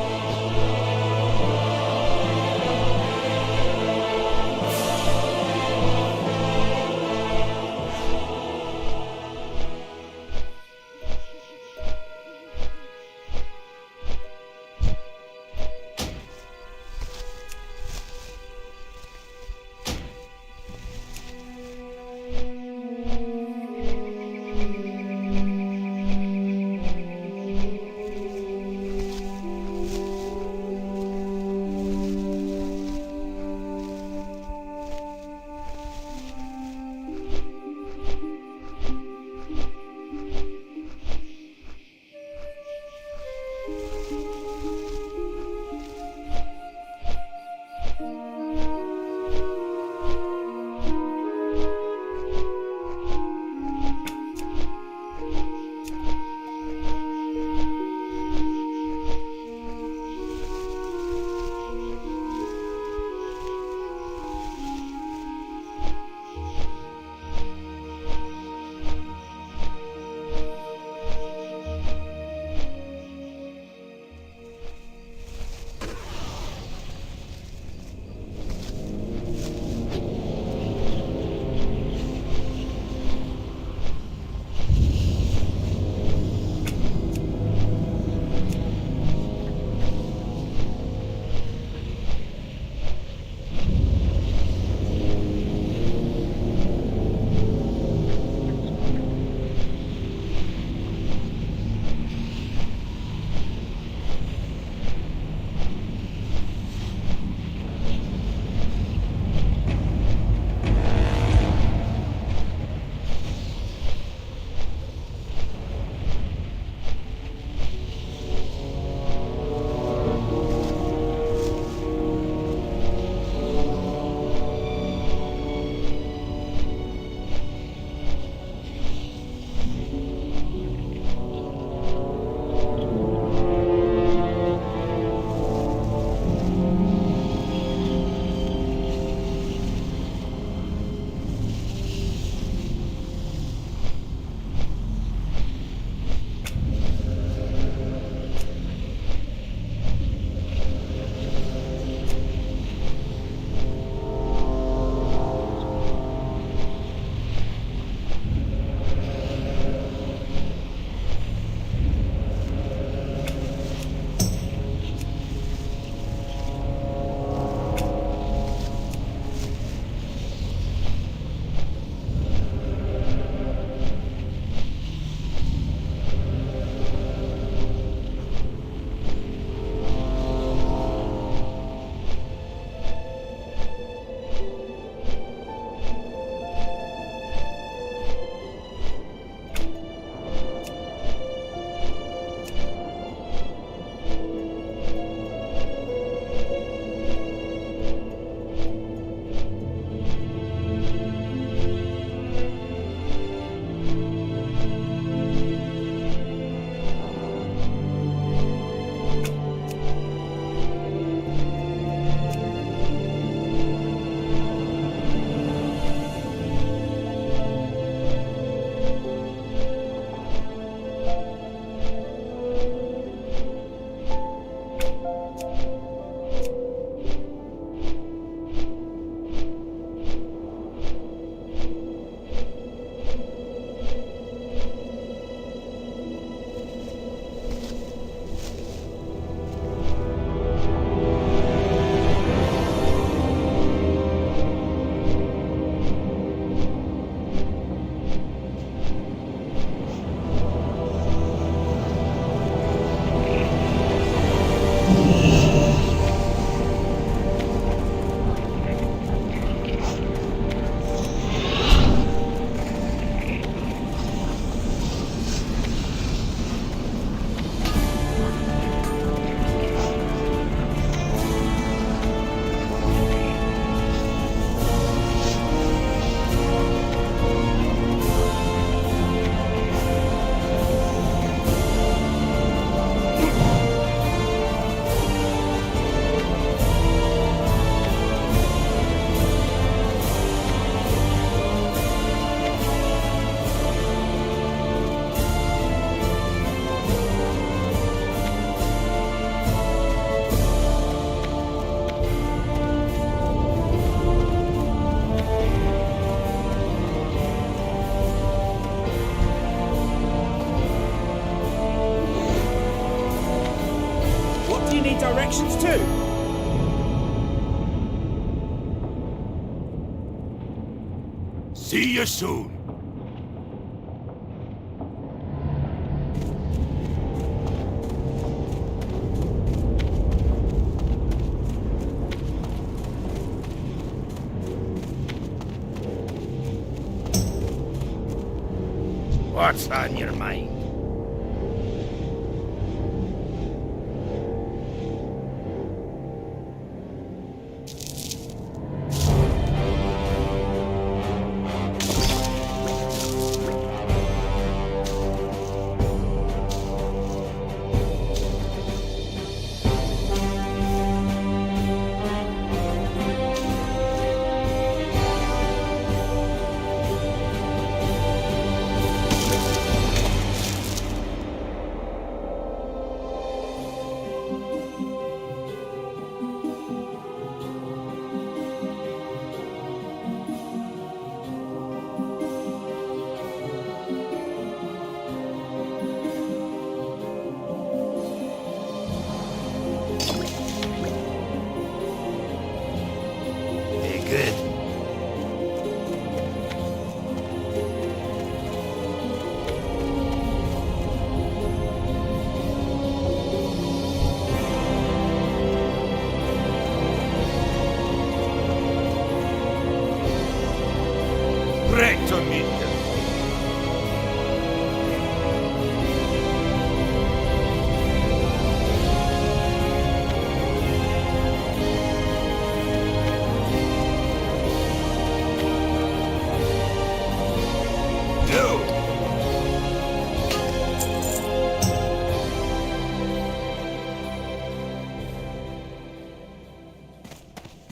need directions too? See you soon. What's on your mind?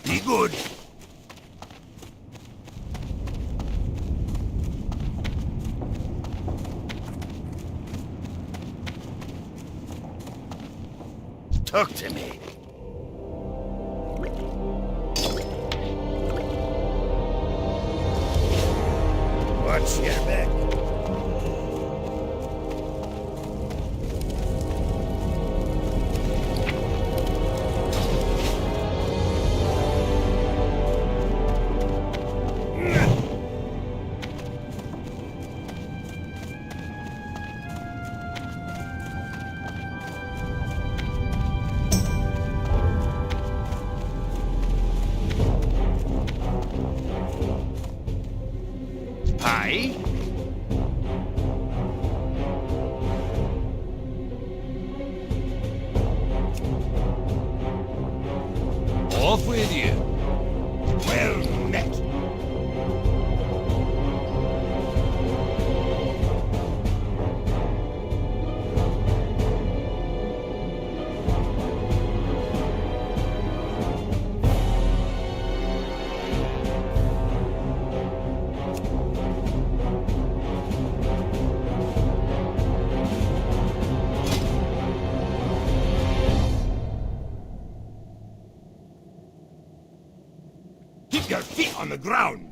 Be good. Talk to me. Watch your back. Pie? Off with you. Well met. Keep your feet on the ground.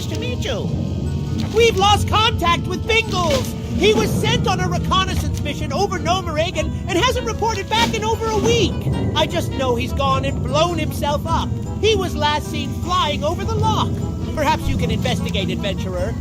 Nice to meet you. We've lost contact with Bingles. He was sent on a reconnaissance mission over Nomeregan and hasn't reported back in over a week. I just know he's gone and blown himself up. He was last seen flying over the loch. Perhaps you can investigate, adventurer.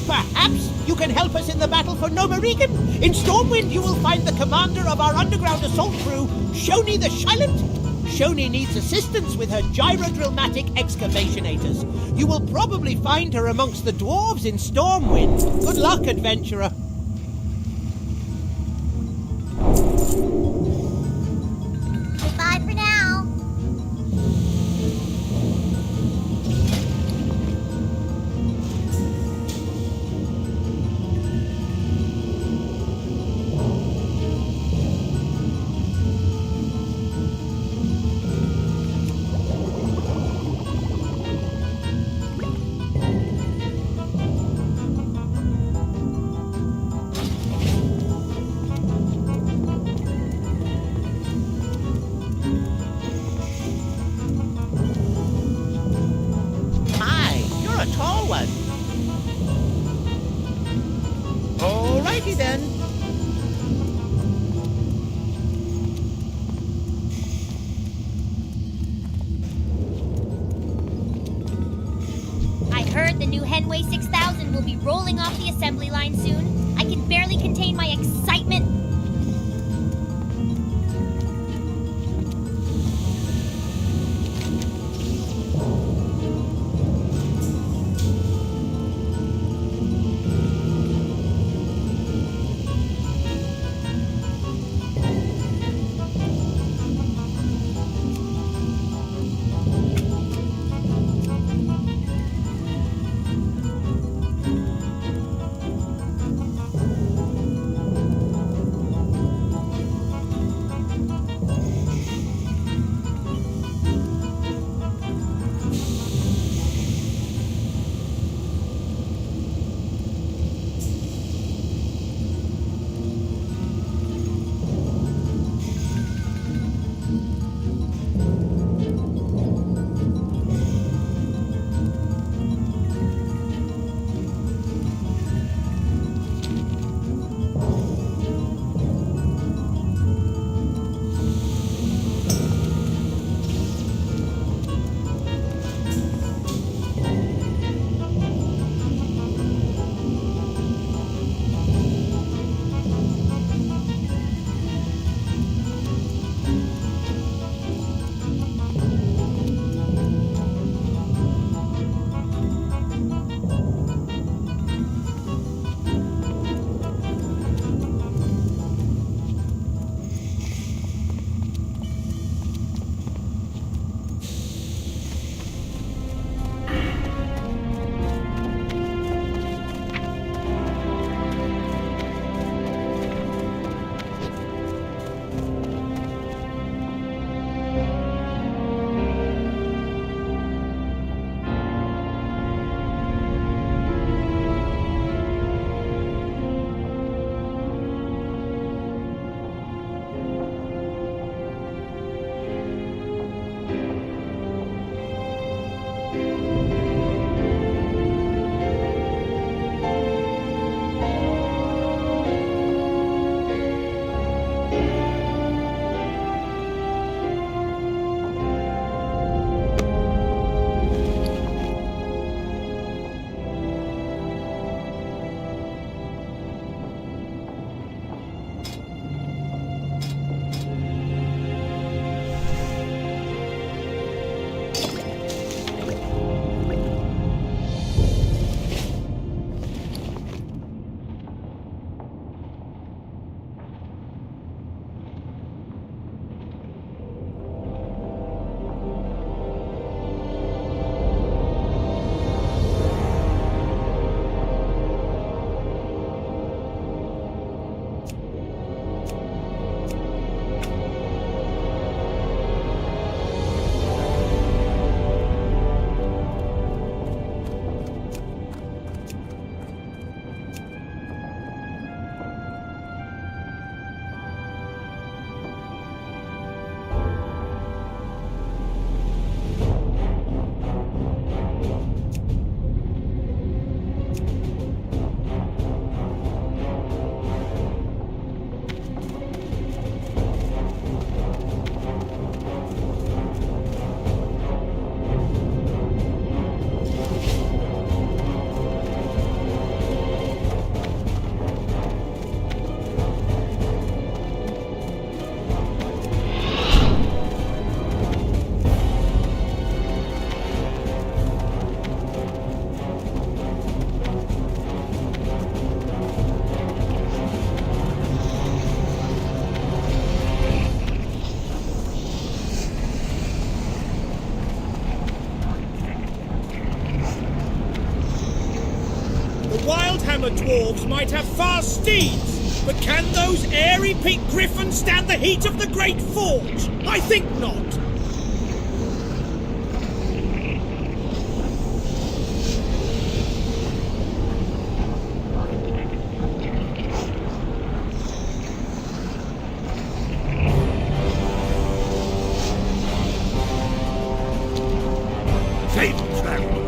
Perhaps you can help us in the battle for Nomeregan. In Stormwind, you will find the commander of our underground assault crew, Shoni the Silent. Shoni needs assistance with her gyrodrillmatic excavationators. You will probably find her amongst the dwarves in Stormwind. Good luck, adventurer. Goodbye for now. A tall one. Alrighty then. I heard the new Henway 6000 will be rolling off the assembly line soon. I can barely contain my excitement. Wildhammer dwarves might have fast steeds, but can those airy peaked griffins stand the heat of the Great Forge? I think not. Safe travels.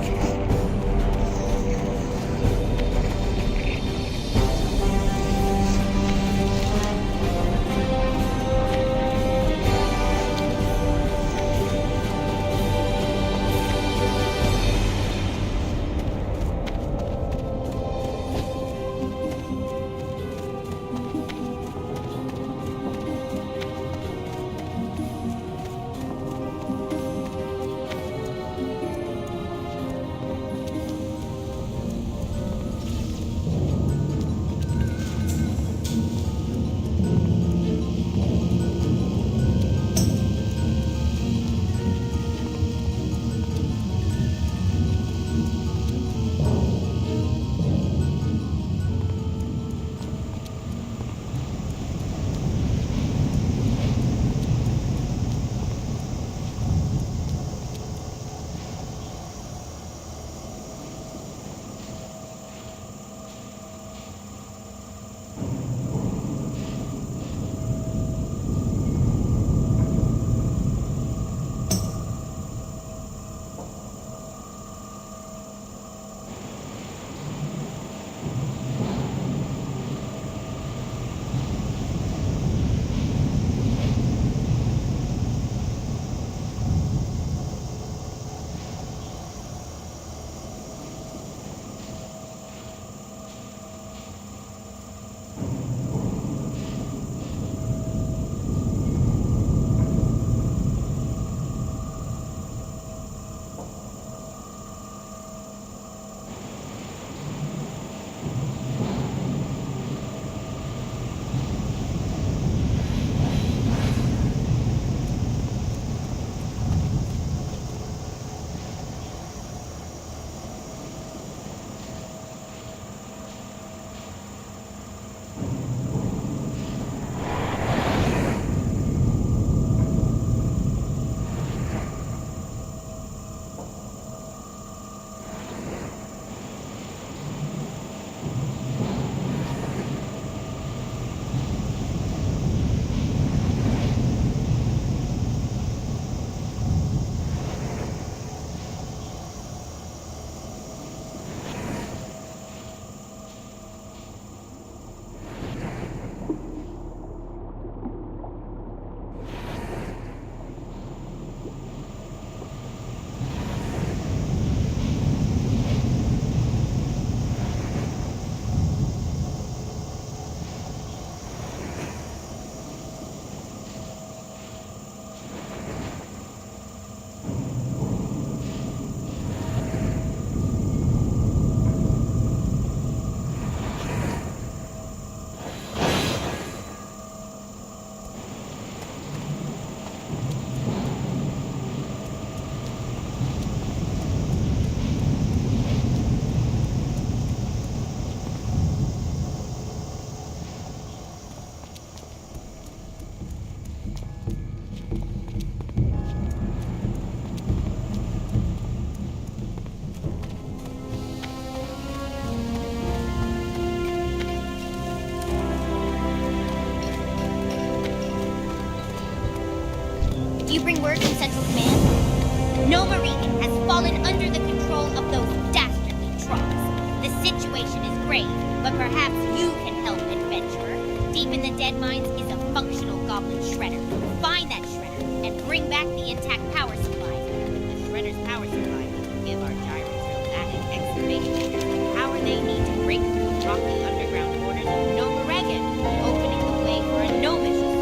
You bring word from Central Command? Nova Regan has fallen under the control of those dastardly trolls. The situation is grave, but perhaps you can help, adventurer. Deep in the Dead Mines is a functional goblin shredder. Find that shredder and bring back the intact power supply. With the shredder's power supply, we can give our gyrodrillmatic excavators the power they need to break through the rocky underground borders of Nova Regan, opening the way for a gnomish assault.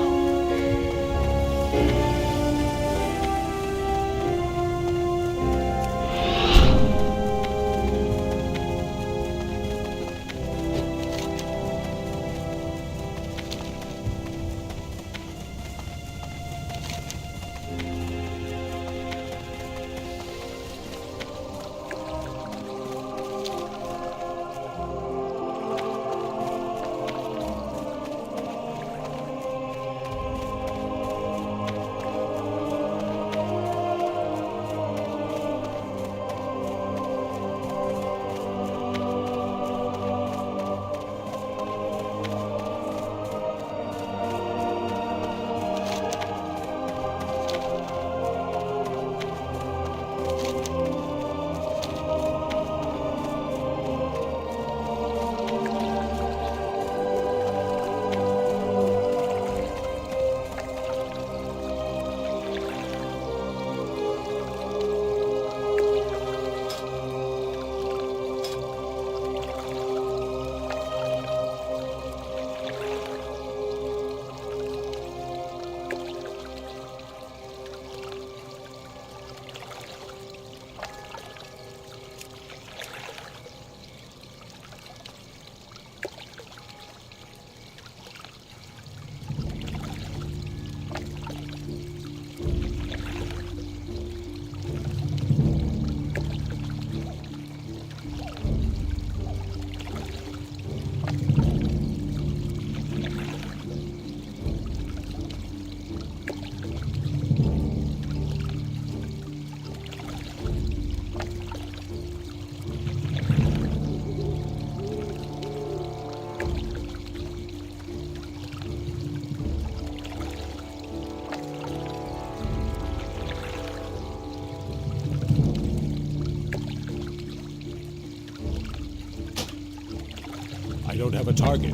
I don't have a target.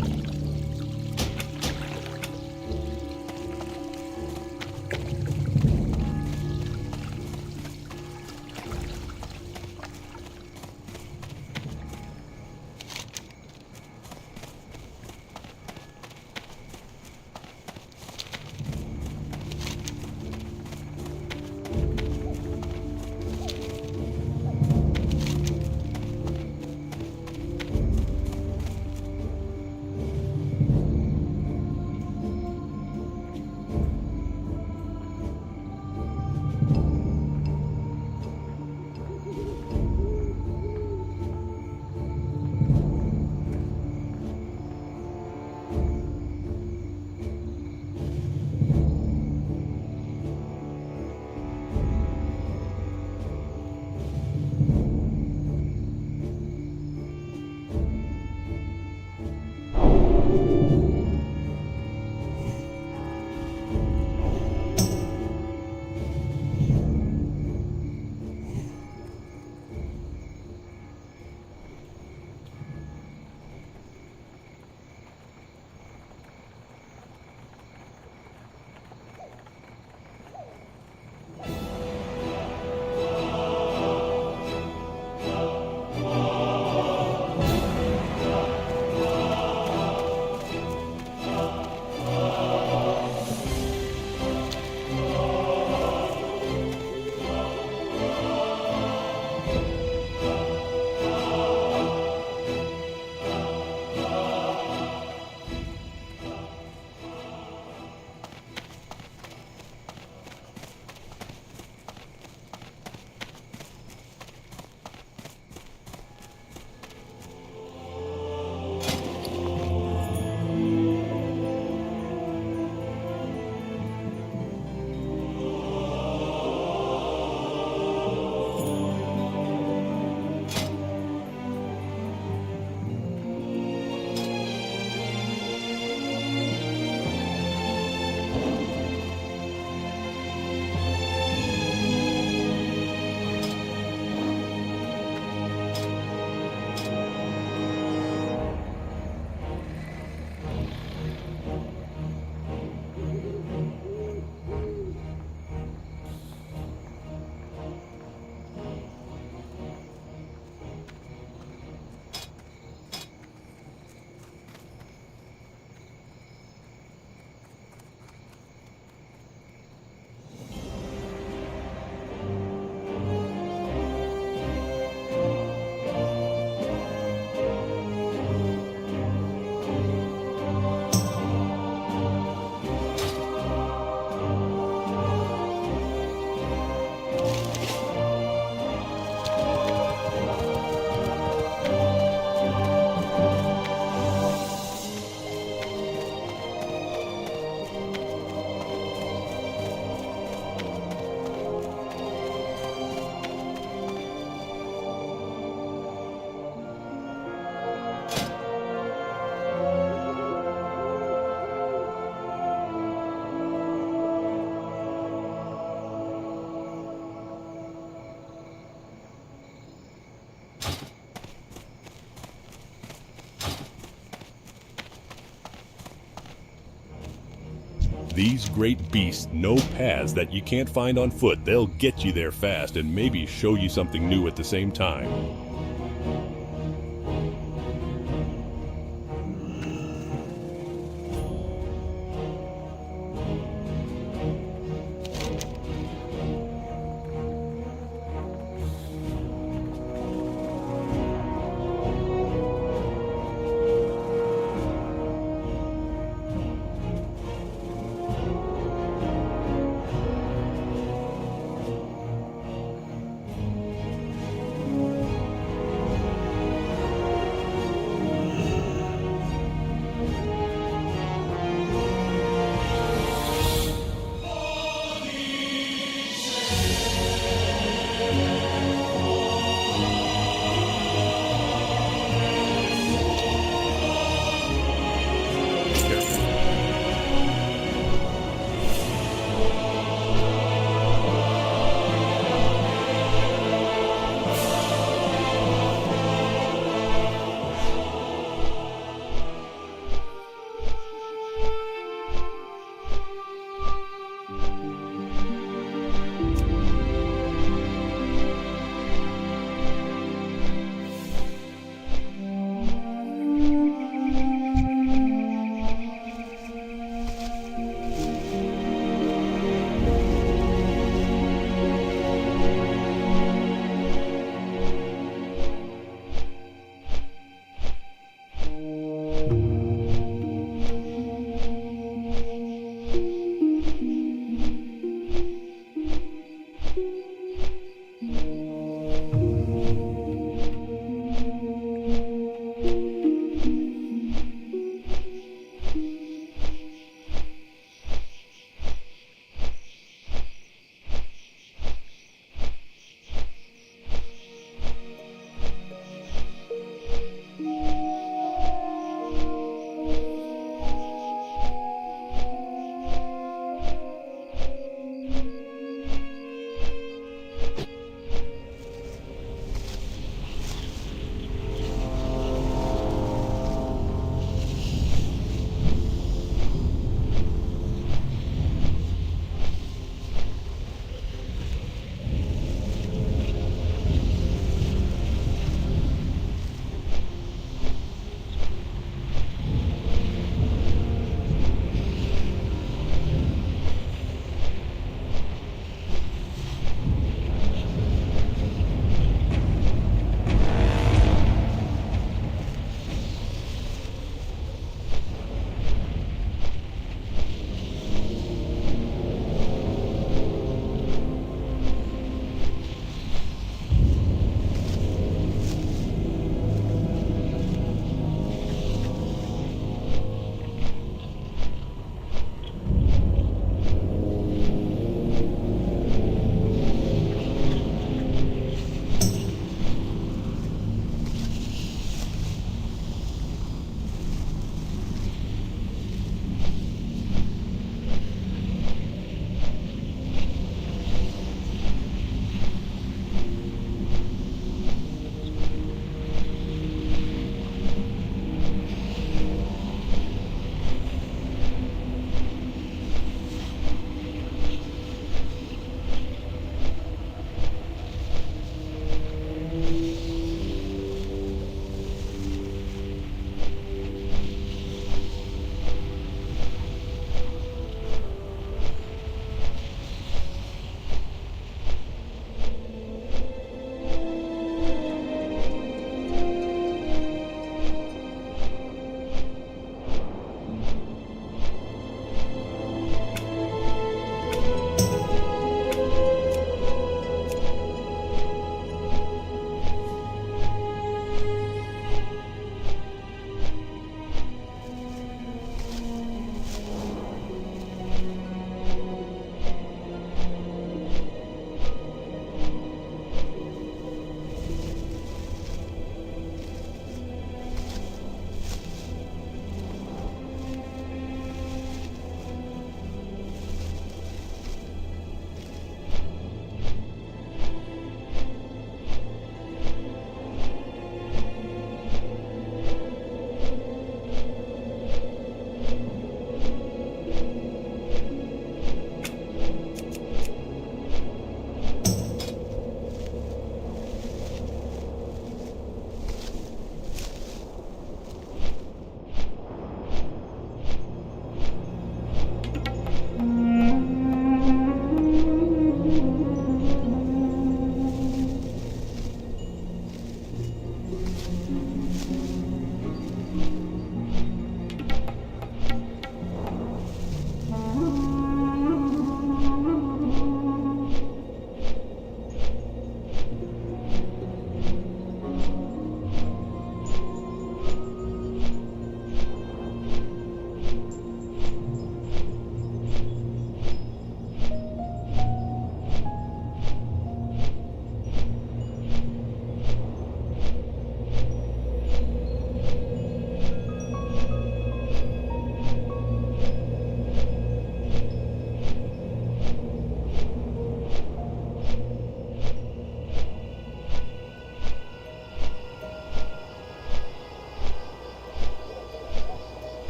These great beasts know paths that you can't find on foot. They'll get you there fast and maybe show you something new at the same time.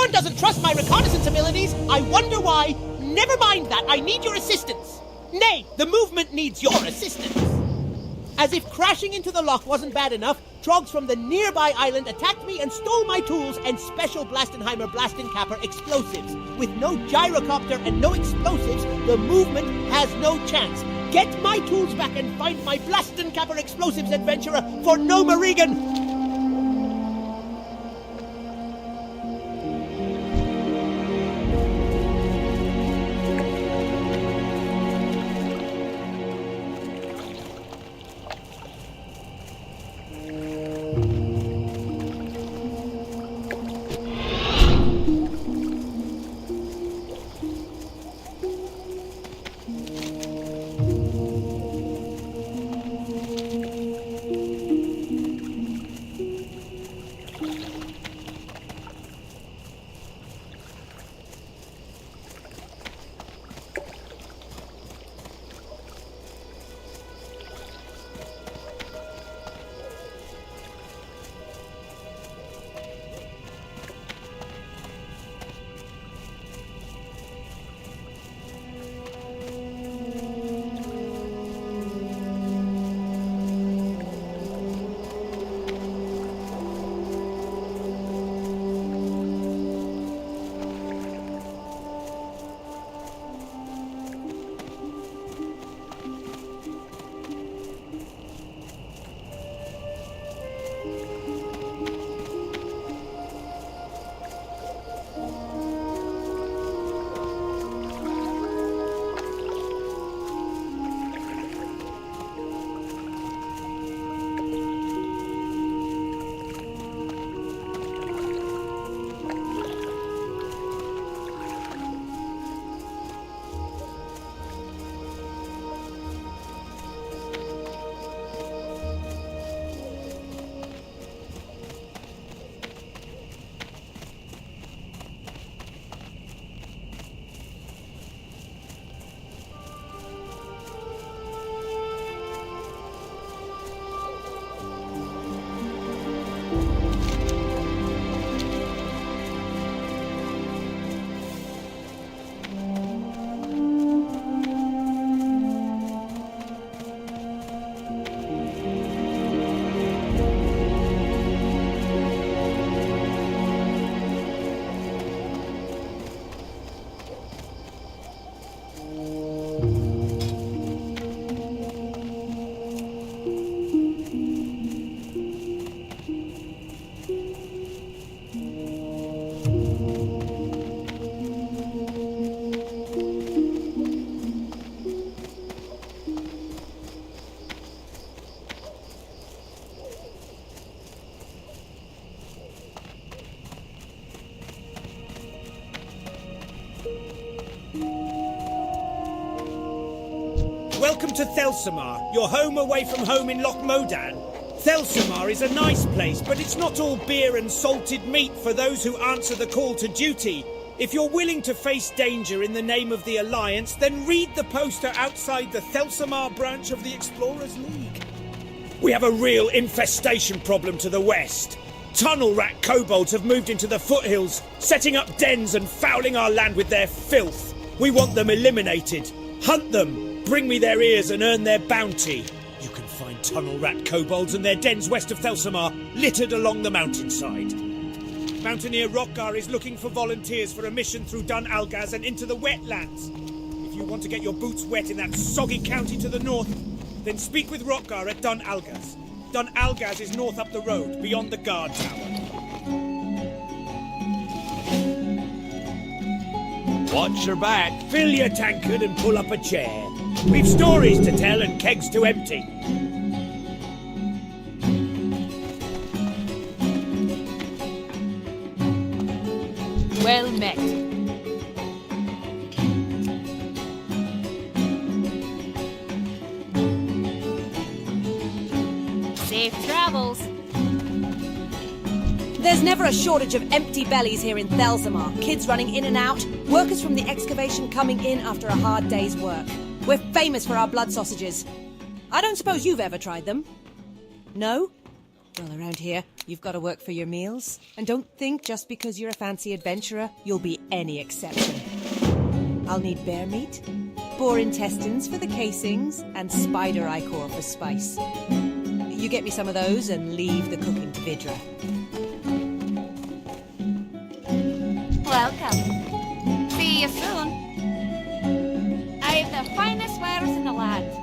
Thorn doesn't trust my reconnaissance abilities. I wonder why. Never mind that. I need your assistance. Nay, the movement needs your assistance. As if crashing into the lock wasn't bad enough, Trogs from the nearby island attacked me and stole my tools and special Blastenheimer Blastenkapper explosives. With no gyrocopter and no explosives, the movement has no chance. Get my tools back and find my Blastenkapper explosives, adventurer, for Noma Regan! Welcome to Thelsamar, your home away from home in Loch Modan. Thelsamar is a nice place, but it's not all beer and salted meat for those who answer the call to duty. If you're willing to face danger in the name of the Alliance, then read the poster outside the Thelsamar branch of the Explorers League. We have a real infestation problem to the west. Tunnel rat kobolds have moved into the foothills, setting up dens and fouling our land with their filth. We want them eliminated. Hunt them. Bring me their ears and earn their bounty. You can find tunnel rat kobolds and their dens west of Thelsamar, littered along the mountainside. Mountaineer Rockgar is looking for volunteers for a mission through Dun Algaz and into the wetlands. If you want to get your boots wet in that soggy county to the north, then speak with Rockgar at Dun Algaz. Dun Algaz is north up the road, beyond the guard tower. Watch your back. Fill your tankard and pull up a chair. We've stories to tell and kegs to empty. Well met. Safe travels. There's never a shortage of empty bellies here in Thelsamar. Kids running in and out, workers from the excavation coming in after a hard day's work. We're famous for our blood sausages. I don't suppose you've ever tried them? No? Well, around here, you've got to work for your meals. And don't think just because you're a fancy adventurer, you'll be any exception. I'll need bear meat, boar intestines for the casings, and spider ichor for spice. You get me some of those and leave the cooking to Vidra. Welcome. See you soon. I have the finest wares in the land.